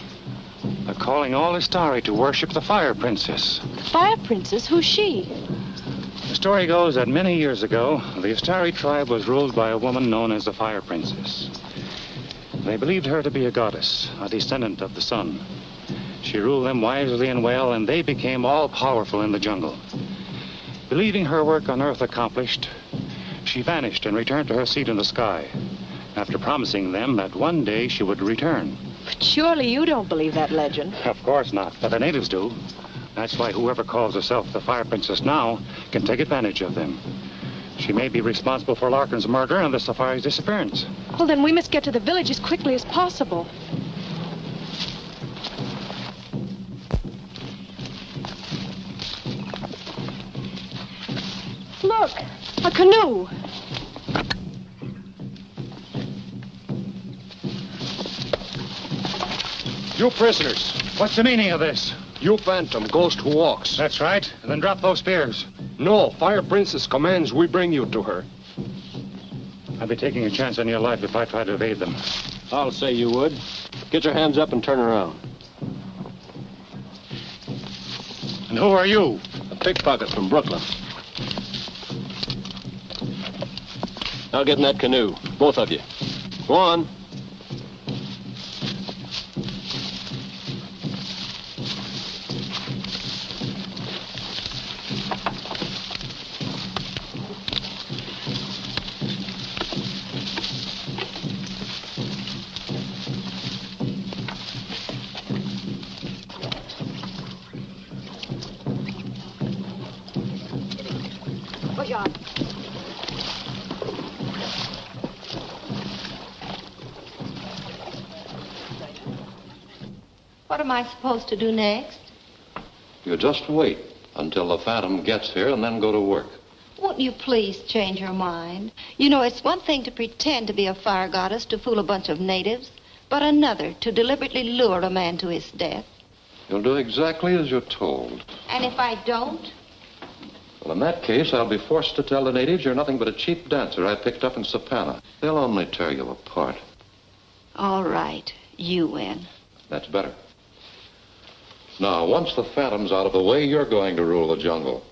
They're calling all Astari to worship the Fire Princess. Fire Princess? Who's she? The story goes that many years ago, the Astari tribe was ruled by a woman known as the Fire Princess. They believed her to be a goddess, a descendant of the sun. She ruled them wisely and well, and they became all-powerful in the jungle. Believing her work on Earth accomplished, she vanished and returned to her seat in the sky, after promising them that one day she would return. But surely you don't believe that legend. Of course not, but the natives do. That's why whoever calls herself the Fire Princess now can take advantage of them. She may be responsible for Larkin's murder and the safari's disappearance. Well, then we must get to the village as quickly as possible. Look, a canoe. You prisoners. What's the meaning of this? You phantom, ghost who walks. That's right. And then drop those spears. No, Fire Princess commands we bring you to her. I'd be taking a chance on your life if I tried to evade them. I'll say you would. Get your hands up and turn around. And who are you? A pickpocket from Brooklyn. Now get in that canoe, both of you. Go on. What am I supposed to do next? You just wait until the Phantom gets here and then go to work. Won't you please change your mind? You know, it's one thing to pretend to be a fire goddess to fool a bunch of natives, but another to deliberately lure a man to his death. You'll do exactly as you're told. And if I don't? Well, in that case, I'll be forced to tell the natives you're nothing but a cheap dancer I picked up in Sapana. They'll only tear you apart. All right, you win. That's better. Now, once the Phantom's out of the way, you're going to rule the jungle.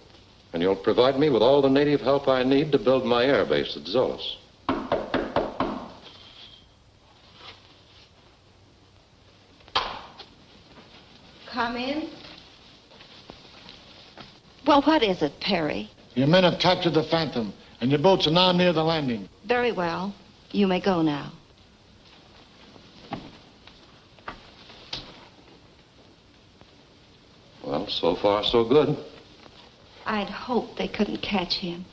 And you'll provide me with all the native help I need to build my air base at Zolas. Come in. Well, what is it, Perry? Your men have captured the Phantom, and your boats are now near the landing. Very well. You may go now. Well, so far, so good. I'd hoped they couldn't catch him.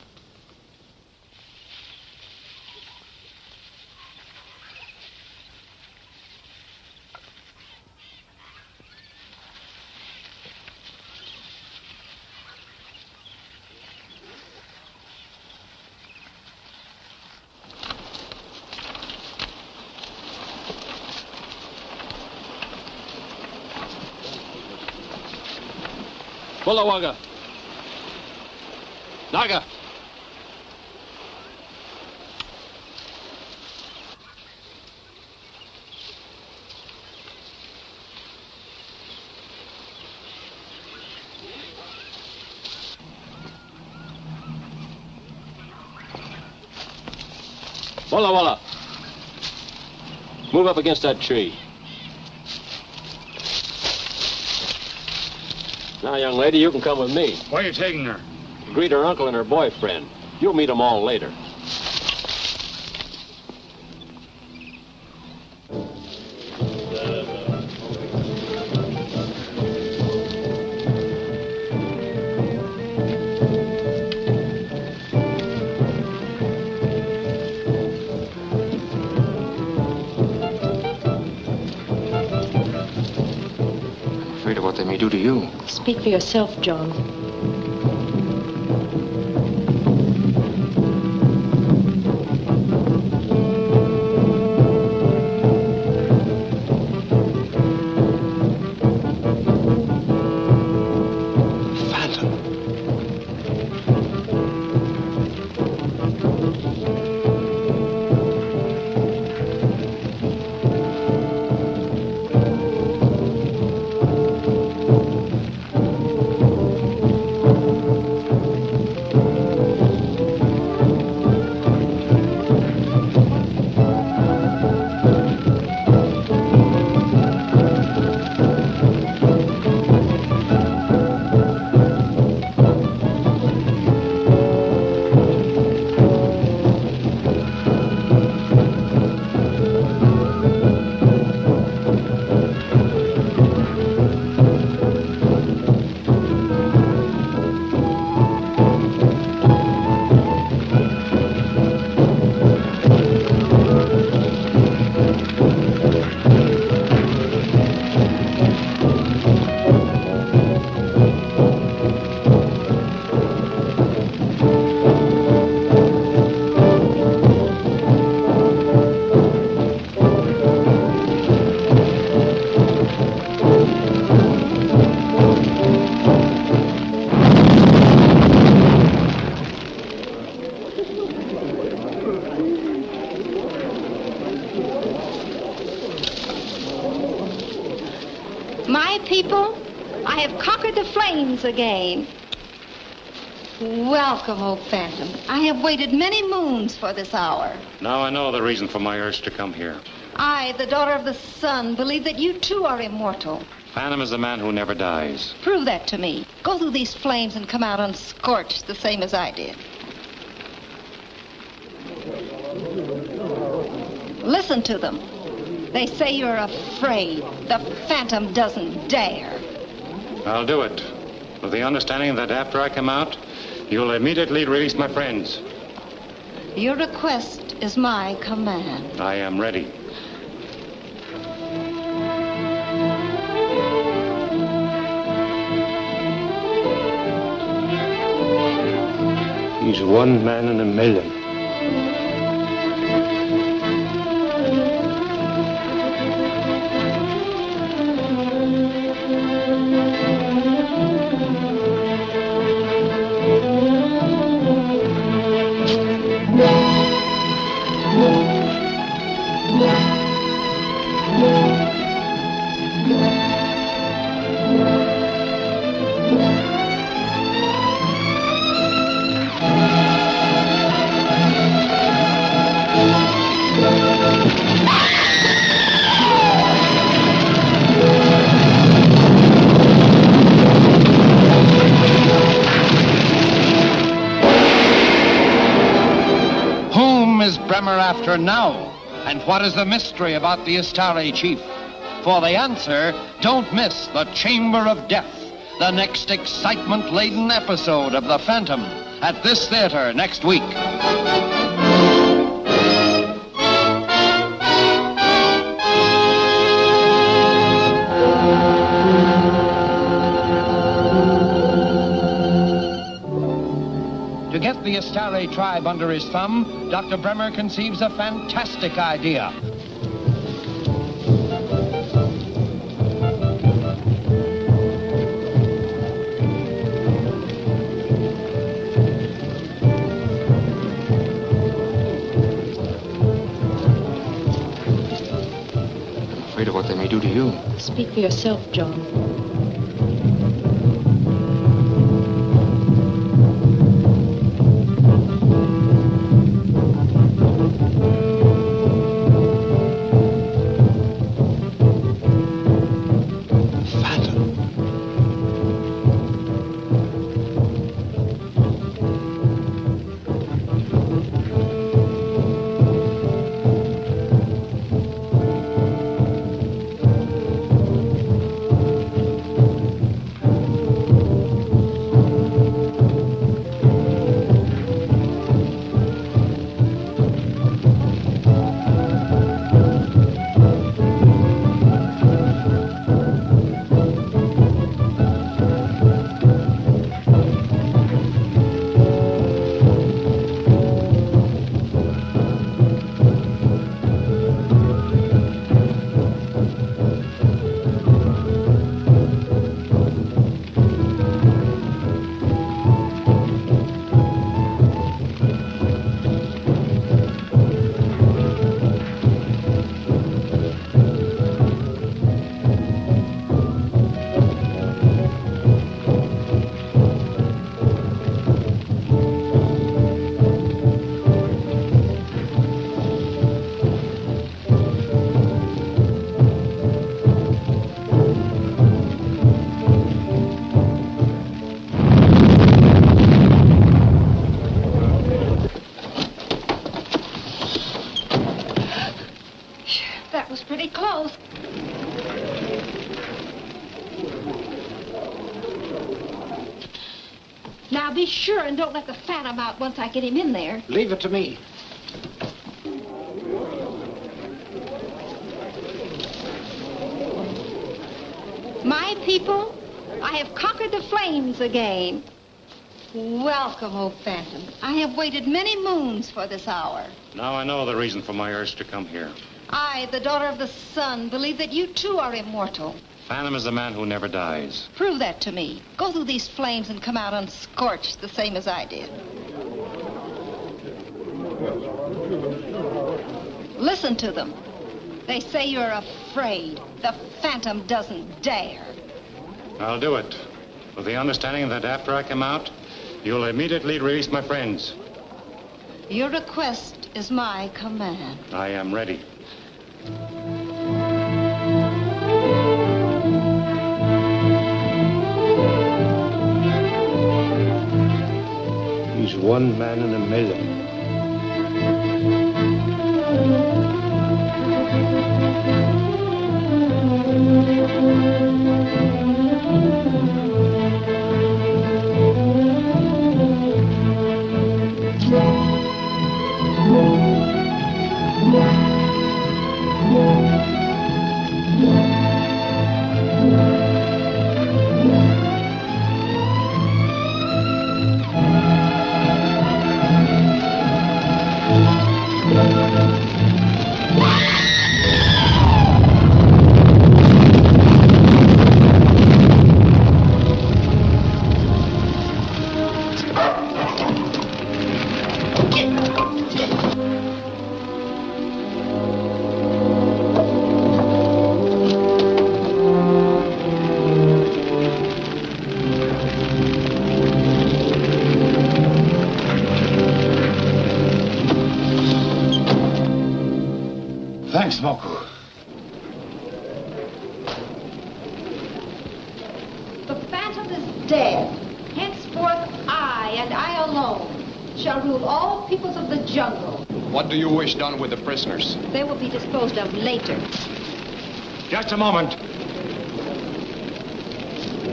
Bullawaga. Naga. Walla Walla. Move up against that tree. Now, young lady, you can come with me. Where are you taking her? Greet her uncle and her boyfriend. You'll meet them all later. Afraid of what they may do to you. Speak for yourself, John. flames again. Welcome, O Phantom. I have waited many moons for this hour. Now I know the reason for my urge to come here. I, the daughter of the sun, believe that you too are immortal. Phantom is the man who never dies. Prove that to me. Go through these flames and come out unscorched, the same as I did. Listen to them. They say you're afraid. The Phantom doesn't dare. I'll do it, with the understanding that after I come out, you'll immediately release my friends. Your request is my command. I am ready. He's one man in a million. After now, and what is the mystery about the Istari chief? For the answer, don't miss The Chamber of Death, the next excitement-laden episode of The Phantom, at this theater next week. To get the Istari tribe under his thumb, Dr. Bremer conceives a fantastic idea. I'm afraid of what they may do to you. Speak for yourself, John. Now be sure and don't let the Phantom out once I get him in there. Leave it to me. My people, I have conquered the flames again. Welcome, O Phantom. I have waited many moons for this hour. Now I know the reason for my urge to come here. I, the daughter of the sun, believe that you too are immortal. Phantom is the man who never dies. Prove that to me. Go through these flames and come out unscorched, the same as I did. Listen to them. They say you're afraid. The Phantom doesn't dare. I'll do it, With the understanding that after I come out, you'll immediately release my friends. Your request is my command. I am ready. He's one man in a million. Thanks, Moku. The Phantom is dead. Henceforth, I, and I alone, shall rule all peoples of the jungle. What do you wish done with the prisoners? They will be disposed of later. Just a moment.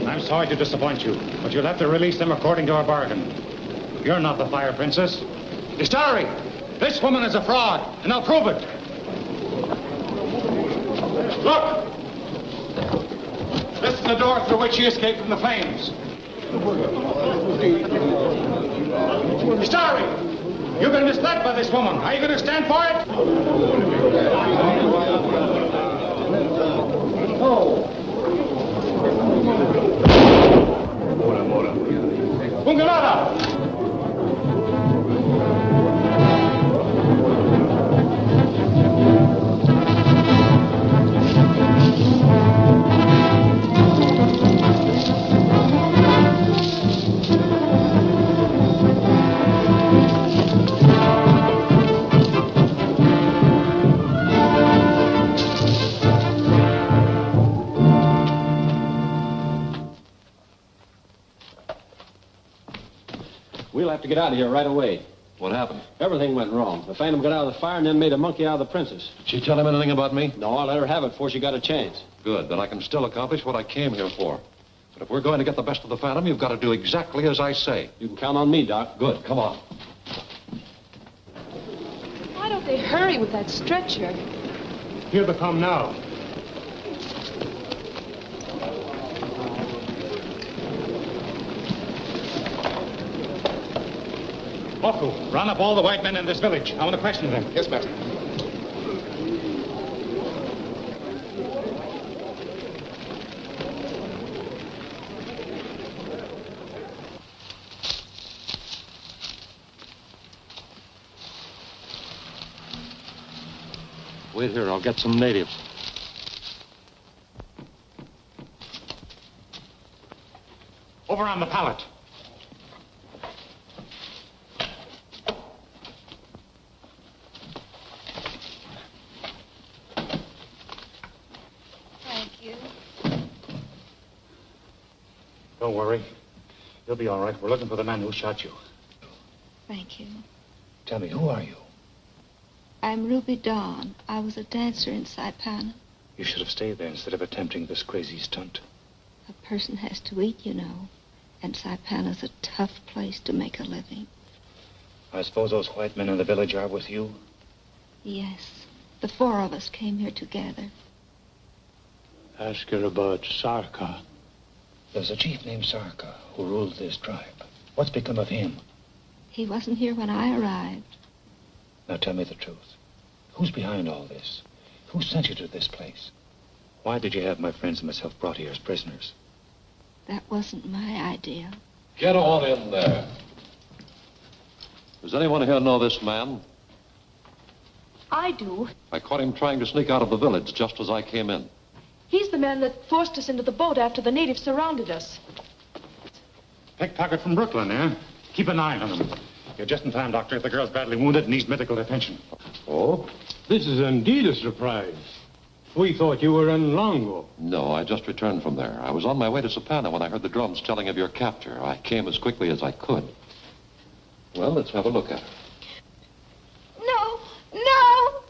I'm sorry to disappoint you, but you'll have to release them according to our bargain. You're not the Fire Princess. Istari, this woman is a fraud, and I'll prove it. Look! This is the door through which she escaped from the flames. Istari, you've been misled by this woman. Are you going to stand for it? Bungalada! We'll have to get out of here right away. What happened? Everything went wrong. The Phantom got out of the fire and then made a monkey out of the princess. Did she tell him anything about me? No, I let her have it before she got a chance. Good, then I can still accomplish what I came here for. But if we're going to get the best of the Phantom, you've got to do exactly as I say. You can count on me, Doc. Good, come on. Why don't they hurry with that stretcher? Here they come now. Moku, round up all the white men in this village. I want to question them. Yes, master. Wait here, I'll get some natives. Over on the pallet. Thank you. Don't worry. You'll be all right. We're looking for the man who shot you. Thank you. Tell me, who are you? I'm Ruby Dawn. I was a dancer in Saipan. You should have stayed there instead of attempting this crazy stunt. A person has to eat, you know. And Saipan is a tough place to make a living. I suppose those white men in the village are with you? Yes. The four of us came here together. Ask her about Sarka. There's a chief named Sarka who ruled this tribe. What's become of him? He wasn't here when I arrived. Now tell me the truth. Who's behind all this? Who sent you to this place? Why did you have my friends and myself brought here as prisoners? That wasn't my idea. Get on in there. Does anyone here know this man? I do. I caught him trying to sneak out of the village just as I came in. He's the man that forced us into the boat after the natives surrounded us. Pickpocket from Brooklyn, eh? Keep an eye on him. You're just in time, Doctor. The girl's badly wounded and needs medical attention. Oh? This is indeed a surprise. We thought you were in Longo. No, I just returned from there. I was on my way to Sapana when I heard the drums telling of your capture. I came as quickly as I could. Well, let's have a look at her. No, no!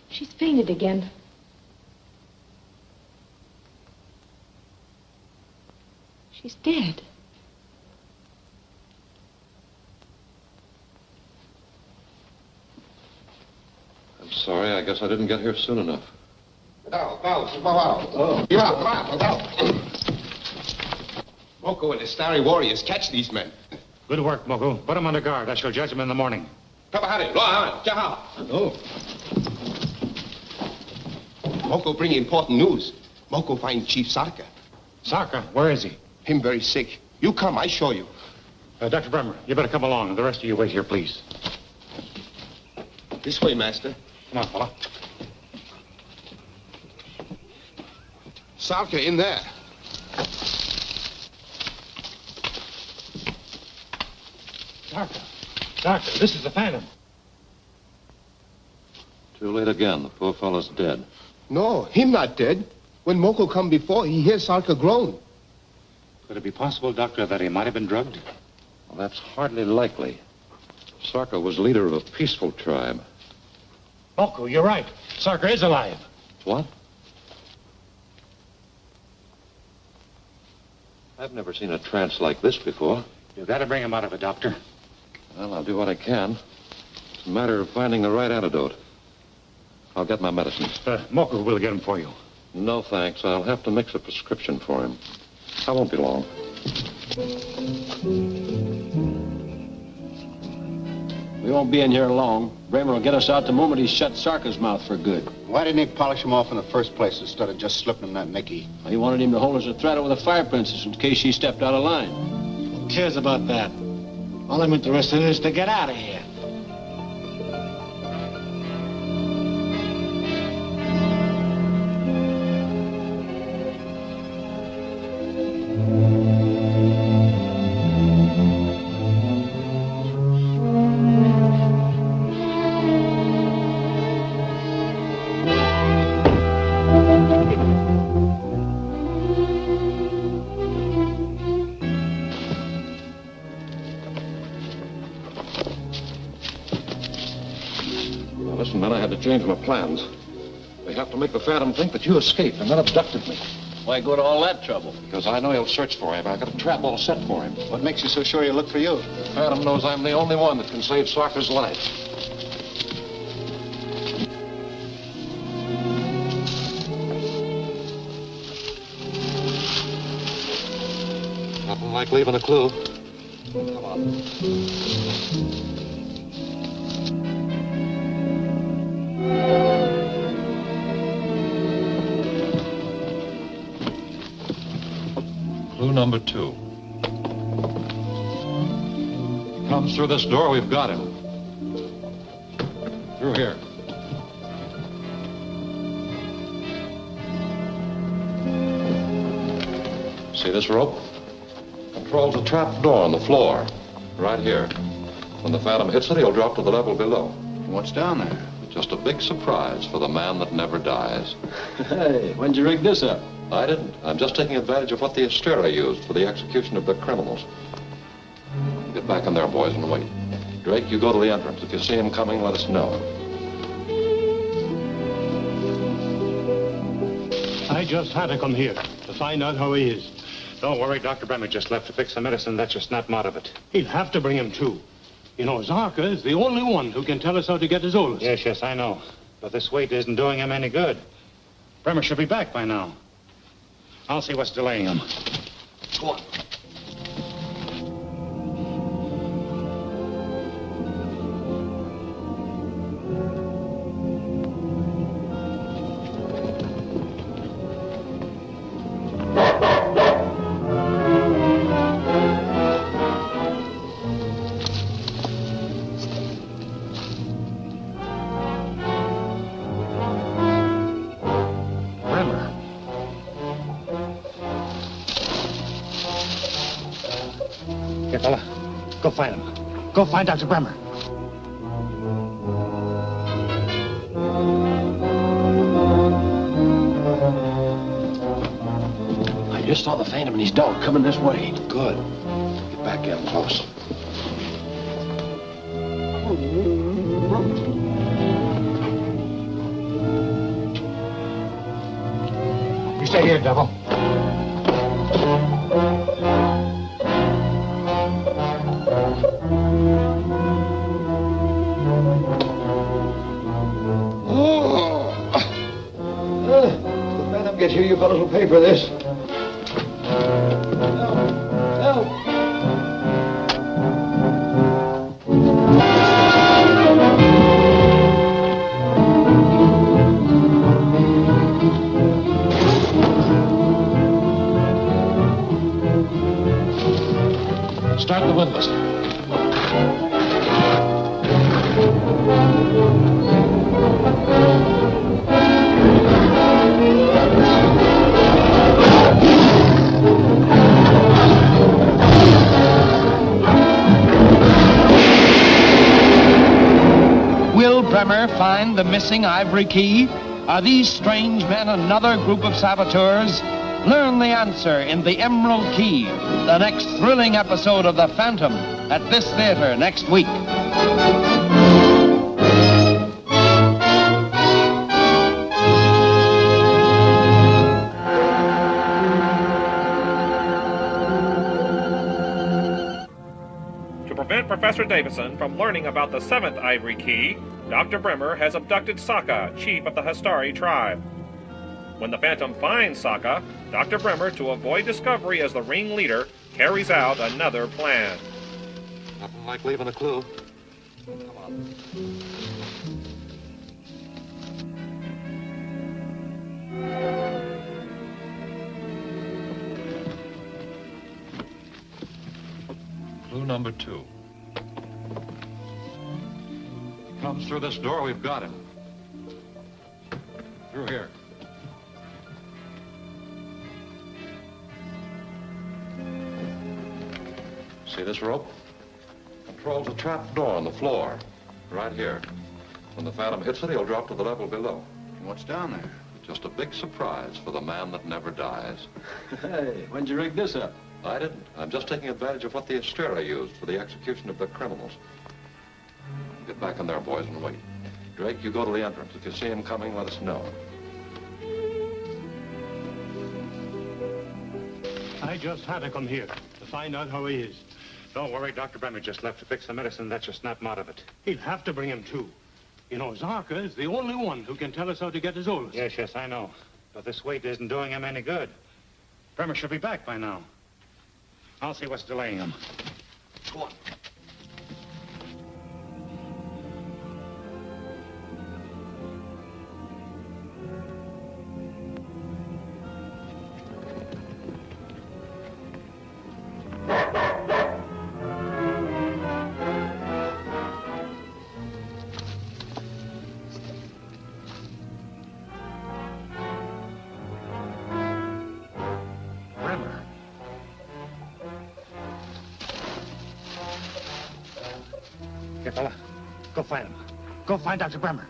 She's fainted again. She's dead. I'm sorry. I guess I didn't get here soon enough. Moko and his starry warriors catch these men. Good work, Moko. Put him under guard. I shall judge him in the morning. Oh. Moko bring important news. Moko find Chief Sarka. Sarka? Where is he? Him very sick. You come, I show you. Dr. Bremer, you better come along. The rest of you wait here, please. This way, Master. Come on, fella. Sarka in there. Doctor, this is the Phantom. Too late again. The poor fellow's dead. No, him not dead. When Moko come before, he hears Sarka groan. Could it be possible, Doctor, that he might have been drugged? Well, that's hardly likely. Sarka was leader of a peaceful tribe. Moko, you're right. Sarka is alive. What? I've never seen a trance like this before. You've got to bring him out of it, Doctor. Well, I'll do what I can. It's a matter of finding the right antidote. I'll get my medicines. Moko will get them for you. No, thanks. I'll have to mix a prescription for him. I won't be long. We won't be in here long. Bremer will get us out the moment he shuts Sarka's mouth for good. Why didn't he polish him off in the first place instead of just slipping him that Mickey? He wanted him to hold as a threat over the fire princess in case she stepped out of line. Who cares about that? All I'm interested in is to get out of here. Listen, men, I had to change my plans. We have to make the Phantom think that you escaped and then abducted me. Why go to all that trouble? Because I know he'll search for him. I've got a trap all set for him. What makes you so sure he'll look for you? The Phantom knows I'm the only one that can save Sarka's life. Nothing like leaving a clue. Come on. Clue number 2. Comes through this door, we've got him. Through here. See this rope? Controls a trap door on the floor. Right here. When the Phantom hits it, he'll drop to the level below. What's down there? Just a big surprise for the man that never dies. Hey, when'd you rig this up? I didn't. I'm just taking advantage of what the Astera used for the execution of the criminals. Get back in there, boys, and wait. Drake, you go to the entrance. If you see him coming, let us know. I just had to come here to find out how he is. Don't worry, Dr. Bremer just left to fix the medicine. That should snap him out of it. He'll have to bring him, too. You know, Sarka is the only one who can tell us how to get his Olus. Yes, I know. But this wait isn't doing him any good. Bremer should be back by now. I'll see what's delaying him. Go on. Here, fella. Go find him. Go find Dr. Bremer. I just saw the Phantom and his dog coming this way. Good. Get back in close. You stay here, devil. The Phantom gets you, you fellas will pay for this. Help! Start the windlass. Will Bremer find the missing ivory key? Are these strange men another group of saboteurs? Learn the answer in The Emerald Key, the next thrilling episode of The Phantom, at this theater next week. To prevent Professor Davison from learning about the seventh ivory key, Dr. Bremer has abducted Sokka, chief of the Hastari tribe. When the Phantom finds Sokka, Dr. Bremer, to avoid discovery as the ringleader, carries out another plan. Nothing like leaving a clue. Come on. Clue number 2. Comes through this door, we've got him. Through here. See this rope? Controls a trap door on the floor. Right here. When the Phantom hits it, he'll drop to the level below. What's down there? Just a big surprise for the man that never dies. Hey, when'd you rig this up? I didn't. I'm just taking advantage of what the Astera used for the execution of the criminals. Get back in there, boys, and wait. Drake, you go to the entrance. If you see him coming, let us know. I just had to come here to find out how he is. Don't worry, Dr. Bremer just left to fix the medicine that should snap him out of it. He'll have to bring him too. You know, Zarka is the only one who can tell us how to get his Olus. Yes, I know. But this wait isn't doing him any good. Bremer should be back by now. I'll see what's delaying him. Go on. Here, fella. Go find him. Go find Dr. Bremer.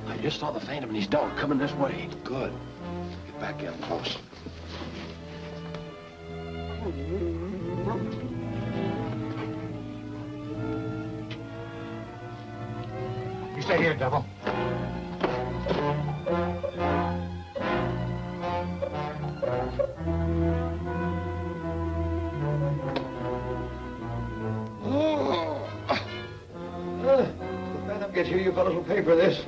I just saw the Phantom and his dog coming this way. Good. Get back in close. You stay here, devil. The Phantom gets you, you fellas will pay for this.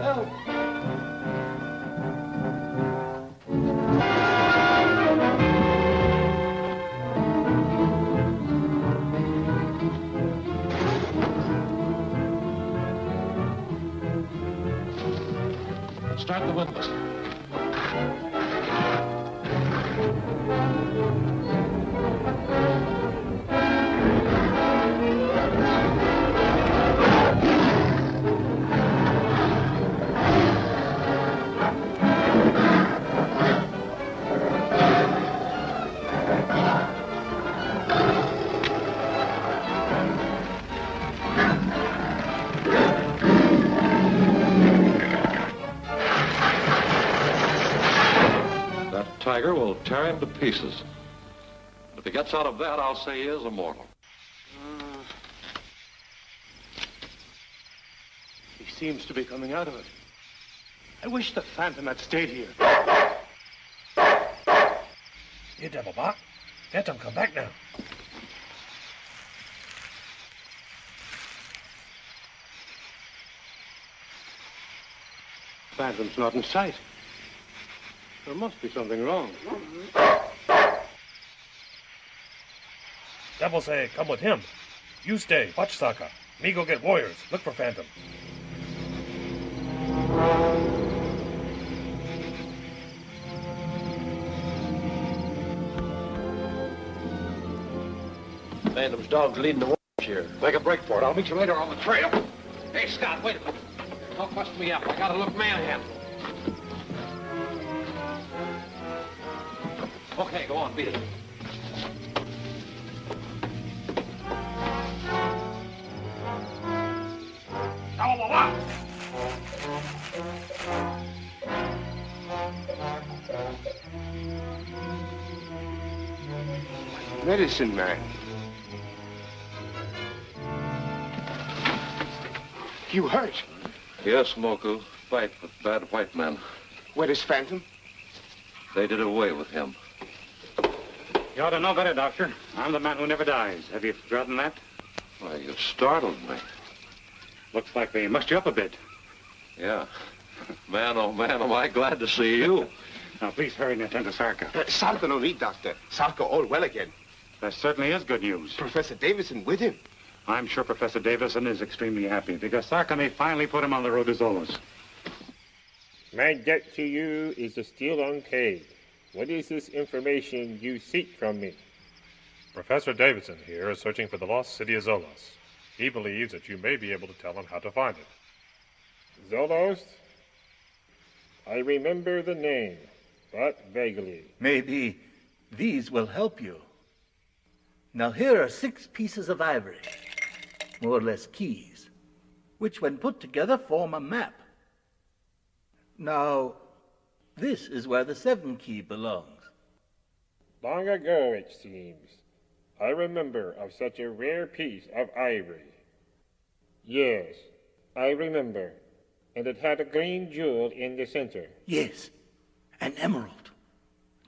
Help! Start the windlass. tiger will tear him to pieces. If he gets out of that, I'll say he is immortal. He seems to be coming out of it. I wish the Phantom had stayed here. You devil bot. Phantom, come back now. Phantom's not in sight. There must be something wrong. Devil say, come with him. You stay, watch Sokka. Me go get warriors. Look for Phantom. Phantom's dog's leading the warriors here. Make a break for it. I'll meet you later on the trail. Hey, Scott, wait a minute. Don't bust me up. I gotta look manhandled. Okay, go on, beat it. Medicine man. You hurt? Yes, Moku. Fight with bad white men. Where is Phantom? They did away with him. You ought to know better, Doctor. I'm the man who never dies. Have you forgotten that? Why, you startled me. Looks like they mussed you up a bit. Yeah. Man, oh man, am I glad to see you. Now, please hurry and attend to Sarka. Sarka no need, Doctor. Sarka all well again. That certainly is good news. Professor Davison with him. I'm sure Professor Davison is extremely happy because Sarka may finally put him on the road to Zolas. My debt to you is still unpaid. What is this information you seek from me? Professor Davison here is searching for the lost city of Zolos. He believes that you may be able to tell him how to find it. Zolos? I remember the name, but vaguely. Maybe these will help you. Now here are 6 pieces of ivory, more or less keys, which when put together form a map. Now, this is where the 7th key belongs. Long ago, it seems, I remember of such a rare piece of ivory. Yes, I remember. And it had a green jewel in the center. Yes, an emerald.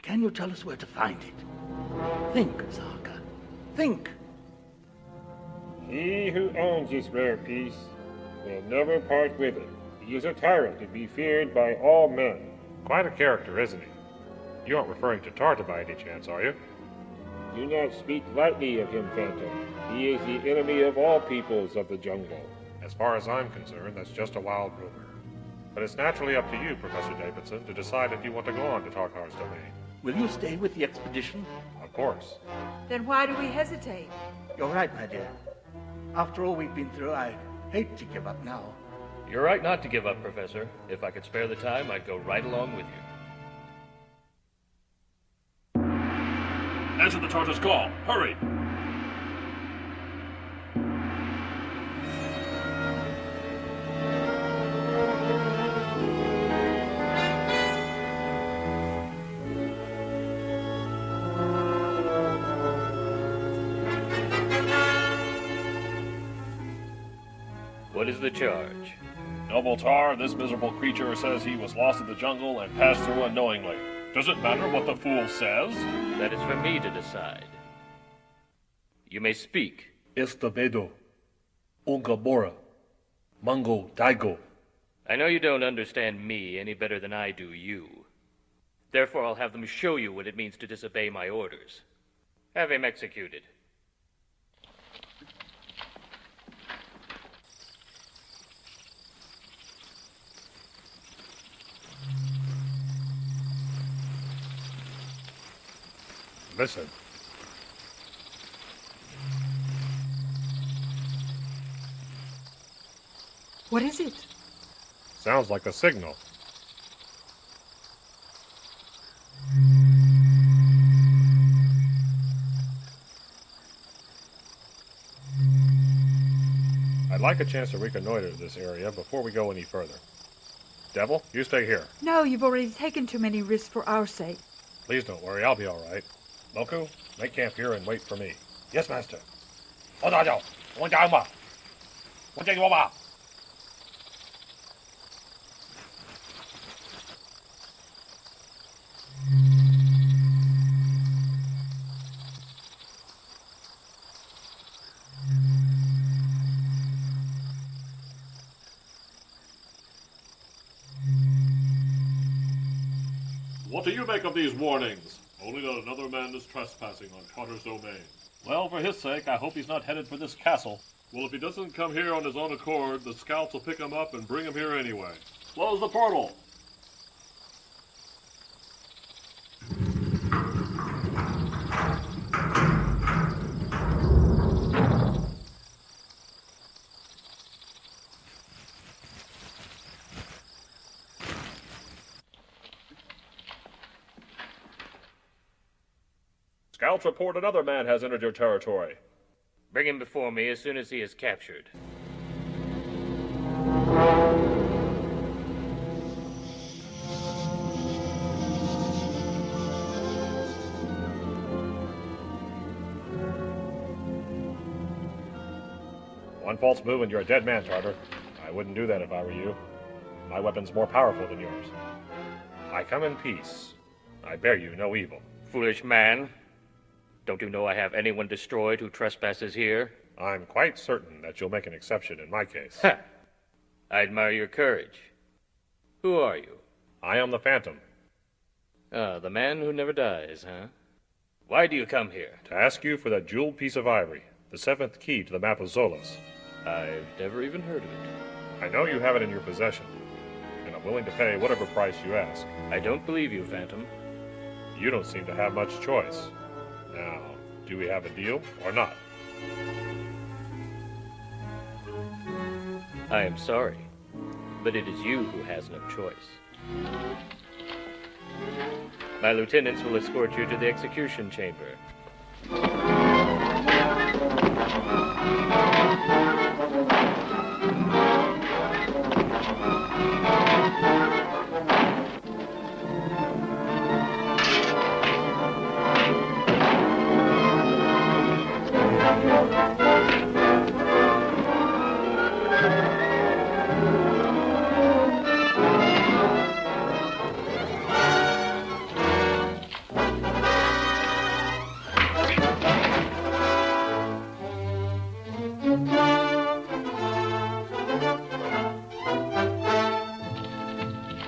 Can you tell us where to find it? Think, Sarka. Think. He who owns this rare piece will never part with it. He is a tyrant to be feared by all men. Quite a character, isn't he? You aren't referring to Tarta by any chance, are you? Do not speak lightly of him, Phantom. He is the enemy of all peoples of the jungle. As far as I'm concerned, that's just a wild rumor. But it's naturally up to you, Professor Davidson, to decide if you want to go on to Tarkar's domain. Will you stay with the expedition? Of course. Then why do we hesitate? You're right, my dear. After all we've been through, I hate to give up now. You're right not to give up, Professor. If I could spare the time, I'd go right along with you. Answer the Tartar's call. Hurry! What is the charge? Noble Tar, this miserable creature says he was lost in the jungle and passed through unknowingly. Does it matter what the fool says? That is for me to decide. You may speak. Estabedo, Ungabora, Mango Daigo. I know you don't understand me any better than I do you. Therefore, I'll have them show you what it means to disobey my orders. Have him executed. Listen. What is it? Sounds like a signal. I'd like a chance to reconnoiter this area before we go any further. Devil, you stay here. No, you've already taken too many risks for our sake. Please don't worry, I'll be all right. Moku, make camp here and wait for me. Yes, master. What do you make of these warnings? Only that another man is trespassing on Carter's domain. Well, for his sake, I hope he's not headed for this castle. Well, if he doesn't come here on his own accord, the scouts will pick him up and bring him here anyway. Close the portal. Scouts report another man has entered your territory. Bring him before me as soon as he is captured. One false move and you're a dead man, Charter. I wouldn't do that if I were you. My weapon's more powerful than yours. I come in peace. I bear you no evil. Foolish man. Don't you know I have anyone destroyed who trespasses here? I'm quite certain that you'll make an exception in my case. Ha! I admire your courage. Who are you? I am the Phantom. Ah, the man who never dies, huh? Why do you come here? To ask you for that jeweled piece of ivory, the 7th key to the map of Zolas. I've never even heard of it. I know you have it in your possession, and I'm willing to pay whatever price you ask. I don't believe you, Phantom. You don't seem to have much choice. Now, do we have a deal or not? I am sorry, but it is you who has no choice. My lieutenants will escort you to the execution chamber.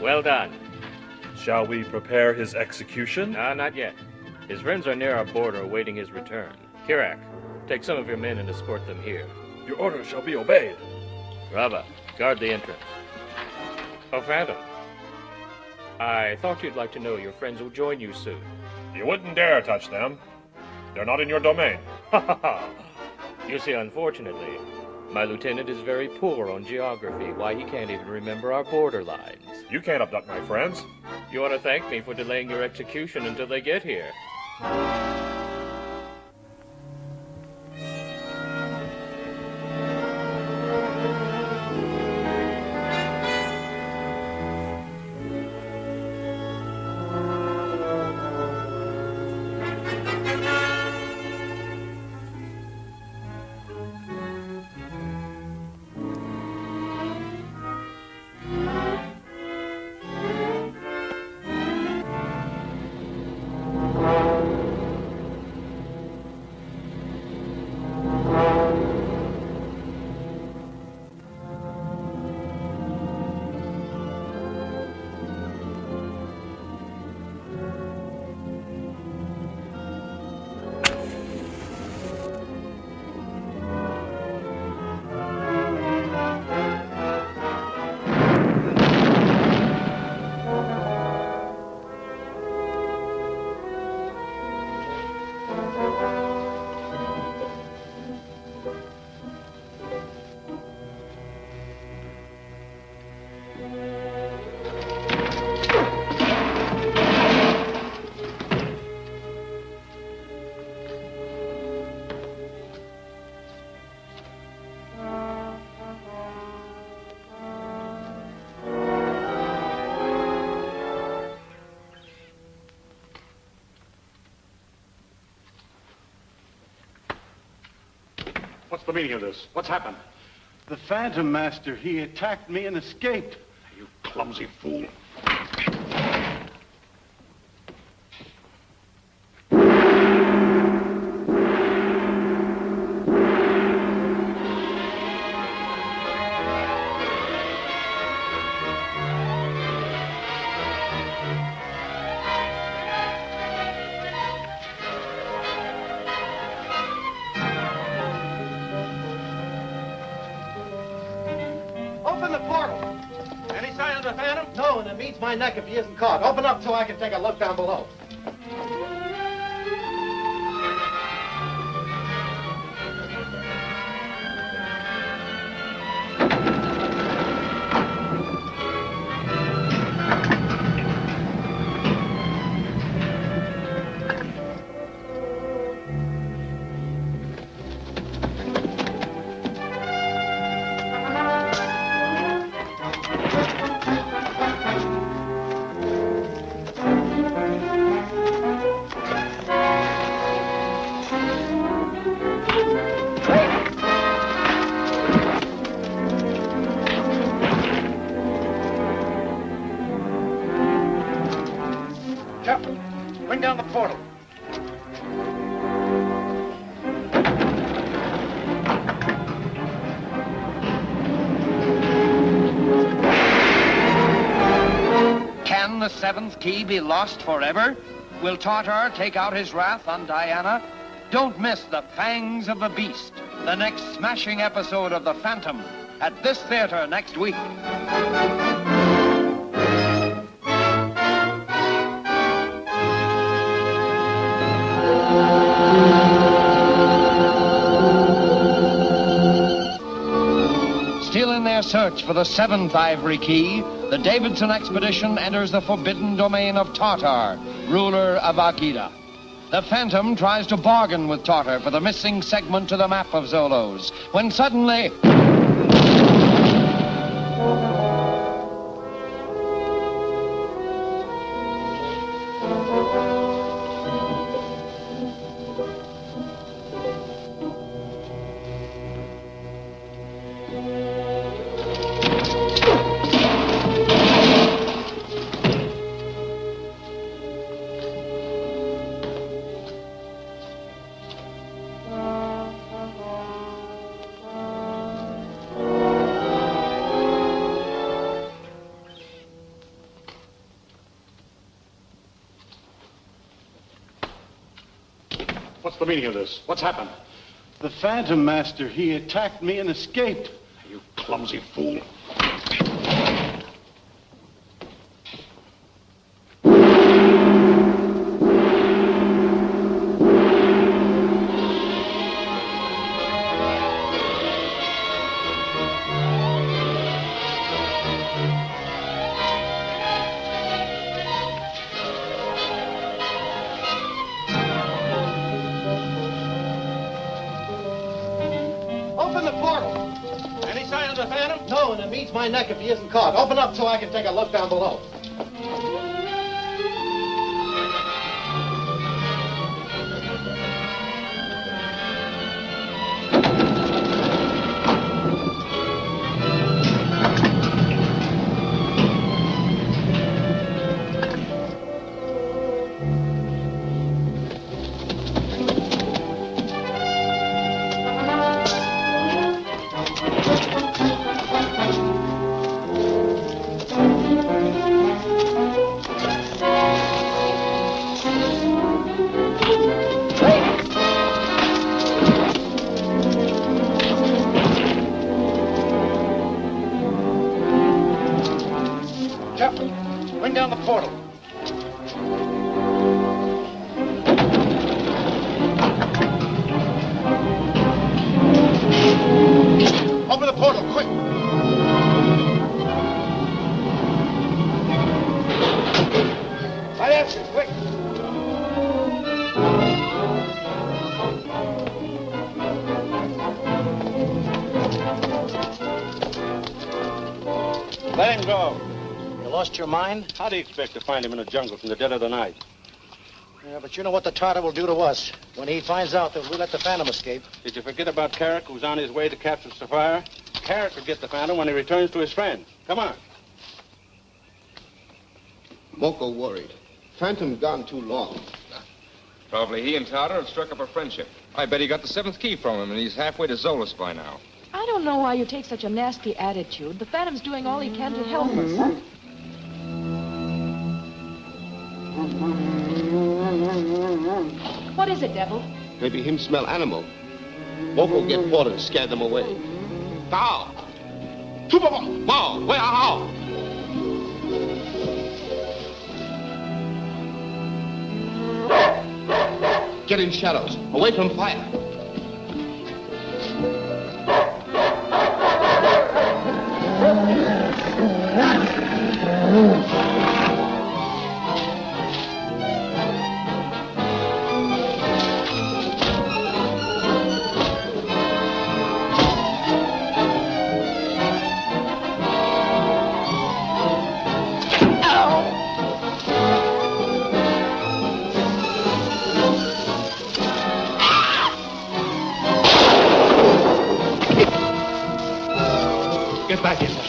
Well done. Shall we prepare his execution? No, not yet. His friends are near our border awaiting his return. Kirak, take some of your men and escort them here. Your orders shall be obeyed. Rava, guard the entrance. Oh, Phantom. I thought you'd like to know your friends will join you soon. You wouldn't dare touch them. They're not in your domain. Ha ha ha. You see, unfortunately, my lieutenant is very poor on geography. Why, he can't even remember our border lines. You can't abduct my friends. You ought to thank me for delaying your execution until they get here. What's the meaning of this? What's happened? The Phantom Master, he attacked me and escaped. You clumsy fool. Open the portal. Any sign of the Phantom? No, and it meets my neck if he isn't caught. Open up so I can take a look down below. Bring down the portal. Can the seventh key be lost forever? Will Tartar take out his wrath on Diana? Don't miss the Fangs of the Beast, the next smashing episode of The Phantom, at this theater next week. Still in their search for the seventh ivory key, the Davidson expedition enters the forbidden domain of Tartar, ruler of Akida. The Phantom tries to bargain with Tartar for the missing segment to the map of Zolos, when suddenly... What's the meaning of this? What's happened? The Phantom Master, he attacked me and escaped. You clumsy fool. Open the portal. Any sign of the Phantom? No, and it meets my neck if he isn't caught. Open up so I can take a look down below. Bring down the portal. Open the portal, quick. Right after you, quick. Let him go. You lost your mind? How do you expect to find him in a jungle from the dead of the night? Yeah, but you know what the Tartar will do to us when he finds out that we let the Phantom escape. Did you forget about Carrick, who's on his way to capture Sapphire? Carrick will get the Phantom when he returns to his friends. Come on. Moko worried. Phantom gone too long. Probably he and Tartar have struck up a friendship. I bet he got the 7th key from him, and he's halfway to Zolas by now. I don't know why you take such a nasty attitude. The Phantom's doing all he can to help us. What is it, Devil? Maybe him smell animal. Moko get Porter and scare them away. Tao! Tupapa! Bao! Where are Get in shadows, away from fire. Get back in there.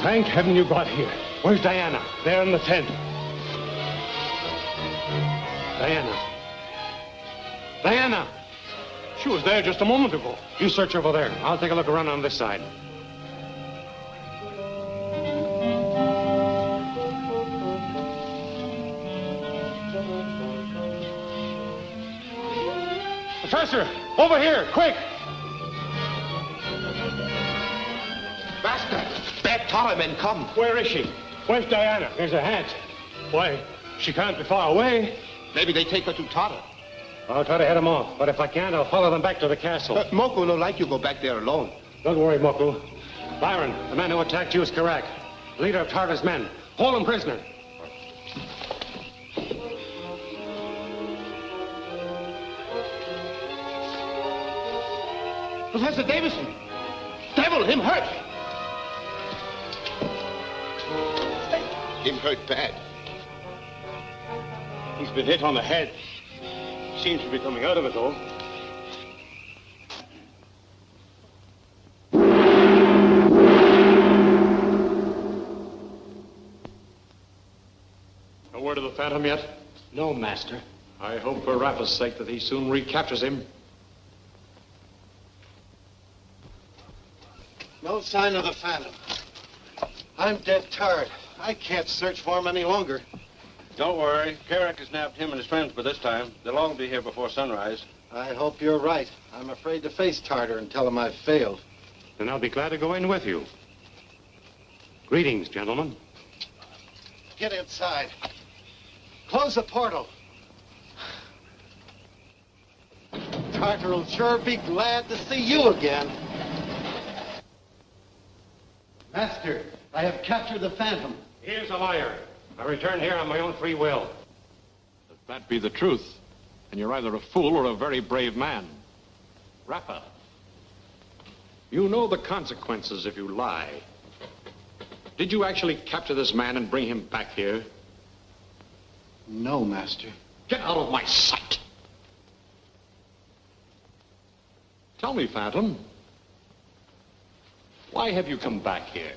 Thank heaven you got here. Where's Diana? There in the tent. Diana. Diana! She was there just a moment ago. You search over there. I'll take a look around on this side. Professor! Over here! Quick! Master! Bad Tartar men come. Where is she? Where's Diana? There's a hat. Why, she can't be far away. Maybe they take her to Tartar. I'll try to head them off, but if I can't, I'll follow them back to the castle. Moko no like you go back there alone. Don't worry, Moku. Byron, the man who attacked you is Karak, leader of Tartar's men. Hold him prisoner. Professor Davison! Devil, him hurt! Him hurt bad. He's been hit on the head. Seems to be coming out of it, though. No word of the Phantom yet? No, Master. I hope for Rapa's sake that he soon recaptures him. No sign of the Phantom. I'm dead tired. I can't search for him any longer. Don't worry. Carrick has nabbed him and his friends by this time. They'll all be here before sunrise. I hope you're right. I'm afraid to face Tartar and tell him I've failed. Then I'll be glad to go in with you. Greetings, gentlemen. Get inside. Close the portal. Tartar will sure be glad to see you again. Master, I have captured the Phantom. He is a liar. I returned here on my own free will. If that be the truth, then you're either a fool or a very brave man. Rapa, you know the consequences if you lie. Did you actually capture this man and bring him back here? No, Master. Get out of my sight. Tell me, Phantom, why have you come back here?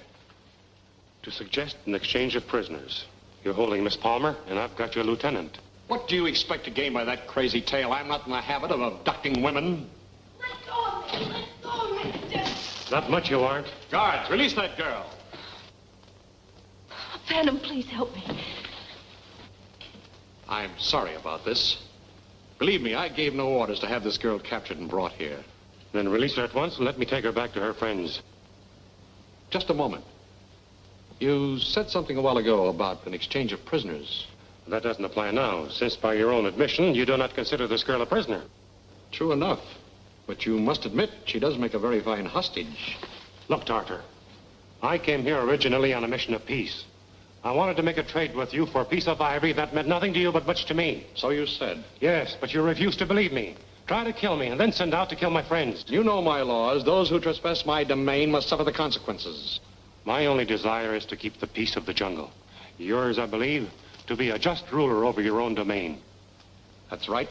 To suggest an exchange of prisoners. You're holding Miss Palmer, and I've got your lieutenant. What do you expect to gain by that crazy tale? I'm not in the habit of abducting women. Let go of me! Let go of me! Not much you aren't. Guards, release that girl. Phantom, please help me. I'm sorry about this. Believe me, I gave no orders to have this girl captured and brought here. Then release her at once and let me take her back to her friends. Just a moment. You said something a while ago about an exchange of prisoners. That doesn't apply now, since by your own admission, you do not consider this girl a prisoner. True enough. But you must admit she does make a very fine hostage. Look, Tartar, I came here originally on a mission of peace. I wanted to make a trade with you for a piece of ivory that meant nothing to you but much to me. So you said. Yes, but you refused to believe me. Try to kill me and then send out to kill my friends. You know my laws. Those who trespass my domain must suffer the consequences. My only desire is to keep the peace of the jungle. Yours, I believe, to be a just ruler over your own domain. That's right.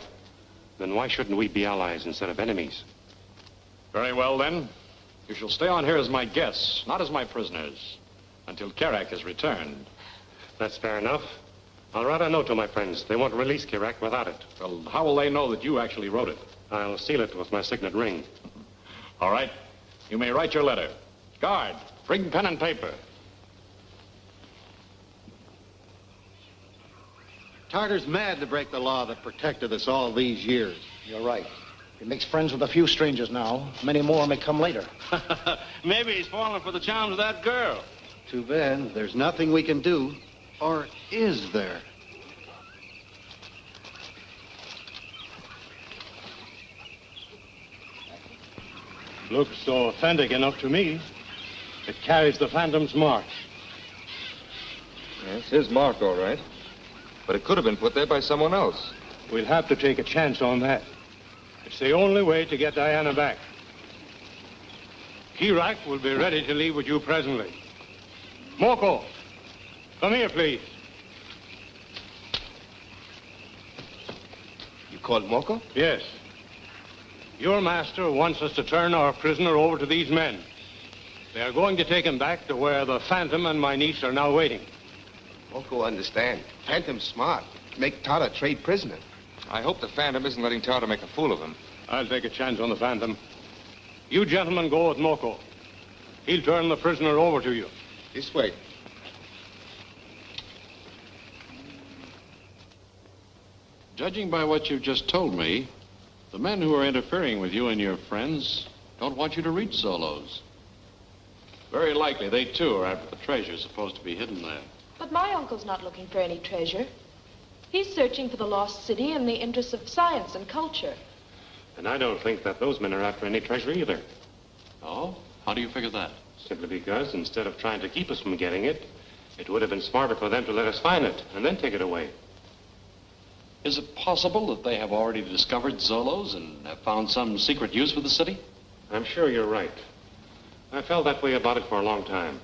Then why shouldn't we be allies instead of enemies? Very well, then. You shall stay on here as my guests, not as my prisoners, until Kerak has returned. That's fair enough. I'll write a note to my friends. They won't release Kerak without it. Well, how will they know that you actually wrote it? I'll seal it with my signet ring. All right. You may write your letter. Guard, bring pen and paper. Tartar's mad to break the law that protected us all these years. You're right. He makes friends with a few strangers now. Many more may come later. Maybe he's falling for the charms of that girl. Too bad. There's nothing we can do. Or is there? Looks authentic enough to me. It carries the Phantom's mark. Yes, his mark, all right. But it could have been put there by someone else. We'll have to take a chance on that. It's the only way to get Diana back. Kerak will be ready to leave with you presently. Moko, come here, please. You called Moko? Yes. Your master wants us to turn our prisoner over to these men. They are going to take him back to where the Phantom and my niece are now waiting. Moko understand. Phantom's smart. Make Tartar trade prisoner. I hope the Phantom isn't letting Tartar make a fool of him. I'll take a chance on the Phantom. You gentlemen go with Moko. He'll turn the prisoner over to you. This way. Judging by what you've just told me, the men who are interfering with you and your friends don't want you to reach Zolos. Very likely they, too, are after the treasure supposed to be hidden there. But my uncle's not looking for any treasure. He's searching for the lost city in the interests of science and culture. And I don't think that those men are after any treasure either. Oh? How do you figure that? Simply because instead of trying to keep us from getting it, it would have been smarter for them to let us find it and then take it away. Is it possible that they have already discovered Zolos and have found some secret use for the city? I'm sure you're right. I felt that way about it for a long time.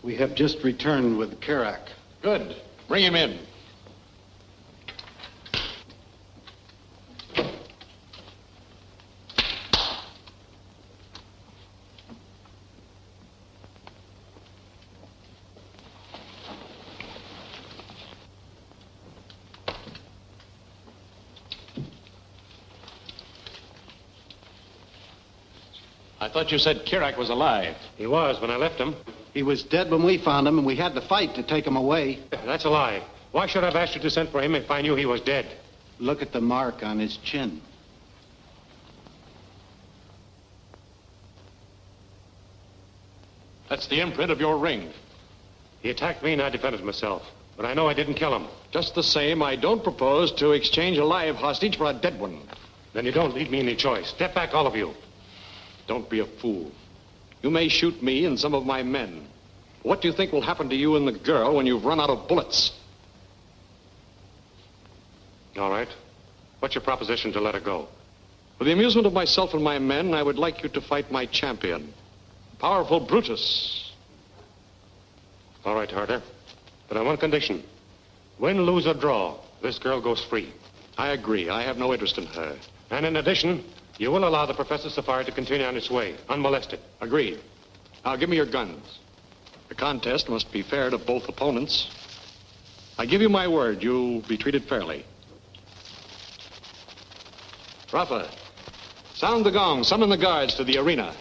We have just returned with Kerak. Good. Bring him in. I thought you said Kerak was alive. He was when I left him. He was dead when we found him, and we had to fight to take him away. That's a lie. Why should I have asked you to send for him if I knew he was dead? Look at the mark on his chin. That's the imprint of your ring. He attacked me and I defended myself. But I know I didn't kill him. Just the same, I don't propose to exchange a live hostage for a dead one. Then you don't leave me any choice. Step back, all of you. Don't be a fool. You may shoot me and some of my men. What do you think will happen to you and the girl when you've run out of bullets? All right. What's your proposition to let her go? For the amusement of myself and my men, I would like you to fight my champion, powerful Brutus. All right, Tartar. But on one condition. Win, lose, or draw, this girl goes free. I agree. I have no interest in her. And in addition, you will allow the Professor's safari to continue on its way, unmolested. Agreed. Now, give me your guns. The contest must be fair to both opponents. I give you my word, you'll be treated fairly. Rafa, sound the gong. Summon the guards to the arena.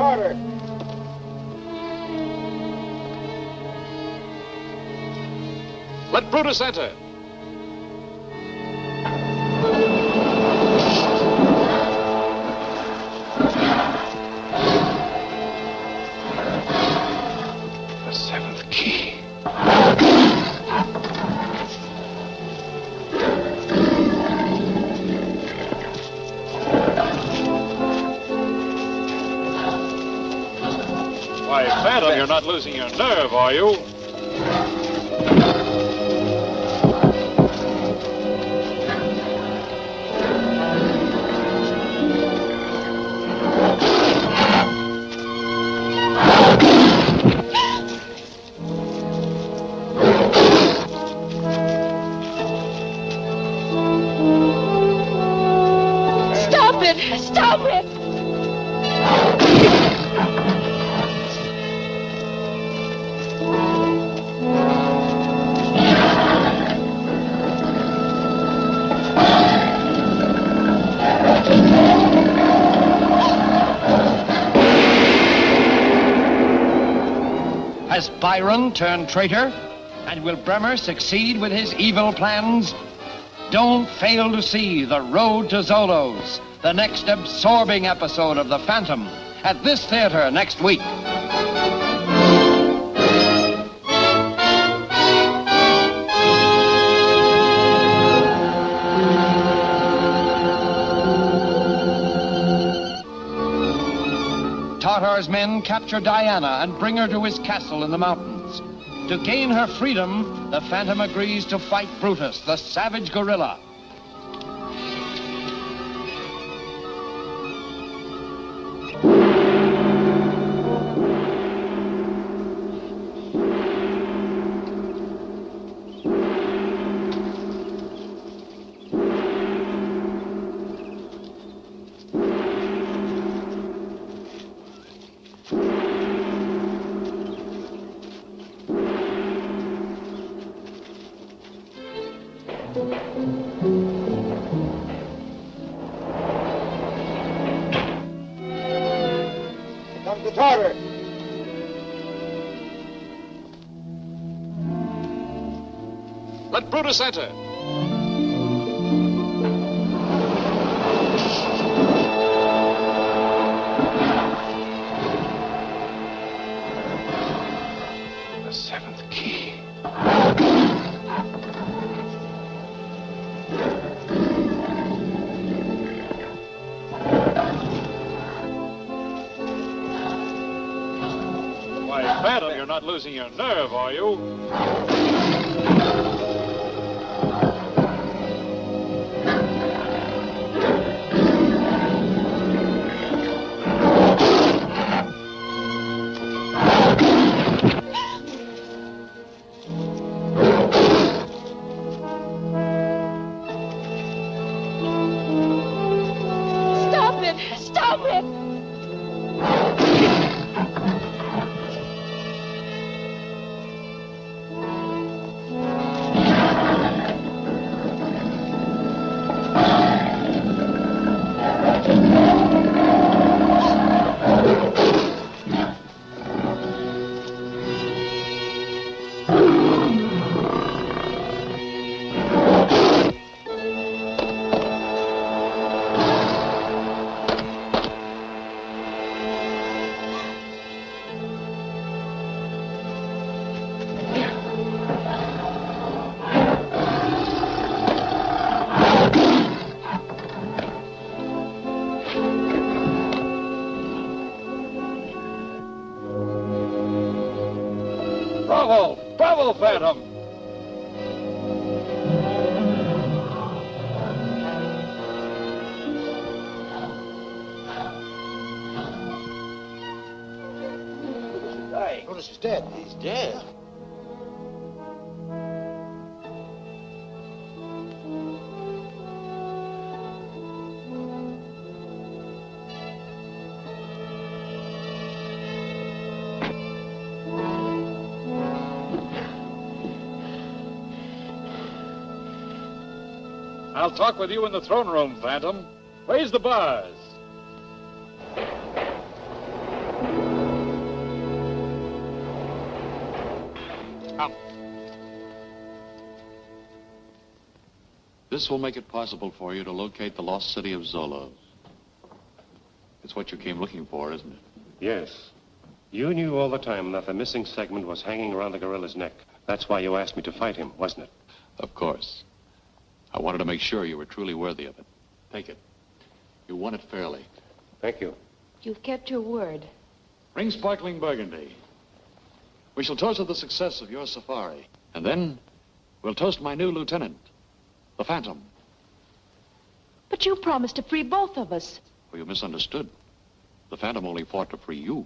Carter. Let Brutus enter. The seventh key. Why, Phantom, you're not losing your nerve, are you? Stop it! Stop it! Has Byron turned traitor? And will Bremer succeed with his evil plans? Don't fail to see The Road to Zolo's, the next absorbing episode of The Phantom, at this theater next week. Tartar's men capture Diana and bring her to his castle in the mountains. To gain her freedom, the Phantom agrees to fight Brutus, the savage gorilla. Comes the Tartar. Let Brutus enter. The seventh key. Why, Phantom, you're not losing your nerve, are you? Stop it! Stop it! Bravo, Phantom! Notice he's dead. He's dead. I'll talk with you in the throne room, Phantom. Raise the bars. Come. This will make it possible for you to locate the lost city of Zolos. It's what you came looking for, isn't it? Yes. You knew all the time that the missing segment was hanging around the gorilla's neck. That's why you asked me to fight him, wasn't it? Of course. I wanted to make sure you were truly worthy of it. Take it. You won it fairly. Thank you. You've kept your word. Bring sparkling burgundy. We shall toast to the success of your safari. And then we'll toast my new lieutenant, the Phantom. But you promised to free both of us. Well, you misunderstood. The Phantom only fought to free you.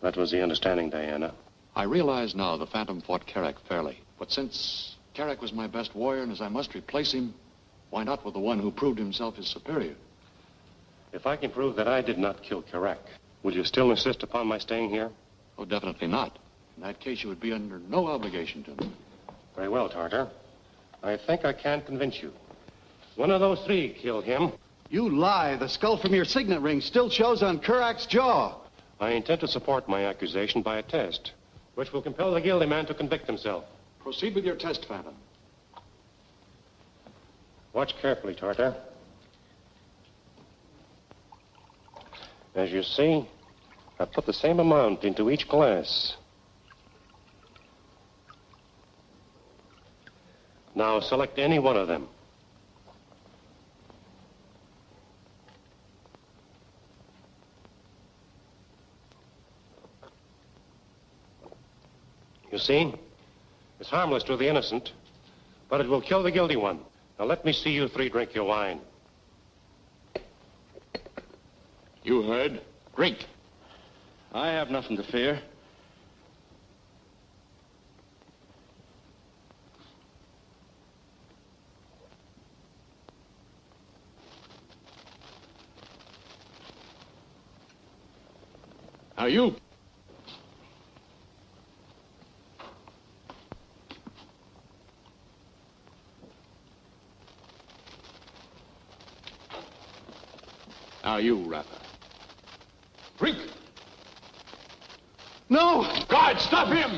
That was the understanding, Diana. I realize now the Phantom fought Carrack fairly. But since Carrack was my best warrior, and as I must replace him, why not with the one who proved himself his superior? If I can prove that I did not kill Carrack, will you still insist upon my staying here? Oh, definitely not. In that case, you would be under no obligation to me. Very well, Tartar. I think I can convince you. One of those three killed him. You lie. The skull from your signet ring still shows on Carrack's jaw. I intend to support my accusation by a test, which will compel the guilty man to convict himself. Proceed with your test, Phantom. Watch carefully, Tartar. As you see, I put the same amount into each glass. Now select any one of them. You see? It's harmless to the innocent, but it will kill the guilty one. Now let me see you three drink your wine. You heard. Drink. I have nothing to fear. Now you. Now you, Rapper. Drink! No! Guard, stop him!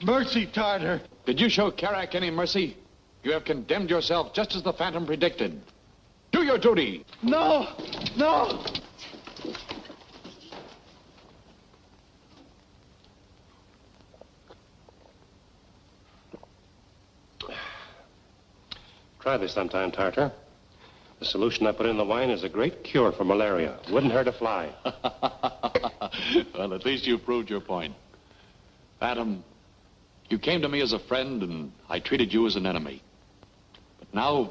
Mercy, Tartar. Did you show Carrack any mercy? You have condemned yourself just as the Phantom predicted. Do your duty. No! No! Try this sometime, Tartar. The solution I put in the wine is a great cure for malaria. Wouldn't hurt a fly. Well, at least you proved your point. Phantom, you came to me as a friend, and I treated you as an enemy. But now,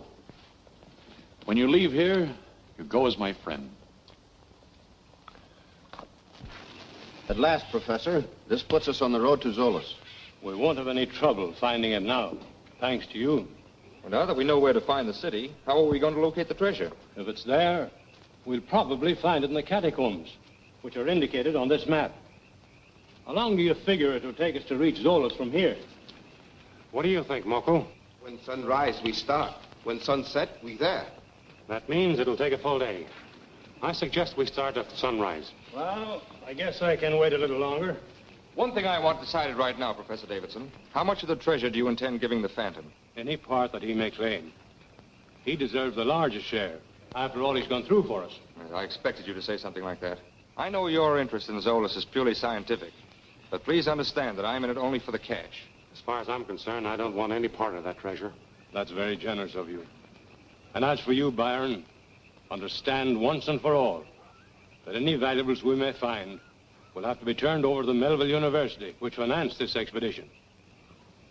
when you leave here, you go as my friend. At last, Professor, this puts us on the road to Zolos. We won't have any trouble finding it now, thanks to you. Well, now that we know where to find the city, how are we going to locate the treasure? If it's there, we'll probably find it in the catacombs, which are indicated on this map. How long do you figure it will take us to reach Zolos from here? What do you think, Moko? When sunrise, we start. When sunset, we there. That means it'll take a full day. I suggest we start at sunrise. Well, I guess I can wait a little longer. One thing I want decided right now, Professor Davidson. How much of the treasure do you intend giving the Phantom? Any part that he may claim. He deserves the largest share, after all he's gone through for us. I expected you to say something like that. I know your interest in Zolos is purely scientific, but please understand that I'm in it only for the cash. As far as I'm concerned, I don't want any part of that treasure. That's very generous of you. And as for you, Byron, understand once and for all, that any valuables we may find will have to be turned over to Melville University, which financed this expedition.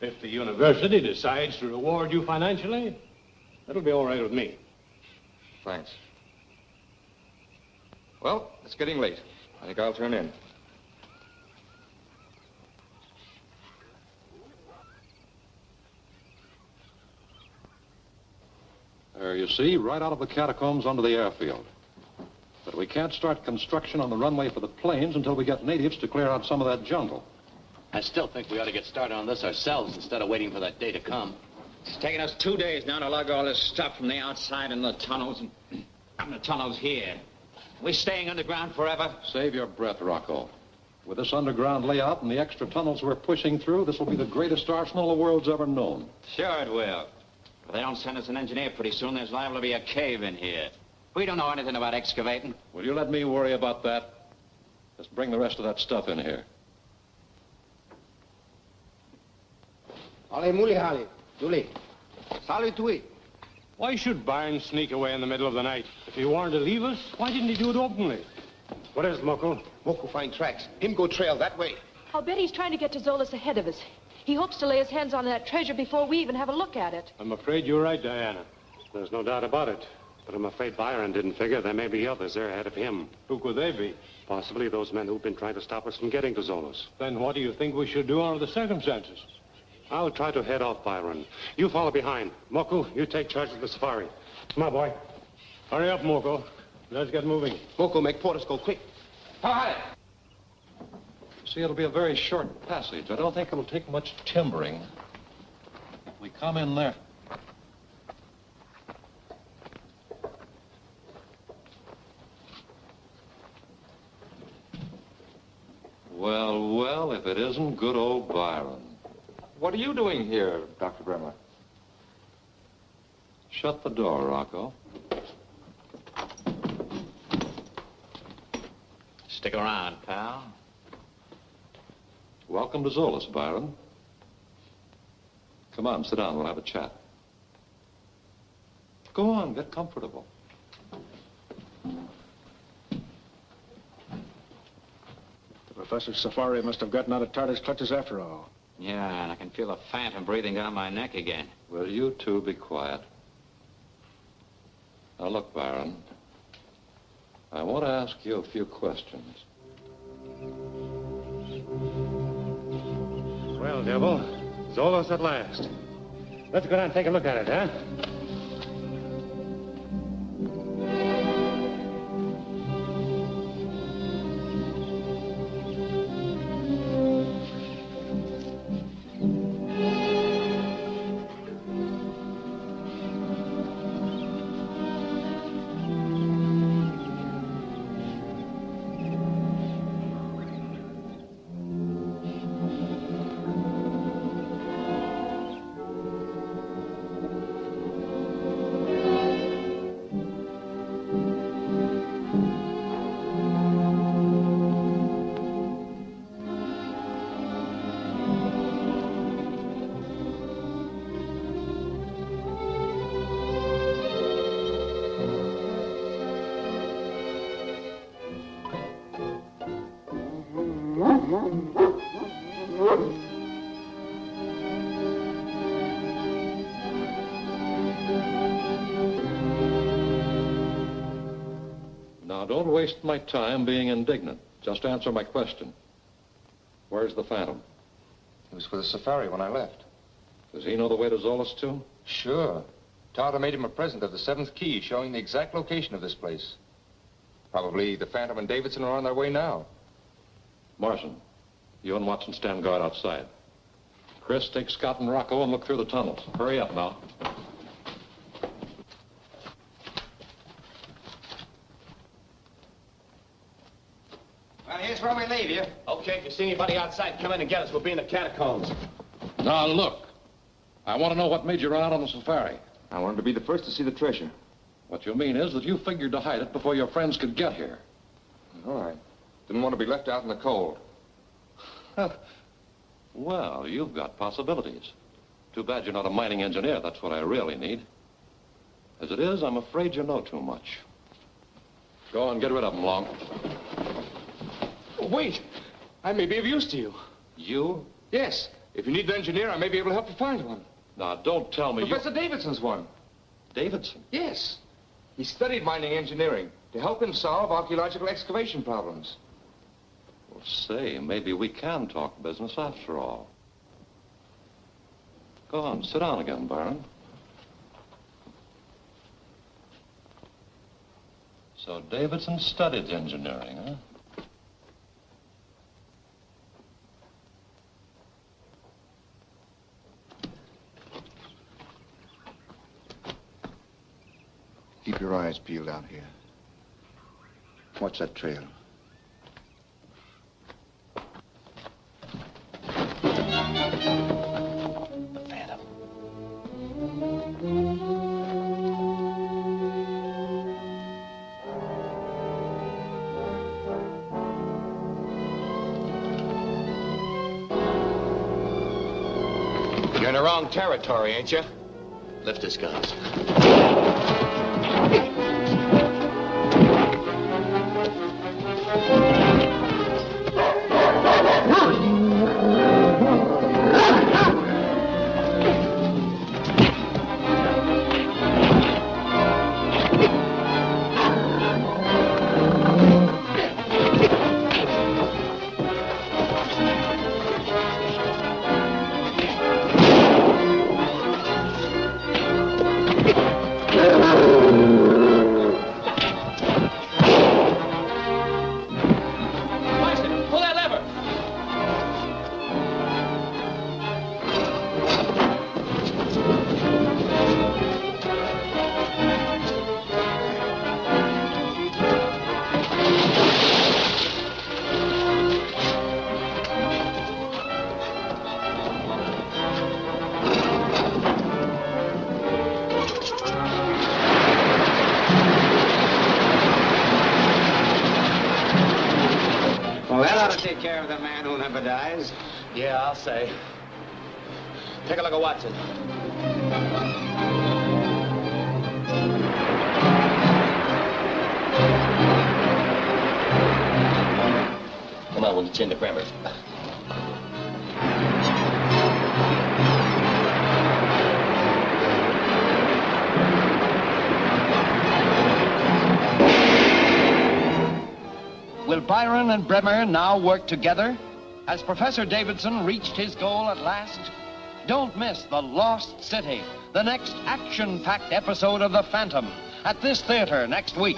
If the university decides to reward you financially, that'll be all right with me. Thanks. Well, it's getting late. I think I'll turn in. There you see, right out of the catacombs onto the airfield. But we can't start construction on the runway for the planes until we get natives to clear out some of that jungle. I still think we ought to get started on this ourselves instead of waiting for that day to come. It's taken us 2 days now to lug all this stuff from the outside in the tunnels and from the tunnels here. We're staying underground forever? Save your breath, Rocco. With this underground layout and the extra tunnels we're pushing through, this will be the greatest arsenal the world's ever known. Sure it will. If they don't send us an engineer pretty soon, there's liable to be a cave in here. We don't know anything about excavating. Will you let me worry about that? Just bring the rest of that stuff in here. Allez, muli, hali. Duli. Salut, tui. Why should Barnes sneak away in the middle of the night? If he wanted to leave us, why didn't he do it openly? What is it, Moko? Moko find tracks. Him go trail that way. I'll bet he's trying to get to Zolas ahead of us. He hopes to lay his hands on that treasure before we even have a look at it. I'm afraid you're right, Diana. There's no doubt about it. But I'm afraid Byron didn't figure there may be others there ahead of him. Who could they be? Possibly those men who've been trying to stop us from getting to Zolas. Then what do you think we should do under the circumstances? I'll try to head off Byron. You follow behind. Moku, you take charge of the safari. Come on, boy. Hurry up, Moko. Let's get moving. Moko, make Portis go quick. Hi. See, it'll be a very short passage. I don't think it'll take much timbering. If we come in there. Well, well, if it isn't good old Byron. What are you doing here, Dr. Bremer? Shut the door, Rocco. Stick around, pal. Welcome to Zolas, Byron. Come on, sit down. We'll have a chat. Go on, get comfortable. Professor Safari must have gotten out of Tartar's clutches after all. Yeah, and I can feel the phantom breathing down my neck again. Will you two be quiet? Now, look, Byron. I want to ask you a few questions. Well, Devil, Zolas at last. Let's go down and take a look at it, huh? Now, don't waste my time being indignant. Just answer my question. Where's the Phantom? He was for the safari when I left. Does he know the way to Zolas, too? Sure. Tartar made him a present of the 7th key showing the exact location of this place. Probably the Phantom and Davidson are on their way now. Marson, you and Watson stand guard outside. Chris, take Scott and Rocco and look through the tunnels. Hurry up now. Well, here's where we leave you. Okay, if you see anybody outside, come in and get us. We'll be in the catacombs. Now, look. I want to know what made you run out on the safari. I wanted to be the first to see the treasure. What you mean is that you figured to hide it before your friends could get here. All right. Didn't want to be left out in the cold. Well, you've got possibilities. Too bad you're not a mining engineer. That's what I really need. As it is, I'm afraid you know too much. Go on, get rid of them, Long. Oh, wait. I may be of use to you. You? Yes. If you need an engineer, I may be able to help you find one. Now, don't tell me Professor Davidson's one. Davidson? Yes. He studied mining engineering to help him solve archaeological excavation problems. Well, say, maybe we can talk business after all. Go on, sit down again, Byron. So Davidson studied engineering, huh? Keep your eyes peeled out here. Watch that trail. The Phantom. You're in the wrong territory, ain't you? Lift his guns. Take care of the man who never dies. Yeah, I'll say. Take a look at Watson. Come on, we'll get you into Bremer. Will Byron and Bremer now work together? Has Professor Davidson reached his goal at last? Don't miss The Lost City, the next action-packed episode of The Phantom, at this theater next week.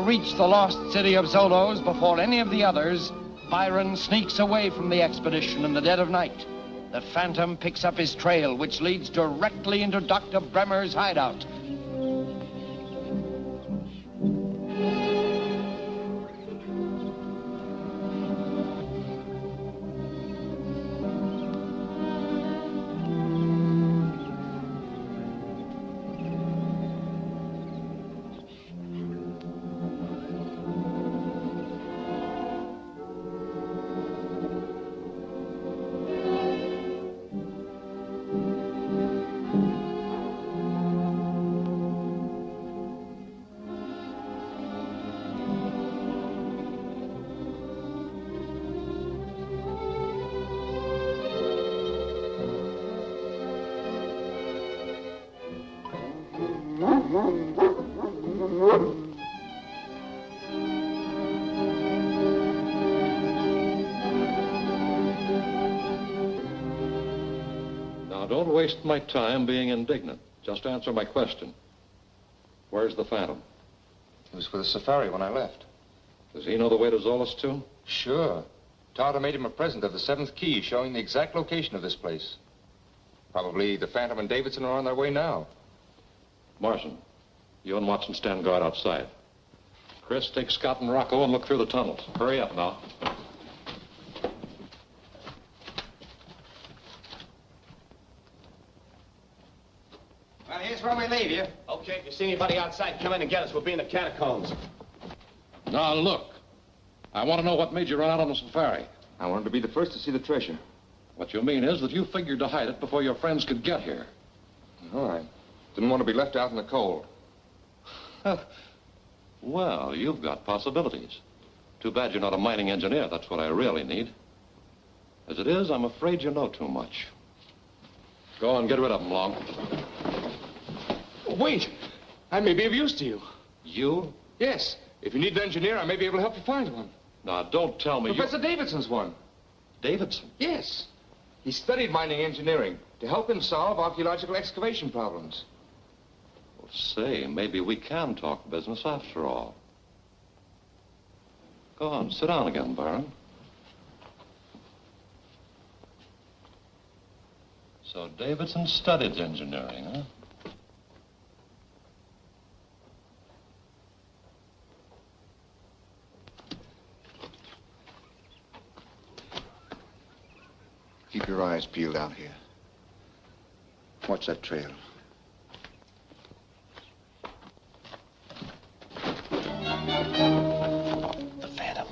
Reach the lost city of Zolos before any of the others, Byron sneaks away from the expedition in the dead of night. The Phantom picks up his trail, which leads directly into Dr. Bremer's hideout. Now, don't waste my time being indignant. Just answer my question. Where's the Phantom? He was with the safari when I left. Does he know the way to Zolos, too? Sure. Tartar made him a present of the 7th key showing the exact location of this place. Probably the Phantom and Davidson are on their way now. Marson, you and Watson stand guard outside. Chris, take Scott and Rocco and look through the tunnels. Hurry up now. Well, here's where we leave you. Okay, if you see anybody outside, come in and get us. We'll be in the catacombs. Now, look. I want to know what made you run out on the safari. I wanted to be the first to see the treasure. What you mean is that you figured to hide it before your friends could get here. No, I didn't want to be left out in the cold. Well, you've got possibilities. Too bad you're not a mining engineer. That's what I really need. As it is, I'm afraid you know too much. Go on, get rid of them, Long. Wait! I may be of use to you. You? Yes. If you need an engineer, I may be able to help you find one. Now, don't tell me Professor Davidson's one. Davidson? Yes. He studied mining engineering to help him solve archaeological excavation problems. Well, say, maybe we can talk business after all. Go on, sit down again, Baron. So Davidson studied engineering, huh? Keep your eyes peeled out here. Watch that trail. The Phantom.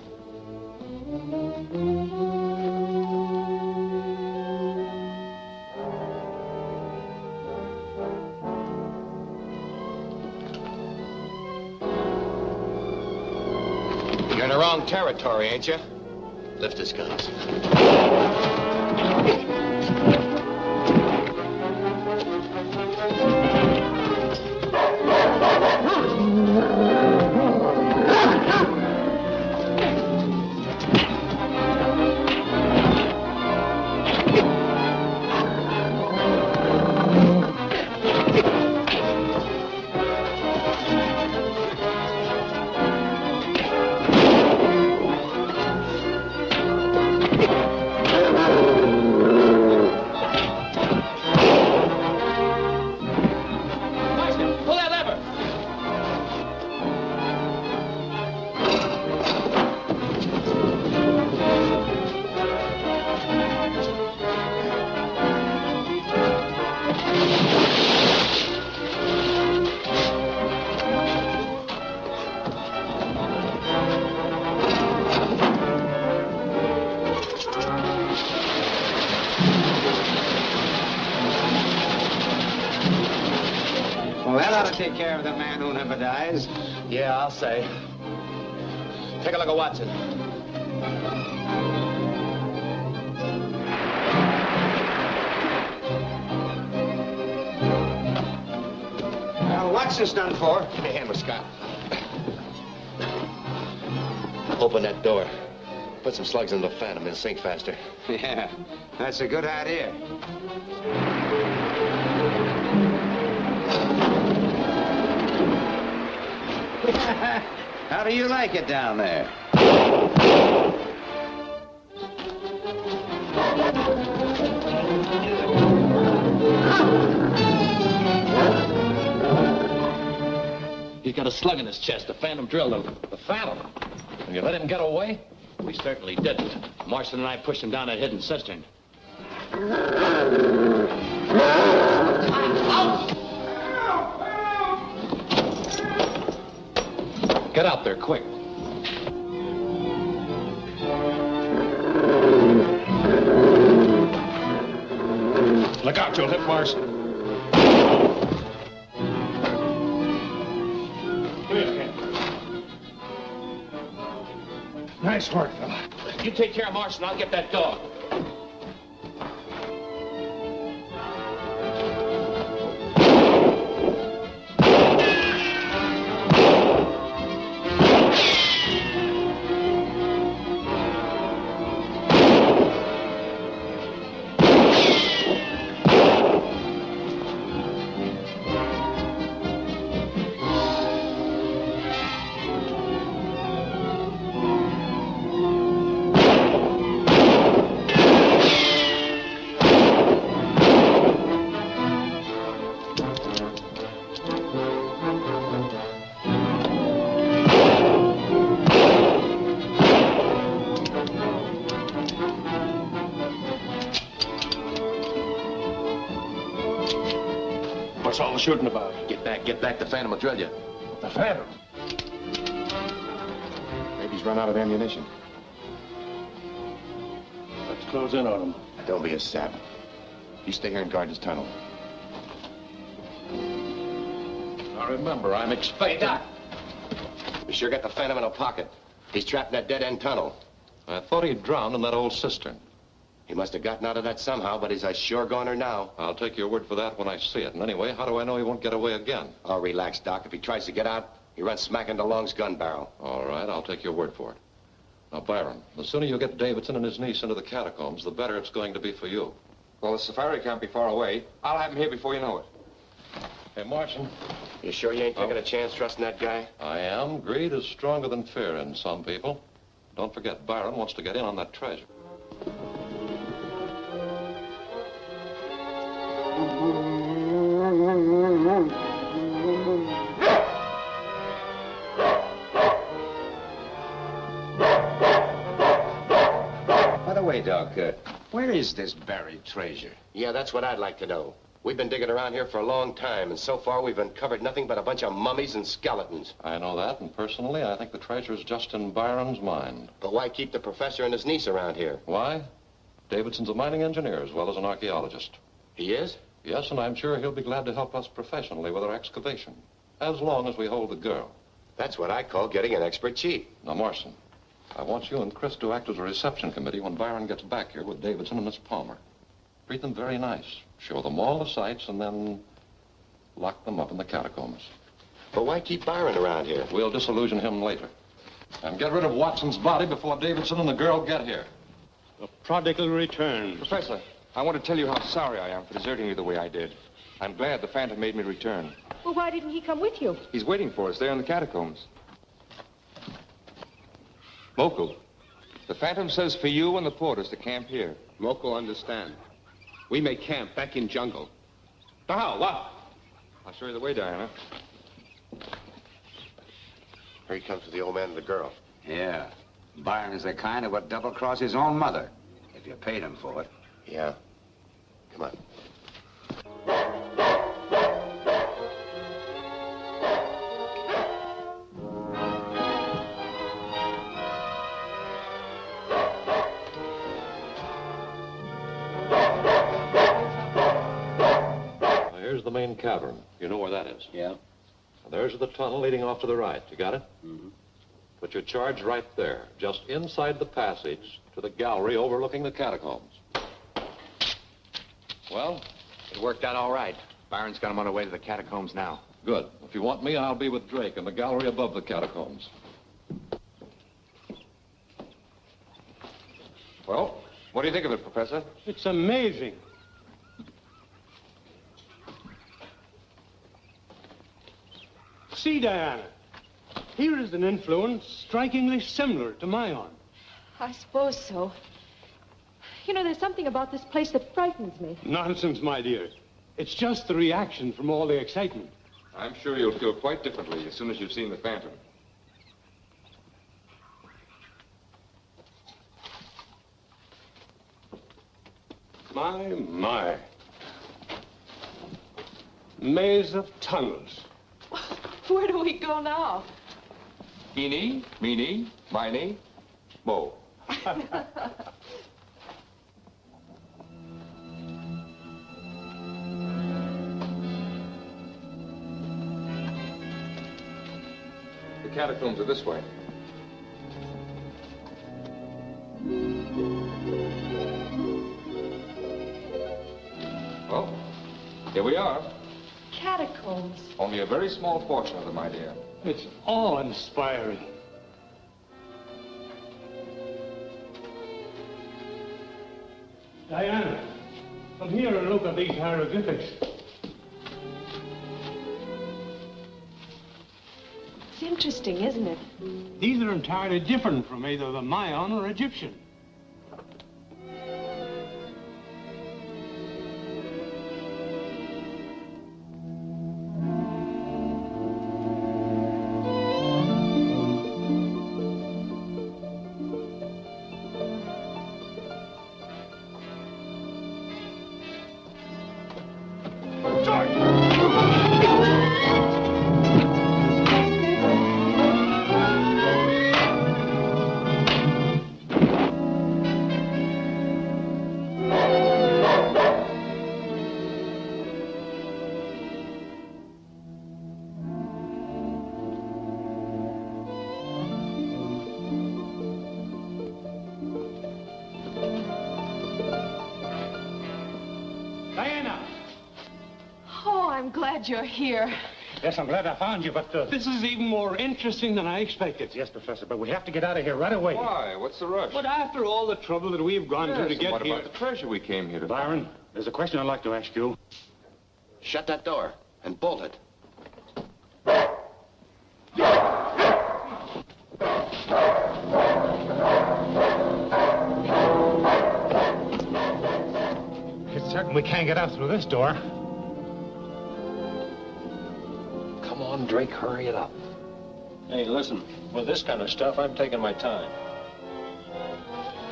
You're in the wrong territory, ain't you? Lift his guns. Take care of the man who never dies. Yeah, I'll say. Take a look at Watson. Well, Watson's done for. Give me a hand with Scott. Open that door. Put some slugs in the Phantom and sink faster. Yeah, that's a good idea. How do you like it down there? He's got a slug in his chest. The Phantom drilled him. The Phantom? And you let him get away? We certainly didn't. Marston and I pushed him down that hidden cistern. Get out there, quick. Look out, you'll hit Marston. Nice work, fella. You take care of Marston, I'll get that dog. What's all the shooting about? Get back. The Phantom will drill you. The Phantom? run out of ammunition. Let's close in on him. Don't be a sap. You stay here and guard this tunnel. Now remember, I'm expecting... Hey, Doc! We sure got the Phantom in a pocket. He's trapped in that dead-end tunnel. I thought he drowned in that old cistern. He must have gotten out of that somehow, but he's a sure goner now. I'll take your word for that when I see it. And anyway, how do I know he won't get away again? Oh, relax, Doc. If he tries to get out, he runs smack into Long's gun barrel. All right, I'll take your word for it. Now, Byron, the sooner you get Davidson and his niece into the catacombs, the better it's going to be for you. Well, the safari can't be far away. I'll have him here before you know it. Hey, Martian. You sure you ain't taking a chance trusting that guy? I am. Greed is stronger than fear in some people. Don't forget, Byron wants to get in on that treasure. By the way, Doc, where is this buried treasure? Yeah, that's what I'd like to know. We've been digging around here for a long time, and so far we've uncovered nothing but a bunch of mummies and skeletons. I know that, and personally, I think the treasure's just in Byron's mind. But why keep the professor and his niece around here? Why? Davidson's a mining engineer as well as an archaeologist. He is? Yes, and I'm sure he'll be glad to help us professionally with our excavation, as long as we hold the girl. That's what I call getting an expert chief. Now, Morrison, I want you and Chris to act as a reception committee when Byron gets back here with Davidson and Miss Palmer. Treat them very nice. Show them all the sights and then lock them up in the catacombs. But why keep Byron around here? We'll disillusion him later. And get rid of Watson's body before Davidson and the girl get here. The prodigal returns. Professor, I want to tell you how sorry I am for deserting you the way I did. I'm glad the Phantom made me return. Well, why didn't he come with you? He's waiting for us there in the catacombs. Moko, the Phantom says for you and the porters to camp here. Moko understand. We may camp back in jungle. Flothow, what? I'll show you the way, Diana. Here he comes with the old man and the girl. Yeah. Byron is the kind that would double-cross his own mother, if you paid him for it. Yeah. Come on. Here's the main cavern. You know where that is? Yeah. And there's the tunnel leading off to the right. You got it? Mm-hmm. Put your charge right there, just inside the passage to the gallery overlooking the catacombs. Well? It worked out all right. Byron's got him on the way to the catacombs now. Good. If you want me, I'll be with Drake in the gallery above the catacombs. Well, what do you think of it, Professor? It's amazing. See, Diana, here is an influence strikingly similar to my own. I suppose so. You know, there's something about this place that frightens me. Nonsense, my dear. It's just the reaction from all the excitement. I'm sure you'll feel quite differently as soon as you've seen the Phantom. My. Maze of tunnels. Where do we go now? Eeny, meeny, miny, mo. The catacombs are this way. Well, here we are. Catacombs. Only a very small portion of them, my dear. It's awe-inspiring. Diana, come here and look at these hieroglyphics. It's interesting, isn't it? These are entirely different from either the Mayan or Egyptian. I'm glad you're here. Yes, I'm glad I found you, but... This is even more interesting than I expected. Yes, Professor, but we have to get out of here right away. Why? What's the rush? But after all the trouble that we've gone through to get what here... about the treasure we came here to find? Byron, there's a question I'd like to ask you. Shut that door and bolt it. It's certain we can't get out through this door. Come on, Drake, hurry it up. Hey, listen, with this kind of stuff, I'm taking my time.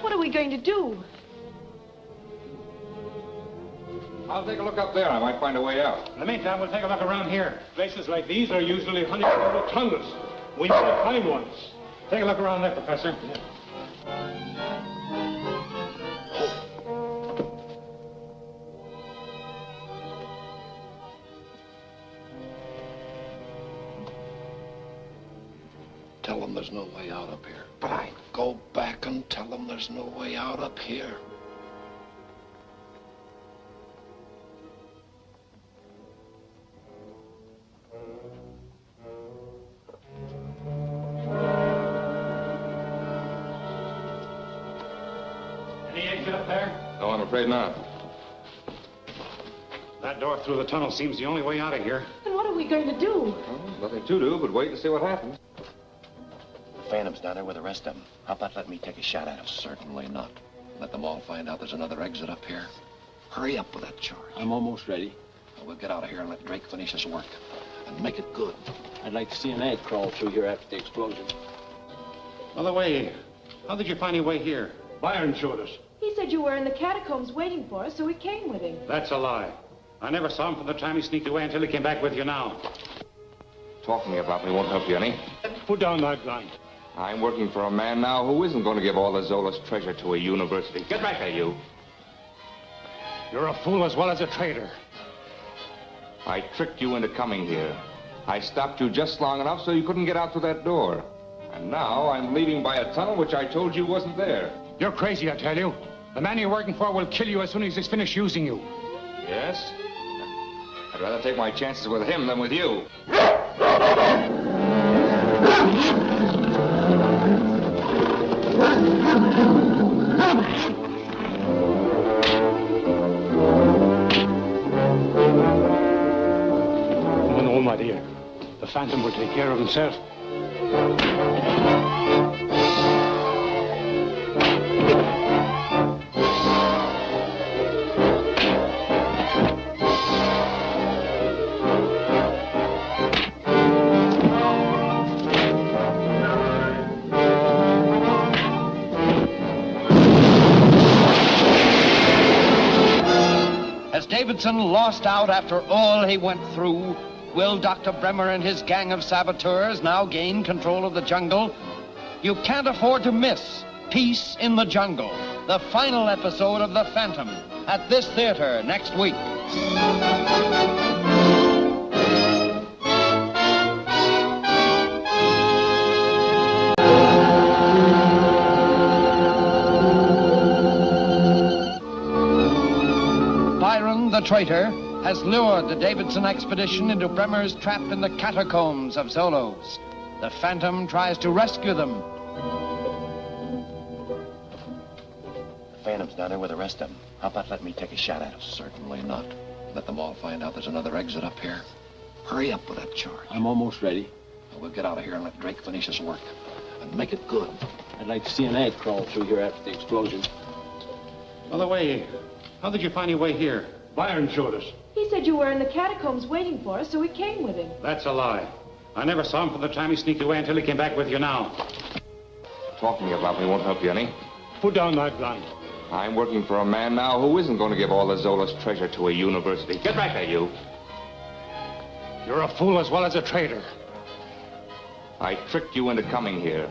What are we going to do? I'll take a look up there. I might find a way out. In the meantime, we'll take a look around here. Places like these are usually honeycombed with tunnels. We might find one. Take a look around there, Professor. Tell them there's no way out up here. Fine. Go back and tell them there's no way out up here. Any exit up there? No, I'm afraid not. That door through the tunnel seems the only way out of here. Then what are we going to do? Well, nothing to do but wait and see what happens. The Phantom's down there with the rest of them. How about let me take a shot at him? Certainly not. Let them all find out there's another exit up here. Hurry up with that charge. I'm almost ready. Well, we'll get out of here and let Drake finish his work. And make it good. I'd like to see an ant crawl through here after the explosion. By the way, how did you find your way here? Byron showed us. He said you were in the catacombs waiting for us, so we came with him. That's a lie. I never saw him from the time he sneaked away until he came back with you now. Talking about me won't help you any. Put down that gun. I'm working for a man now who isn't going to give all the Zola's treasure to a university. Get back there, you. You're a fool as well as a traitor. I tricked you into coming here. I stopped you just long enough so you couldn't get out through that door. And now I'm leaving by a tunnel which I told you wasn't there. You're crazy, I tell you. The man you're working for will kill you as soon as he's finished using you. Yes? I'd rather take my chances with him than with you. Oh, no, my dear. The Phantom will take care of himself. Has Davidson lost out after all he went through? Will Dr. Bremer and his gang of saboteurs now gain control of the jungle? You can't afford to miss Peace in the Jungle, the final episode of The Phantom, at this theater next week. Byron, the traitor, has lured the Davidson expedition into Bremer's trap in the catacombs of Zolos. The Phantom tries to rescue them. The Phantom's down there with the rest of them. How about let me take a shot at him? Certainly not. Let them all find out there's another exit up here. Hurry up with that charge. I'm almost ready. Well, we'll get out of here and let Drake finish his work. And make it good. I'd like to see an ant crawl through here after the explosion. By the way, how did you find your way here? Byron showed us. He said you were in the catacombs waiting for us, so we came with him. That's a lie. I never saw him from the time he sneaked away until he came back with you now. Talking about me won't help you any. Put down that gun. I'm working for a man now who isn't going to give all the Zola's treasure to a university. Get back there, you. You're a fool as well as a traitor. I tricked you into coming here.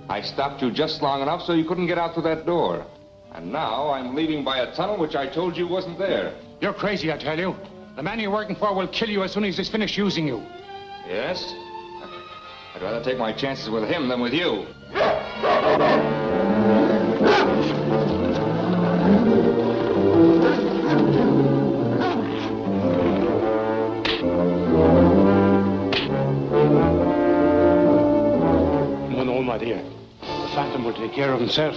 I stopped you just long enough so you couldn't get out through that door. And now I'm leaving by a tunnel which I told you wasn't there. You're crazy, I tell you. The man you're working for will kill you as soon as he's finished using you. Yes? I'd rather take my chances with him than with you. take care of himself.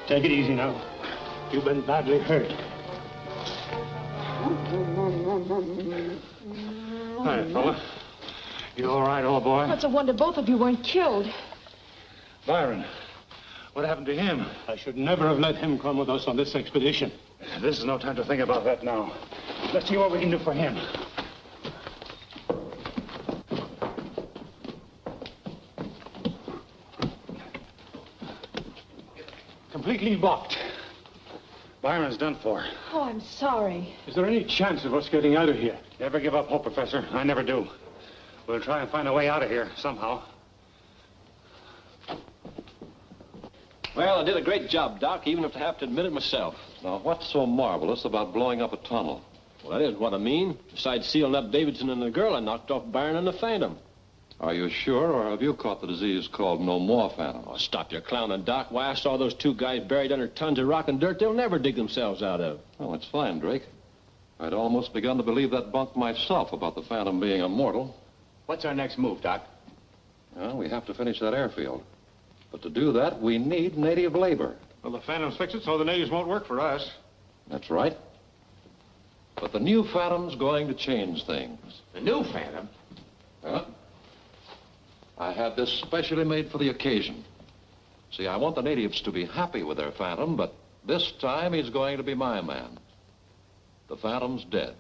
Take it easy now. You've been badly hurt. Hi, fella. You all right, old boy? It's a wonder both of you weren't killed. Byron, what happened to him? I should never have let him come with us on this expedition. This is no time to think about that now. Let's see what we can do for him. Completely blocked. Byron's done for. Oh, I'm sorry. Is there any chance of us getting out of here? Never give up hope, Professor. I never do. We'll try and find a way out of here somehow. Well, I did a great job, Doc, even if I have to admit it myself. Now, what's so marvelous about blowing up a tunnel? Well, that is what I mean. Besides sealing up Davidson and the girl, I knocked off Byron and the Phantom. Are you sure, or have you caught the disease called no more phantoms? Oh, stop your clowning, Doc. Why, I saw those two guys buried under tons of rock and dirt they'll never dig themselves out of. Oh, it's fine, Drake. I'd almost begun to believe that bunk myself about the Phantom being immortal. What's our next move, Doc? Well, we have to finish that airfield. But to do that, we need native labor. Well, the Phantoms fix it so the natives won't work for us. That's right. But the new Phantom's going to change things. The new Phantom? Huh? I had this specially made for the occasion. See, I want the natives to be happy with their Phantom, but this time he's going to be my man. The Phantom's dead.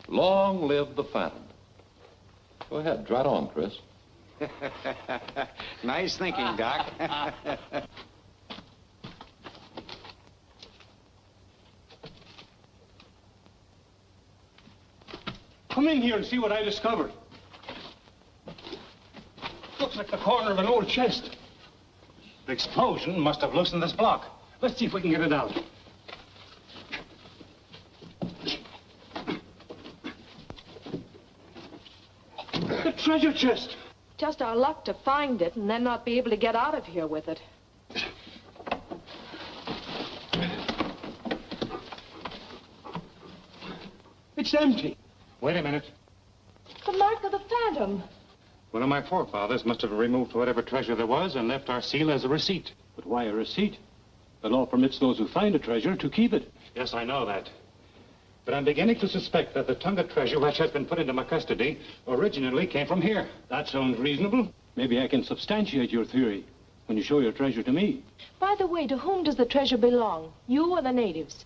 Long live the Phantom. Go ahead, try it on, Chris. Nice thinking, Doc. Come in here and see what I discovered. Looks like the corner of an old chest. The explosion must have loosened this block. Let's see if we can get it out. The treasure chest. Just our luck to find it and then not be able to get out of here with it. It's empty. Wait a minute. The mark of the Phantom. One of my forefathers must have removed whatever treasure there was and left our seal as a receipt. But why a receipt? The law permits those who find a treasure to keep it. Yes, I know that. But I'm beginning to suspect that the Tonga treasure which has been put into my custody originally came from here. That sounds reasonable. Maybe I can substantiate your theory when you show your treasure to me. By the way, to whom does the treasure belong? You or the natives?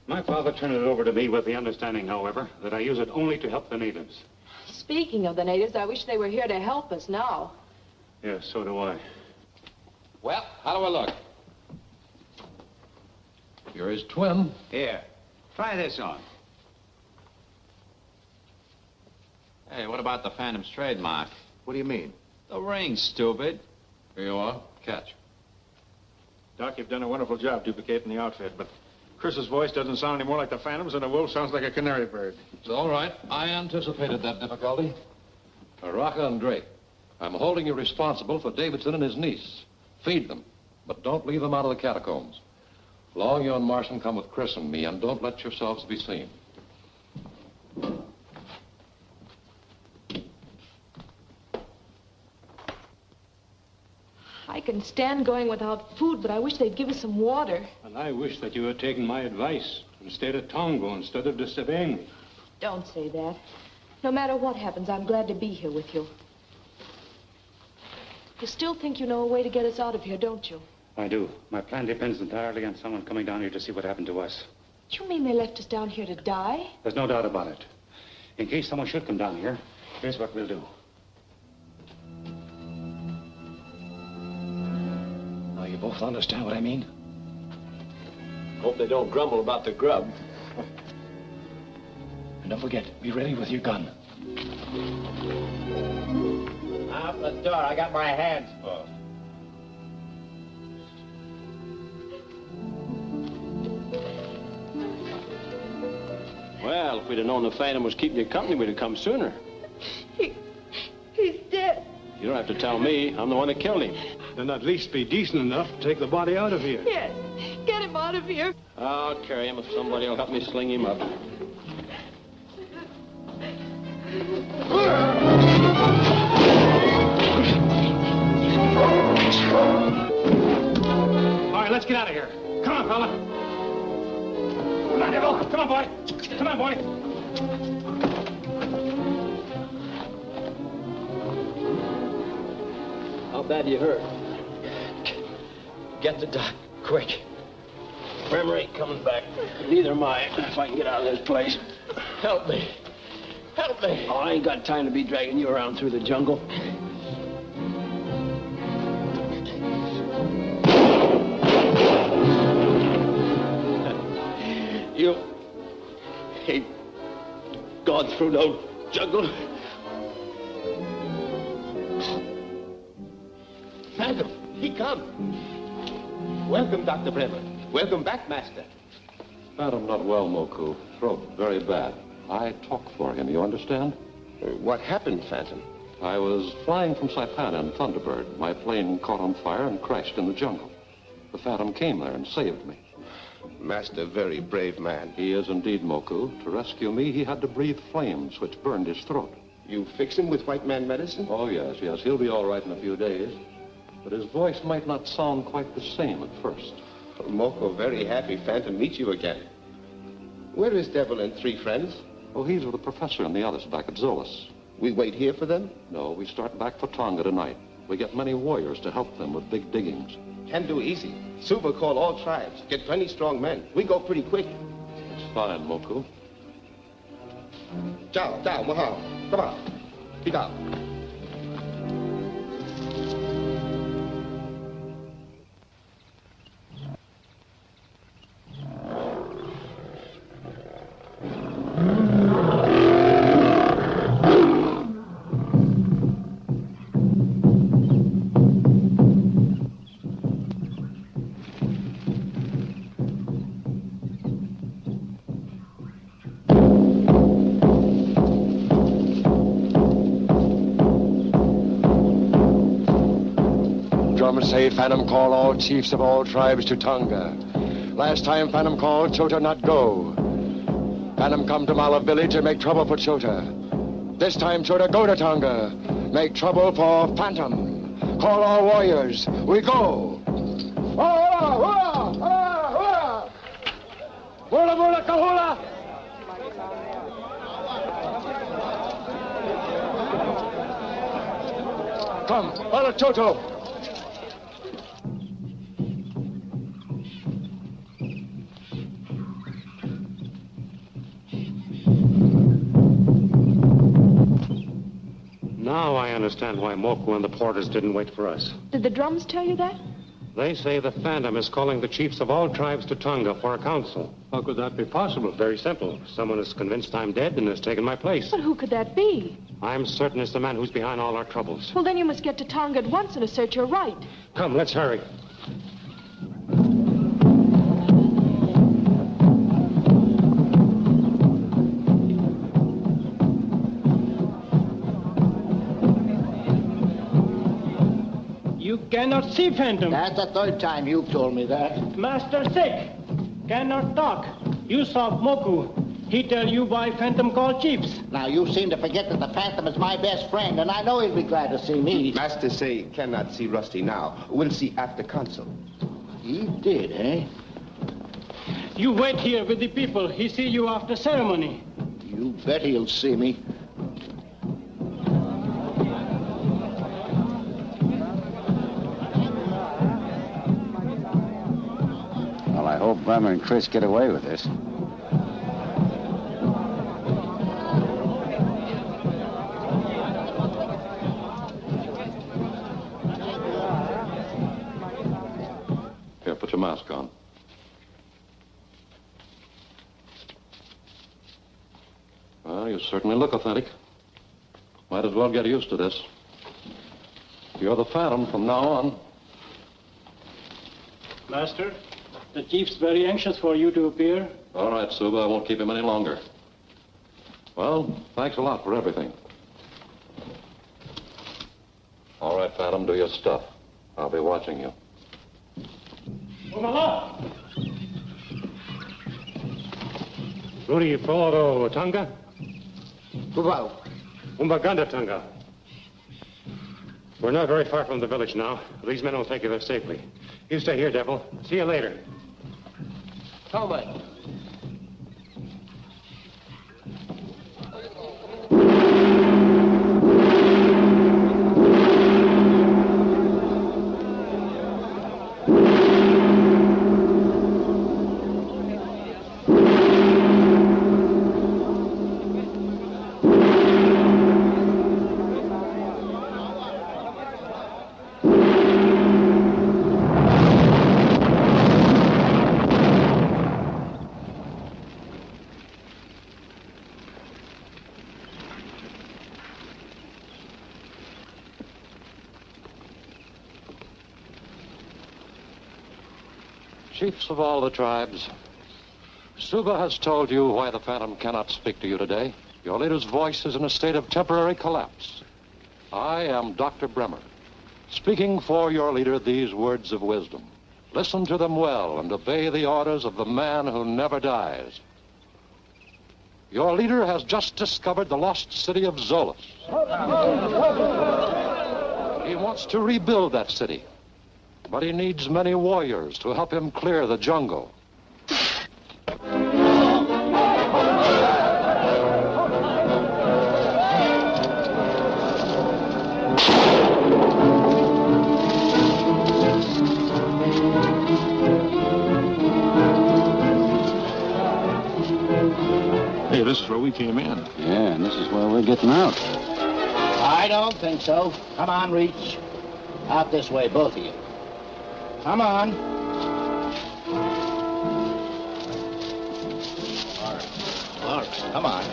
My father turned it over to me with the understanding, however, that I use it only to help the natives. Speaking of the natives, I wish they were here to help us now. Yes, so do I. Well, how do I look? You're his twin. Here, try this on. Hey, what about the Phantom's trademark? What do you mean? The ring, stupid. Here you are. Catch. Doc, you've done a wonderful job duplicating the outfit, but Chris's voice doesn't sound any more like the Phantom's, and a wolf sounds like a canary bird. It's all right. I anticipated that difficulty. Rocca and Drake, I'm holding you responsible for Davidson and his niece. Feed them, but don't leave them out of the catacombs. Long, you and Marson come with Chris and me, and don't let yourselves be seen. I can stand going without food, but I wish they'd give us some water. And I wish that you had taken my advice and stayed at Tongo instead of disobeying me. Don't say that. No matter what happens, I'm glad to be here with you. You still think you know a way to get us out of here, don't you? I do. My plan depends entirely on someone coming down here to see what happened to us. You mean they left us down here to die? There's no doubt about it. In case someone should come down here, here's what we'll do. Now, you both understand what I mean? Hope they don't grumble about the grub. don't forget, be ready with your gun. Out the door. I got my hands full. Well, if we'd have known the Phantom was keeping you company, we'd have come sooner. He's dead. You don't have to tell me. I'm the one that killed him. Then at least be decent enough to take the body out of here. Yes. Get him out of here. I'll carry him if somebody will help me sling him up. All right, let's get out of here. Come on, fella. Come on, Devil. Come on, boy. Come on, boy. How bad you hurt? Get the doc, quick. Brimmer ain't coming back. Neither am I, if I can get out of this place. Help me. Help me. Oh, I ain't got time to be dragging you around through the jungle. You ain't gone through no jungle. Phantom, he come. Welcome, Dr. Bremer. Welcome back, Master. Phantom not well, Moku. Throat very bad. I talk for him, you understand? What happened, Phantom? I was flying from Saipan in Thunderbird. My plane caught on fire and crashed in the jungle. The Phantom came there and saved me. Master, very brave man. He is indeed, Moku. To rescue me, he had to breathe flames, which burned his throat. You fixed him with white man medicine? Oh, yes. He'll be all right in a few days. But his voice might not sound quite the same at first. Moko, very happy Phantom meet you again. Where is Devil and three friends? Oh, he's with the professor and the others back at Zolas. We wait here for them? No, we start back for Tonga tonight. We get many warriors to help them with big diggings. Can do easy. Suba call all tribes. Get plenty strong men. We go pretty quick. It's fine, Moku. Ciao, mahal. Come on. Get out. Say Phantom call all chiefs of all tribes to Tonga. Last time Phantom called, Chota not go. Phantom come to Mala village and make trouble for Chota. This time Chota go to Tonga. Make trouble for Phantom. Call all warriors. We go. Hula, hula, kahula. Come, follow Toto. Now I understand why Moku and the porters didn't wait for us. Did the drums tell you that? They say the Phantom is calling the chiefs of all tribes to Tonga for a council. How could that be possible? Very simple. Someone is convinced I'm dead and has taken my place. But who could that be? I'm certain it's the man who's behind all our troubles. Well, then you must get to Tonga at once and assert your right. Come, let's hurry. You cannot see Phantom. That's the third time you've told me that. Master sick. Cannot talk. You saw Moku. He tell you why Phantom call chiefs. Now, you seem to forget that the Phantom is my best friend, and I know he'll be glad to see me. Master say cannot see Rusty now. We'll see after council. He did, eh? You wait here with the people. He see you after ceremony. You bet he'll see me. Well, I hope Bremer and Chris get away with this. Here, put your mask on. certainly look authentic. Might as well get used to this. You're the Phantom from now on. Master, the chief's very anxious for you to appear. All right, Suba, I won't keep him any longer. Well, thanks a lot for everything. All right, Phantom, do your stuff. I'll be watching you. Rudy, Flothow, Tonga? Flothow. Umbaganda, Tonga. We're not very far from the village now. These men will take you there safely. You stay here, Devil. See you later. Toma. Chiefs of all the tribes, Suba has told you why the Phantom cannot speak to you today. Your leader's voice is in a state of temporary collapse. I am Dr. Bremer, speaking for your leader these words of wisdom. Listen to them well and obey the orders of the man who never dies. Your leader has just discovered the lost city of Zolos. He wants to rebuild that city. But he needs many warriors to help him clear the jungle. Hey, this is where we came in. Yeah, and this is where we're getting out. I don't think so. Come on, Reach. Out this way, both of you. Come on. All right, come on.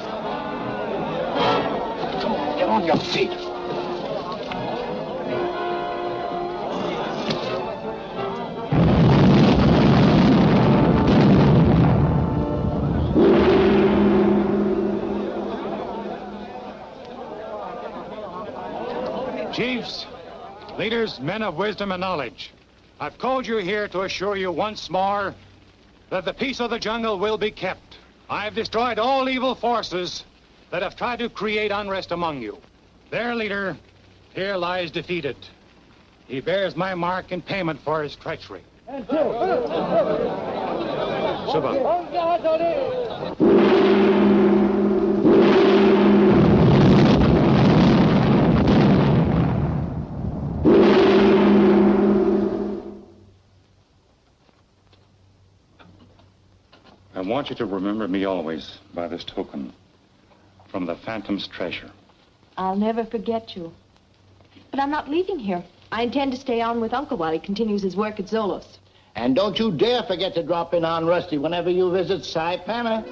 Come on, get on your feet. Chiefs, leaders, men of wisdom and knowledge, I've called you here to assure you once more that the peace of the jungle will be kept. I've destroyed all evil forces that have tried to create unrest among you. Their leader here lies defeated. He bears my mark in payment for his treachery. Suba. I want you to remember me always by this token from the Phantom's treasure. I'll never forget you. But I'm not leaving here. I intend to stay on with Uncle while he continues his work at Zolos. And don't you dare forget to drop in on Rusty whenever you visit Saipana.